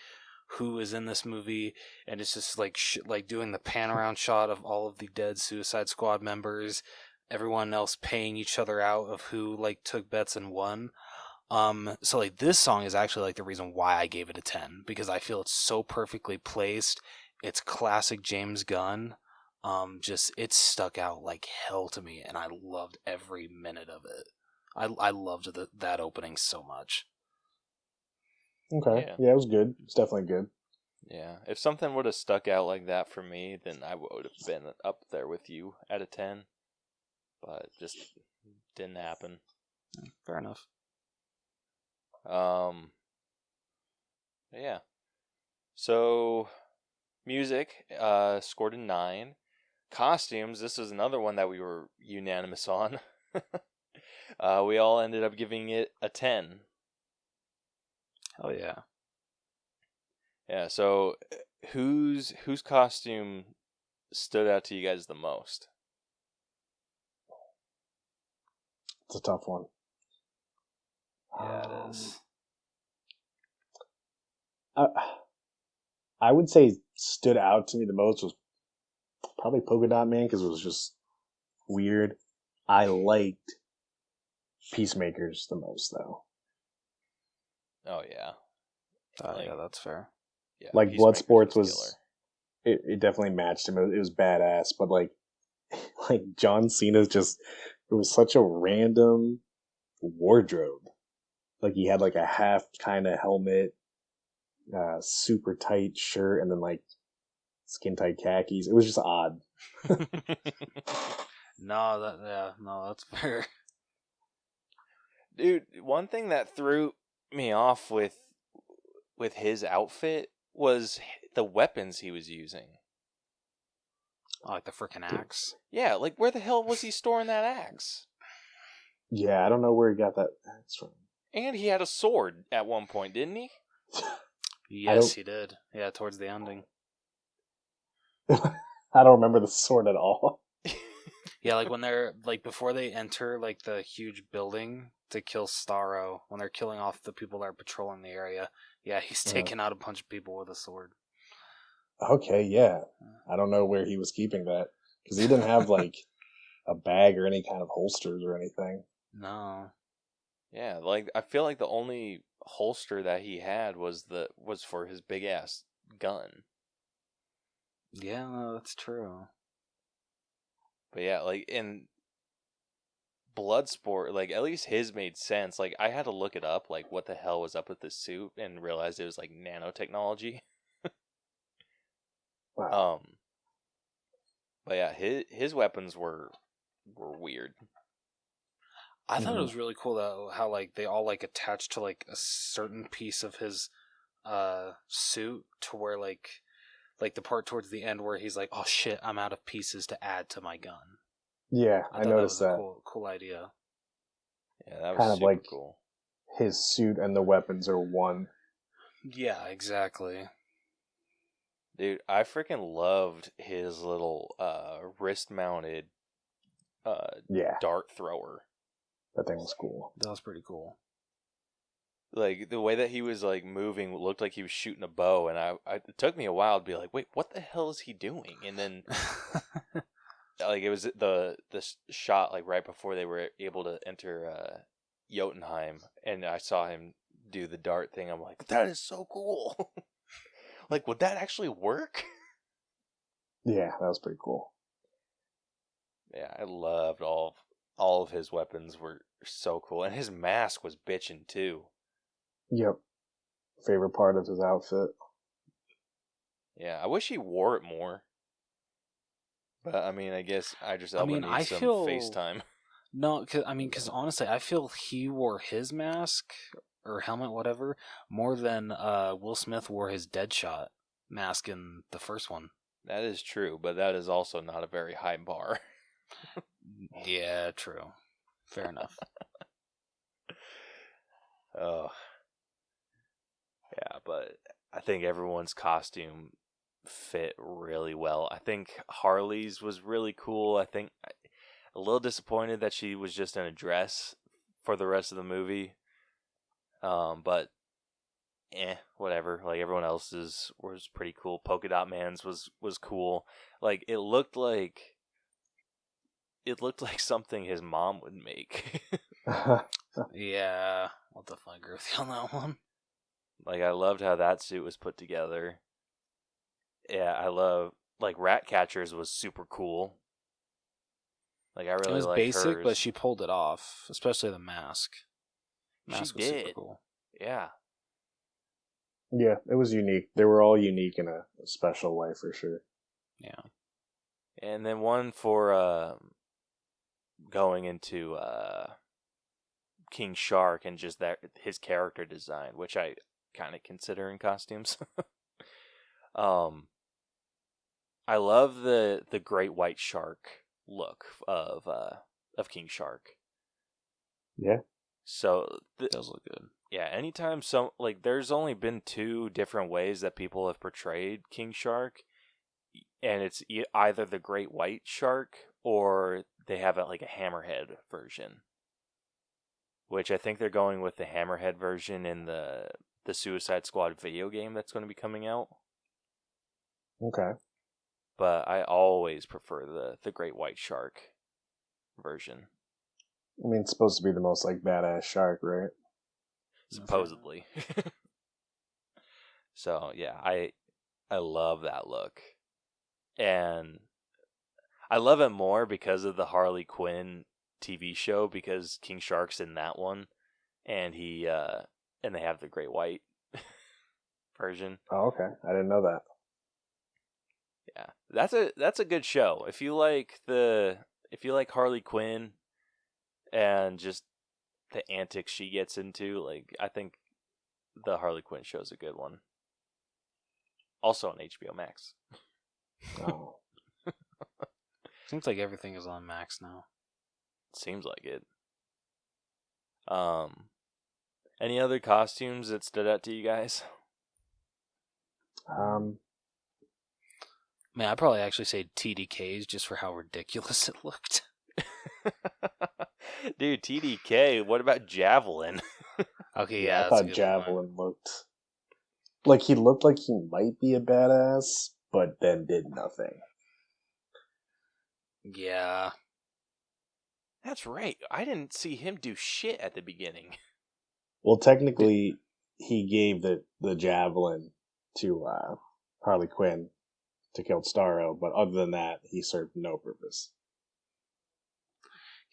who is in this movie, and it's just like like doing the pan around shot of all of the dead Suicide Squad members, everyone else paying each other out of who like took bets and won. So like this song is actually like the reason why I gave it a 10, because I feel it's so perfectly placed. It's classic James Gunn. Just it stuck out like hell to me, and I loved every minute of it. I loved that opening so much. Okay, yeah, it was good. It's definitely good. Yeah, if something would have stuck out like that for me, then I would have been up there with you at a 10. But it just didn't happen. Fair enough. Yeah. So music scored a 9. Costumes, this is another one that we were unanimous on. We all ended up giving it a 10. Hell yeah. Yeah, so whose costume stood out to you guys the most? It's a tough one. Yeah, it is. I would say stood out to me the most was probably Polka Dot Man, because it was just weird. I liked Peacemakers the most, though. Oh yeah. Yeah, that's fair. Yeah, like Bloodsports was it definitely matched him. It was badass, but like John Cena's it was such a random wardrobe. Like he had like a half kind of helmet, super tight shirt, and then like skin tight khakis. It was just odd. No, that's fair. Dude, one thing that threw me off with his outfit was the weapons he was using. Oh, like the freaking axe. Yeah, like where the hell was he storing that axe? Yeah, I don't know where he got that axe from. And he had a sword at one point, didn't he? Yes, he did. Yeah, towards the ending. I don't remember the sword at all. Yeah, like when they're like before they enter like the huge building to kill Starro, when they're killing off the people that are patrolling the area. Yeah, he's taking out a bunch of people with a sword. Okay, yeah. I don't know where he was keeping that because he didn't have like a bag or any kind of holsters or anything. No. Yeah, like I feel like the only holster that he had was for his big ass gun. Yeah, no, that's true. But yeah, like in Bloodsport, like at least his made sense. Like I had to look it up, like what the hell was up with this suit, and realized it was like nanotechnology. Wow. But yeah, his weapons were weird. I thought it was really cool though how like they all like attached to like a certain piece of his suit to where like the part towards the end where he's like, "Oh shit, I'm out of pieces to add to my gun." Yeah, I thought noticed that. that. Was a cool idea. Yeah, that was kind of super like cool. His suit and the weapons are one. Yeah, exactly. Dude, I freaking loved his little wrist-mounted dart thrower. That thing was cool. That was pretty cool. Like the way that he was like moving looked like he was shooting a bow, and it took me a while to be like, wait, what the hell is he doing? And then like it was the shot like right before they were able to enter Jotunheim, and I saw him do the dart thing. I'm like, that is so cool. Like, would that actually work? Yeah, that was pretty cool. Yeah, I loved all of his weapons were so cool, and his mask was bitchin' too. Yep. Favorite part of his outfit. Yeah, I wish he wore it more. But I mean, I guess Idris Elba needs some FaceTime. No, because honestly, I feel he wore his mask or helmet, whatever, more than Will Smith wore his Deadshot mask in the first one. That is true, but that is also not a very high bar. Yeah, true. Fair enough. Oh. Yeah, but I think everyone's costume fit really well. I think Harley's was really cool. I think a little disappointed that she was just in a dress for the rest of the movie. But whatever. Like everyone else's was pretty cool. Polka Dot Man's was cool. Like it looked like something his mom would make. Yeah, I'll definitely agree with you on that one. Like I loved how that suit was put together. Yeah, I love like Ratcatcher's was super cool. Like I really liked basic, hers. but she pulled it off, especially the mask. Mask was did. super cool. Yeah. Yeah, it was unique. They were all unique in a special way for sure. Yeah. And then one for going into King Shark and just his character design, which I kind of consider in costumes. I love the great white shark look of King Shark. Yeah. So It does look good. Yeah, anytime there's only been 2 different ways that people have portrayed King Shark, and it's either the great white shark or they have like a hammerhead version. Which I think they're going with the hammerhead version in the Suicide Squad video game that's going to be coming out. Okay. But I always prefer the great white shark version. I mean, it's supposed to be the most like badass shark, right? Supposedly. So yeah, I love that look. And I love it more because of the Harley Quinn TV show, because King Shark's in that one, and he and they have the great white version. Oh, okay. I didn't know that. Yeah. That's a good show. If you like Harley Quinn and just the antics she gets into, like I think the Harley Quinn show is a good one. Also on HBO Max. Oh. Seems like everything is on Max now. Seems like it. Any other costumes that stood out to you guys? Man, I'd probably actually say TDKs just for how ridiculous it looked. Dude, TDK, what about Javelin? Okay, Yeah, I that's a thought good Javelin looked like he might be a badass, but then did nothing. one. Yeah. That's right. I didn't see him do shit at the beginning. Well, technically, he gave the javelin to Harley Quinn to kill Starro, but other than that, he served no purpose.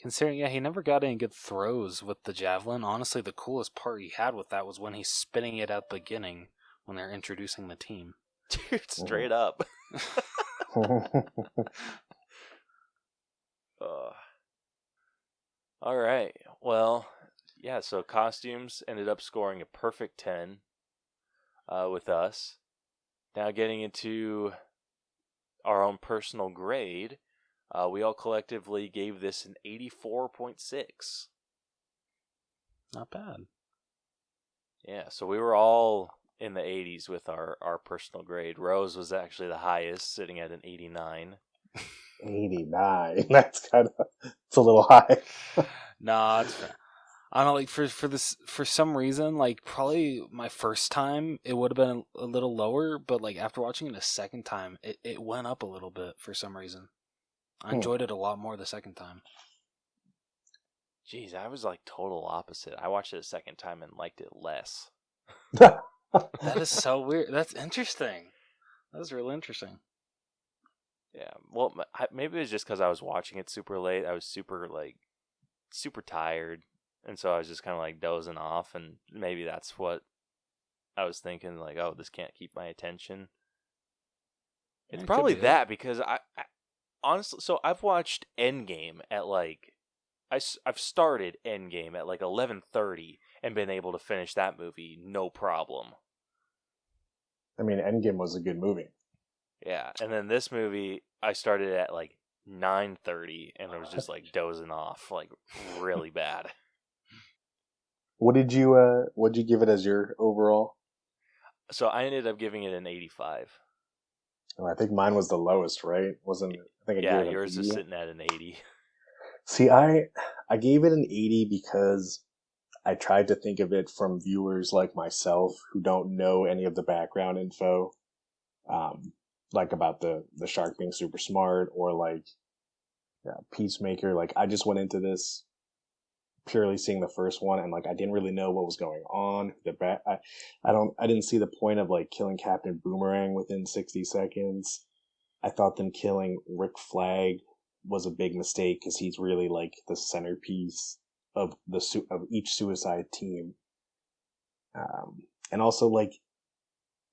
Considering, he never got any good throws with the javelin. Honestly, the coolest part he had with that was when he's spinning it at the beginning when they're introducing the team. Dude, straight up. All right. Well, yeah, so costumes ended up scoring a perfect 10 with us. Now getting into our own personal grade, we all collectively gave this an 84.6. Not bad. Yeah, so we were all in the 80s with our personal grade. Rose was actually the highest, sitting at an 89. 89. That's it's a little high. Nah, it's fair. I don't know, like for some reason, like probably my first time it would have been a little lower, but like after watching it a second time, it went up a little bit for some reason. I enjoyed it a lot more the second time. Jeez, I was like total opposite. I watched it a second time and liked it less. That is so weird. That's interesting. That was really interesting. Yeah, well, maybe it was just because I was watching it super late. I was super tired, and so I was just kind of like dozing off, and maybe that's what I was thinking. Like, oh, this can't keep my attention. It's probably that because I honestly, so I've watched Endgame at like I've started Endgame at like 11:30 and been able to finish that movie no problem. I mean, Endgame was a good movie. Yeah, and then this movie I started at like 9:30 and I was just like dozing off like really bad. What'd you give it as your overall? So I ended up giving it an 85. Oh, I think mine was the lowest, right? Wasn't it? I think I gave it yours an is 80. sitting at an 80. See, I gave it an 80 because I tried to think of it from viewers like myself who don't know any of the background info, like about the shark being super smart or like Peacemaker. Like I just went into this purely seeing the first one and like I didn't really know what was going on. I didn't see the point of like killing Captain Boomerang within 60 seconds. I thought them killing Rick Flagg was a big mistake because he's really like the centerpiece of of each Suicide team. And also like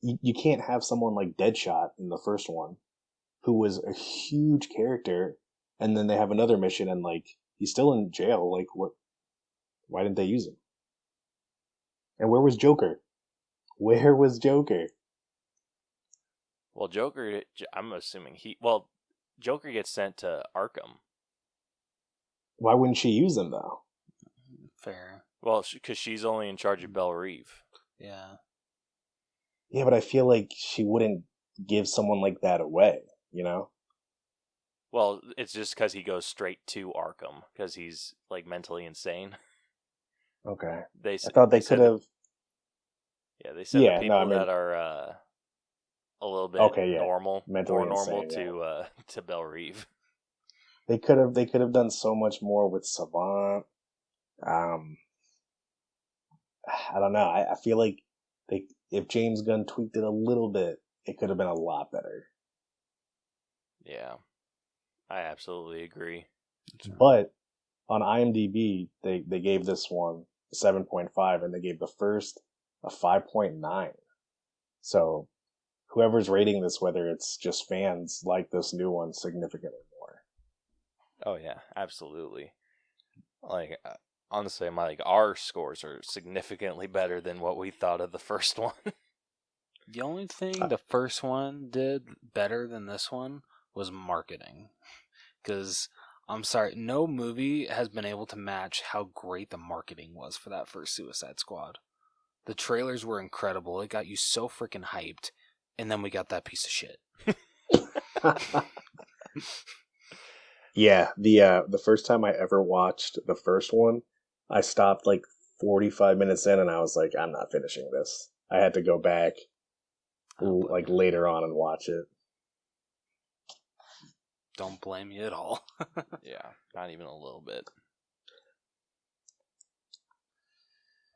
you can't have someone like Deadshot in the first one, who was a huge character, and then they have another mission and like he's still in jail. Like what? Why didn't they use him? And where was Joker? Where was Joker? Well, Joker, I'm assuming Joker gets sent to Arkham. Why wouldn't she use him though? Fair. Well, because she's only in charge of Belle Reve. Yeah. Yeah, but I feel like she wouldn't give someone like that away, you know? Well, it's just because he goes straight to Arkham because he's like mentally insane. Okay. I thought they could have. Yeah, they send the people that are a little bit normal, mentally more normal insane, to Belle Reve. They could have done so much more with Savant. I don't know. I feel like if James Gunn tweaked it a little bit, it could have been a lot better. Yeah, I absolutely agree. But on IMDb, they gave this one a 7.5, and they gave the first a 5.9. So whoever's rating this, whether it's just fans, like this new one significantly more. Oh yeah, absolutely. Like honestly, our scores are significantly better than what we thought of the first one. The only thing the first one did better than this one was marketing. Because I'm sorry, no movie has been able to match how great the marketing was for that first Suicide Squad. The trailers were incredible. It got you so freaking hyped, and then we got that piece of shit. Yeah, the first time I ever watched the first one, I stopped like 45 minutes in, and I was like, I'm not finishing this. I had to go back like later on and watch it. Don't blame you at all. Yeah, not even a little bit.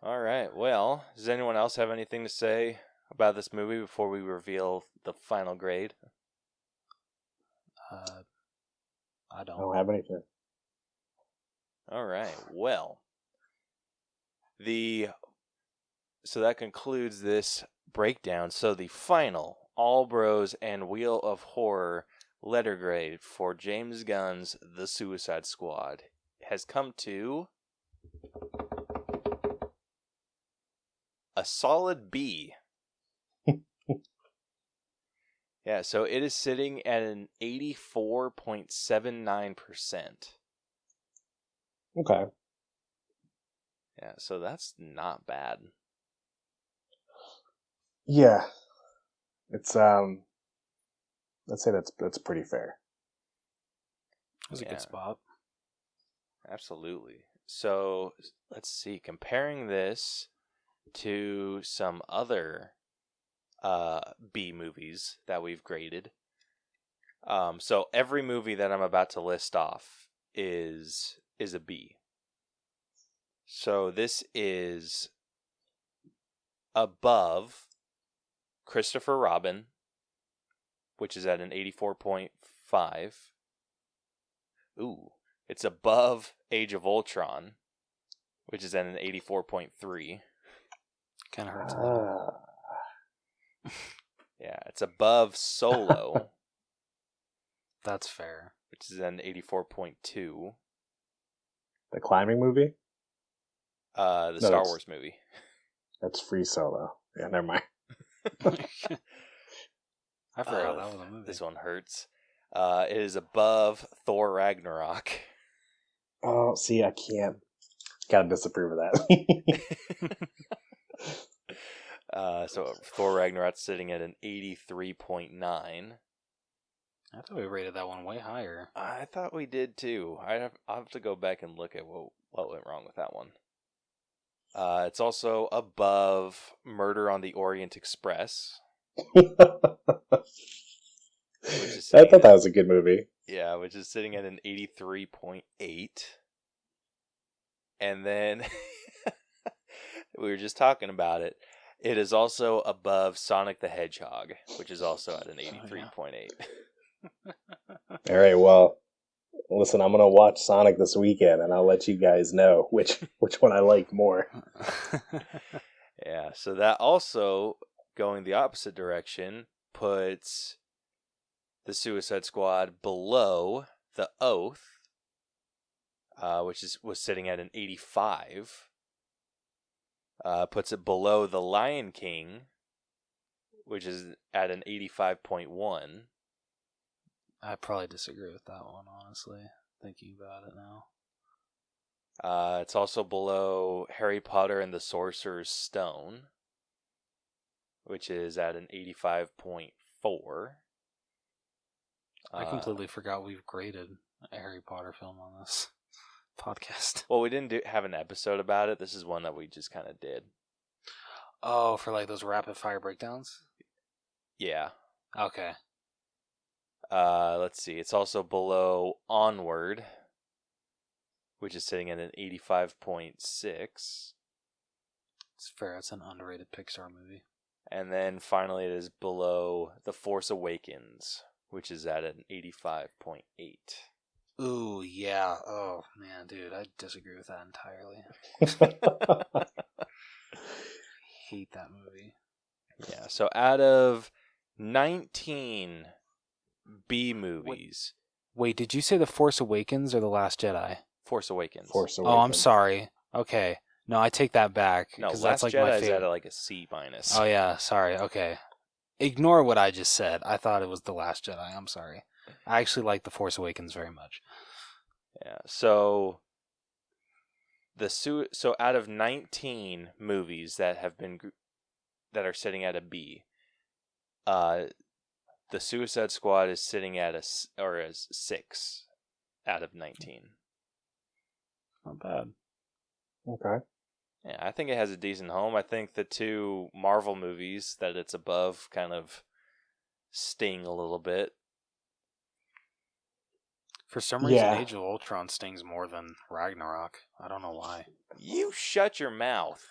All right. Well, does anyone else have anything to say about this movie before we reveal the final grade? I I don't have anything. All right. Well, so that concludes this breakdown. So the final All Bros and Wheel of Horror letter grade for James Gunn's The Suicide Squad has come to a solid B. Yeah, so it is sitting at an 84.79%. Okay. Yeah, so that's not bad. Yeah. It's I'd say that's pretty fair. That's a good spot. Absolutely. So let's see. Comparing this to some other B movies that we've graded. So every movie that I'm about to list off is a B. So this is above Christopher Robin, which is at an 84.5. Ooh, it's above Age of Ultron, which is at an 84.3. Kind of hurts a little. Yeah, it's above Solo. That's fair. Which is an 84.2. The climbing movie? Star Wars movie. That's Free Solo. Yeah, never mind. I forgot that was a movie. This one hurts. It is above Thor Ragnarok. Oh, see, I can't. Gotta disapprove of that. So Thor Ragnarok's sitting at an 83.9. I thought we rated that one way higher. I thought we did too. I'll have to go back and look at what went wrong with that one. It's also above Murder on the Orient Express. I thought that was a good movie. Yeah, which is sitting at an 83.8. And then, we were just talking about it. It is also above Sonic the Hedgehog, which is also at an 83.8. All right, well, listen, I'm going to watch Sonic this weekend, and I'll let you guys know which one I like more. Yeah, so that also, going the opposite direction, puts the Suicide Squad below The Oath, which was sitting at an 85. Puts it below The Lion King, which is at an 85.1. I probably disagree with that one, honestly, thinking about it now. It's also below Harry Potter and the Sorcerer's Stone, which is at an 85.4. I completely forgot we've graded a Harry Potter film on this podcast. Well, we didn't have an episode about it. This is one that we just kind of did. Oh, for like those rapid fire breakdowns? Yeah. Okay. Let's see. It's also below Onward, which is sitting at an 85.6. It's fair. It's an underrated Pixar movie. And then finally, it is below The Force Awakens, which is at an 85.8. Ooh, yeah. Oh, man, dude, I disagree with that entirely. Hate that movie. Yeah, so out of 19 B movies... Wait, did you say The Force Awakens or The Last Jedi? Force Awakens. Force Awakens. Oh, I'm sorry. Okay. No, I take that back. No, Last that's like Jedi my is favorite. at like a C minus. Oh, yeah, sorry. Okay. Ignore what I just said. I thought it was The Last Jedi. I'm sorry. I actually like The Force Awakens very much. Yeah. So so out of 19 movies that have been that are sitting at a B, the Suicide Squad is sitting at a 6 out of 19. Not bad. Okay. Yeah, I think it has a decent home. I think the two Marvel movies that it's above kind of sting a little bit. For some reason, Yeah. Age of Ultron stings more than Ragnarok. I don't know why. You shut your mouth.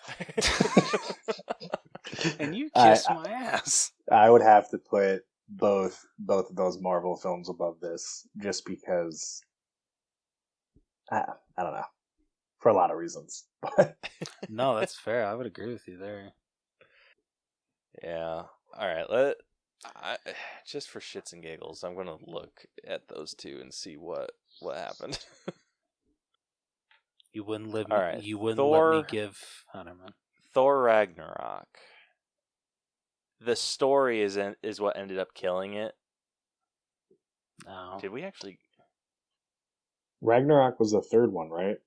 And you kiss my ass. I would have to put both of those Marvel films above this, just because I don't know, for a lot of reasons. No, that's fair. I would agree with you there. Yeah. All right. Just for shits and giggles, I'm gonna look at those two and see what happened. You wouldn't let me. All right. You wouldn't Thor, let me give. I don't know. Thor Ragnarok. The story is what ended up killing it. No. Did we actually? Ragnarok was the third one, right?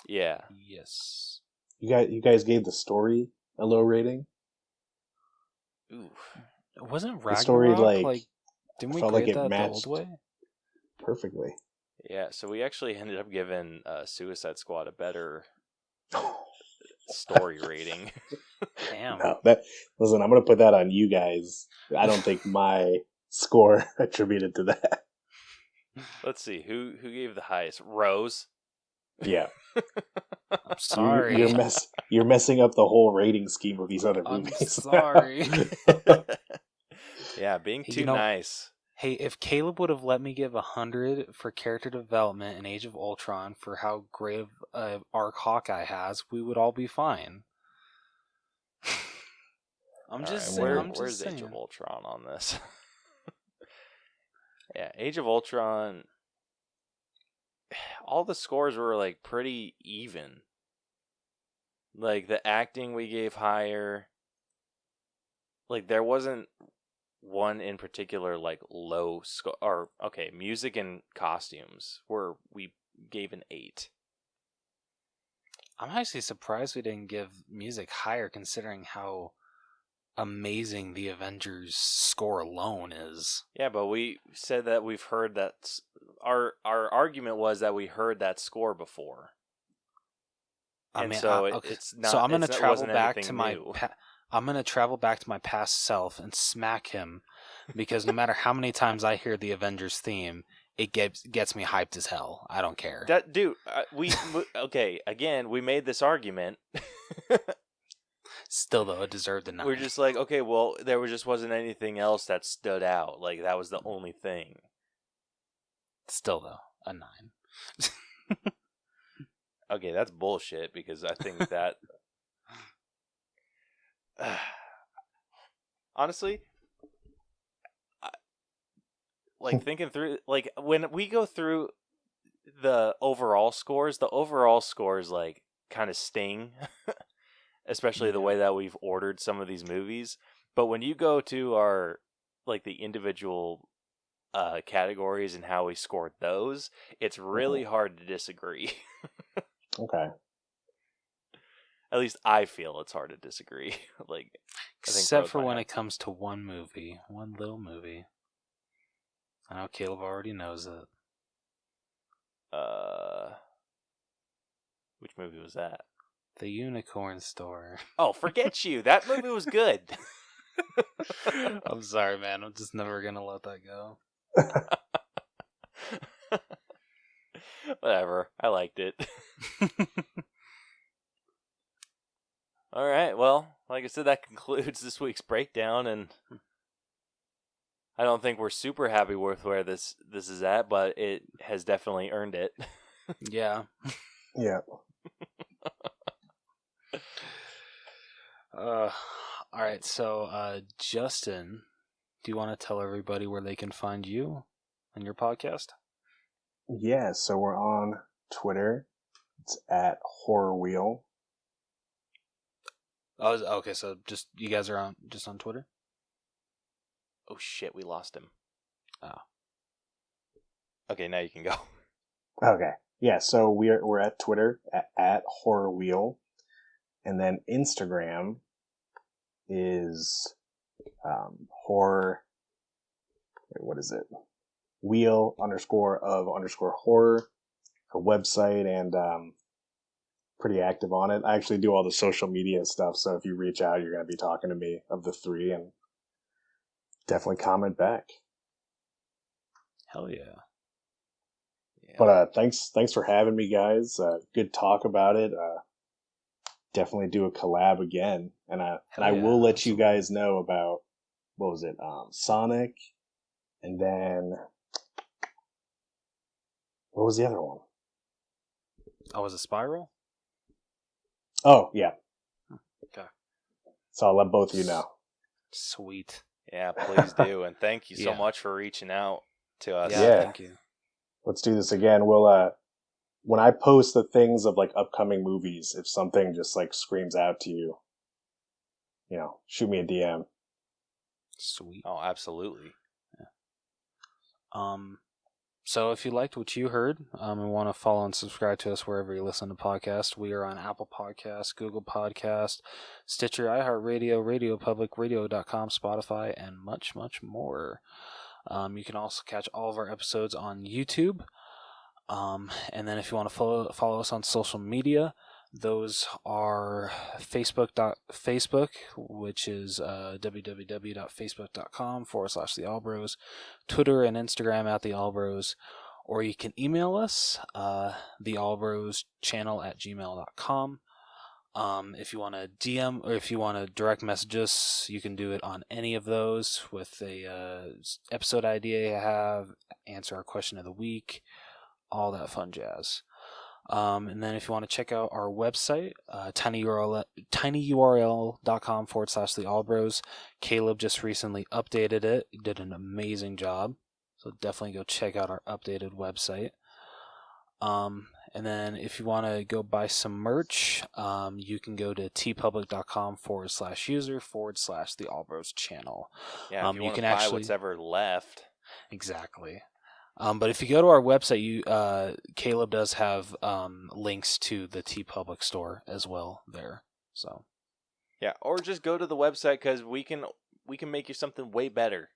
Yeah. Yes. You guys gave the story a low rating. Ooh. Wasn't Ragnarok The story didn't we felt grade like it that the matched old way? perfectly. Yeah. So we actually ended up giving Suicide Squad a better story rating. Damn. No, listen, I'm gonna put that on you guys. I don't think my score attributed to that. Let's see who gave the highest. Rose. Yeah, I'm sorry. You're messing up the whole rating scheme of these other I'm movies. sorry. Yeah, being Hey, too nice. Hey, if Caleb would have let me give 100 for character development in Age of Ultron for how great of an arc Hawkeye has, we would all be fine. I'm just saying. Where's Age of Ultron on this? Yeah, Age of Ultron. All the scores were like pretty even. Like the acting we gave higher. Like there wasn't one in particular like low score. Or okay, music and costumes we gave an 8. I'm actually surprised we didn't give music higher, considering how amazing the Avengers score alone is. Yeah, but we said that we've heard that. Our argument was that we heard that score before. It's not. So I'm going to travel back to new. I'm going to travel back to my past self and smack him, because no matter how many times I hear the Avengers theme, it gets me hyped as hell. I don't care. That dude, okay. Again, we made this argument. Still, though, it deserved a 9. We're just like, okay, well, there just wasn't anything else that stood out. Like that was the only thing. Still, though, a 9. Okay, that's bullshit, because I think that honestly, like thinking through, like when we go through the overall scores like kind of sting, especially the way that we've ordered some of these movies. But when you go to our like the individual categories and how we scored those, it's really hard to disagree. Okay. At least I feel it's hard to disagree. Like, except for when it comes to one little movie. I know Caleb already knows it. Which movie was that? The Unicorn Store. Oh, forget you. That movie was good. I'm sorry, man. I'm just never gonna let that go. Whatever. I liked it. All right. Well, like I said, that concludes this week's breakdown, and I don't think we're super happy with where this is at, but it has definitely earned it. Yeah. Yeah. All right. So, Justin, do you want to tell everybody where they can find you and your podcast? Yeah. So we're on Twitter. It's at Horror Wheel. Oh, okay. So just you guys are on Twitter? Oh shit, we lost him. Oh. Okay, now you can go. Okay. Yeah, so we're at Twitter at Horror Wheel, and then Instagram is horror. Wait, what is it? Wheel _of _horror. A website, and pretty active on it. I actually do all the social media stuff, so if you reach out, you're going to be talking to me of the three, and definitely comment back. Hell yeah. But thanks for having me, guys. Good talk about it. Definitely do a collab again, and I will let you guys know about what was it, Sonic, and then what was the other one? Oh, was it Spiral? Oh yeah. Okay. So I'll let both of you know. Sweet. Yeah, please do, and thank you so much for reaching out to us. Yeah, thank you. Let's do this again. We'll when I post the things of like upcoming movies, if something just like screams out to you, shoot me a DM. Sweet. Oh, absolutely. Yeah. So if you liked what you heard and want to follow and subscribe to us wherever you listen to podcasts, we are on Apple Podcasts, Google Podcasts, Stitcher, iHeartRadio, RadioPublic, Radio.com, Spotify, and much, much more. You can also catch all of our episodes on YouTube. And then if you want to follow us on social media, those are Facebook, which is www.facebook.com/The Allbros, Twitter and Instagram at The Allbros, or you can email us, theallbroschannel@gmail.com. If you want to DM or if you want to direct message us, you can do it on any of those with a episode idea you have, answer our question of the week, all that fun jazz. And then if you want to check out our website, tinyurl.com/The Allbros. Caleb just recently updated it. He did an amazing job. So definitely go check out our updated website. And then if you want to go buy some merch, you can go to tpublic.com/user/The Allbros channel. Yeah, if you want to buy what's ever left. Exactly. But if you go to our website, Caleb does have links to the TeePublic store as well there. So yeah, or just go to the website because we can make you something way better.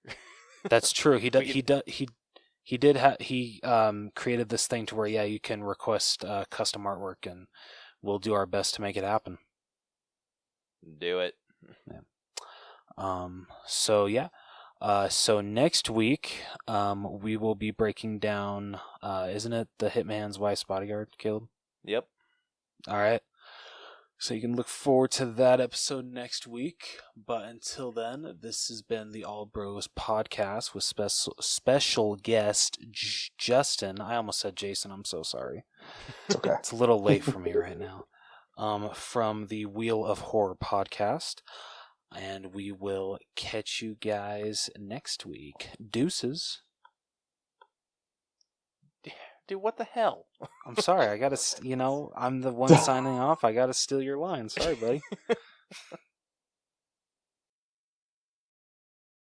That's true. He created this thing to where you can request custom artwork, and we'll do our best to make it happen. Do it. Yeah. So next week, we will be breaking down, isn't it The Hitman's Wife's Bodyguard, Caleb? Yep. All right. So you can look forward to that episode next week. But until then, this has been the All Bros podcast with special guest Justin. I almost said Jason. I'm so sorry. It's okay. It's a little late for me right now. From the Wheel of Horror podcast. And we will catch you guys next week. Deuces. Dude, what the hell? I'm sorry. I gotta, I'm the one signing off. I gotta steal your line. Sorry, buddy.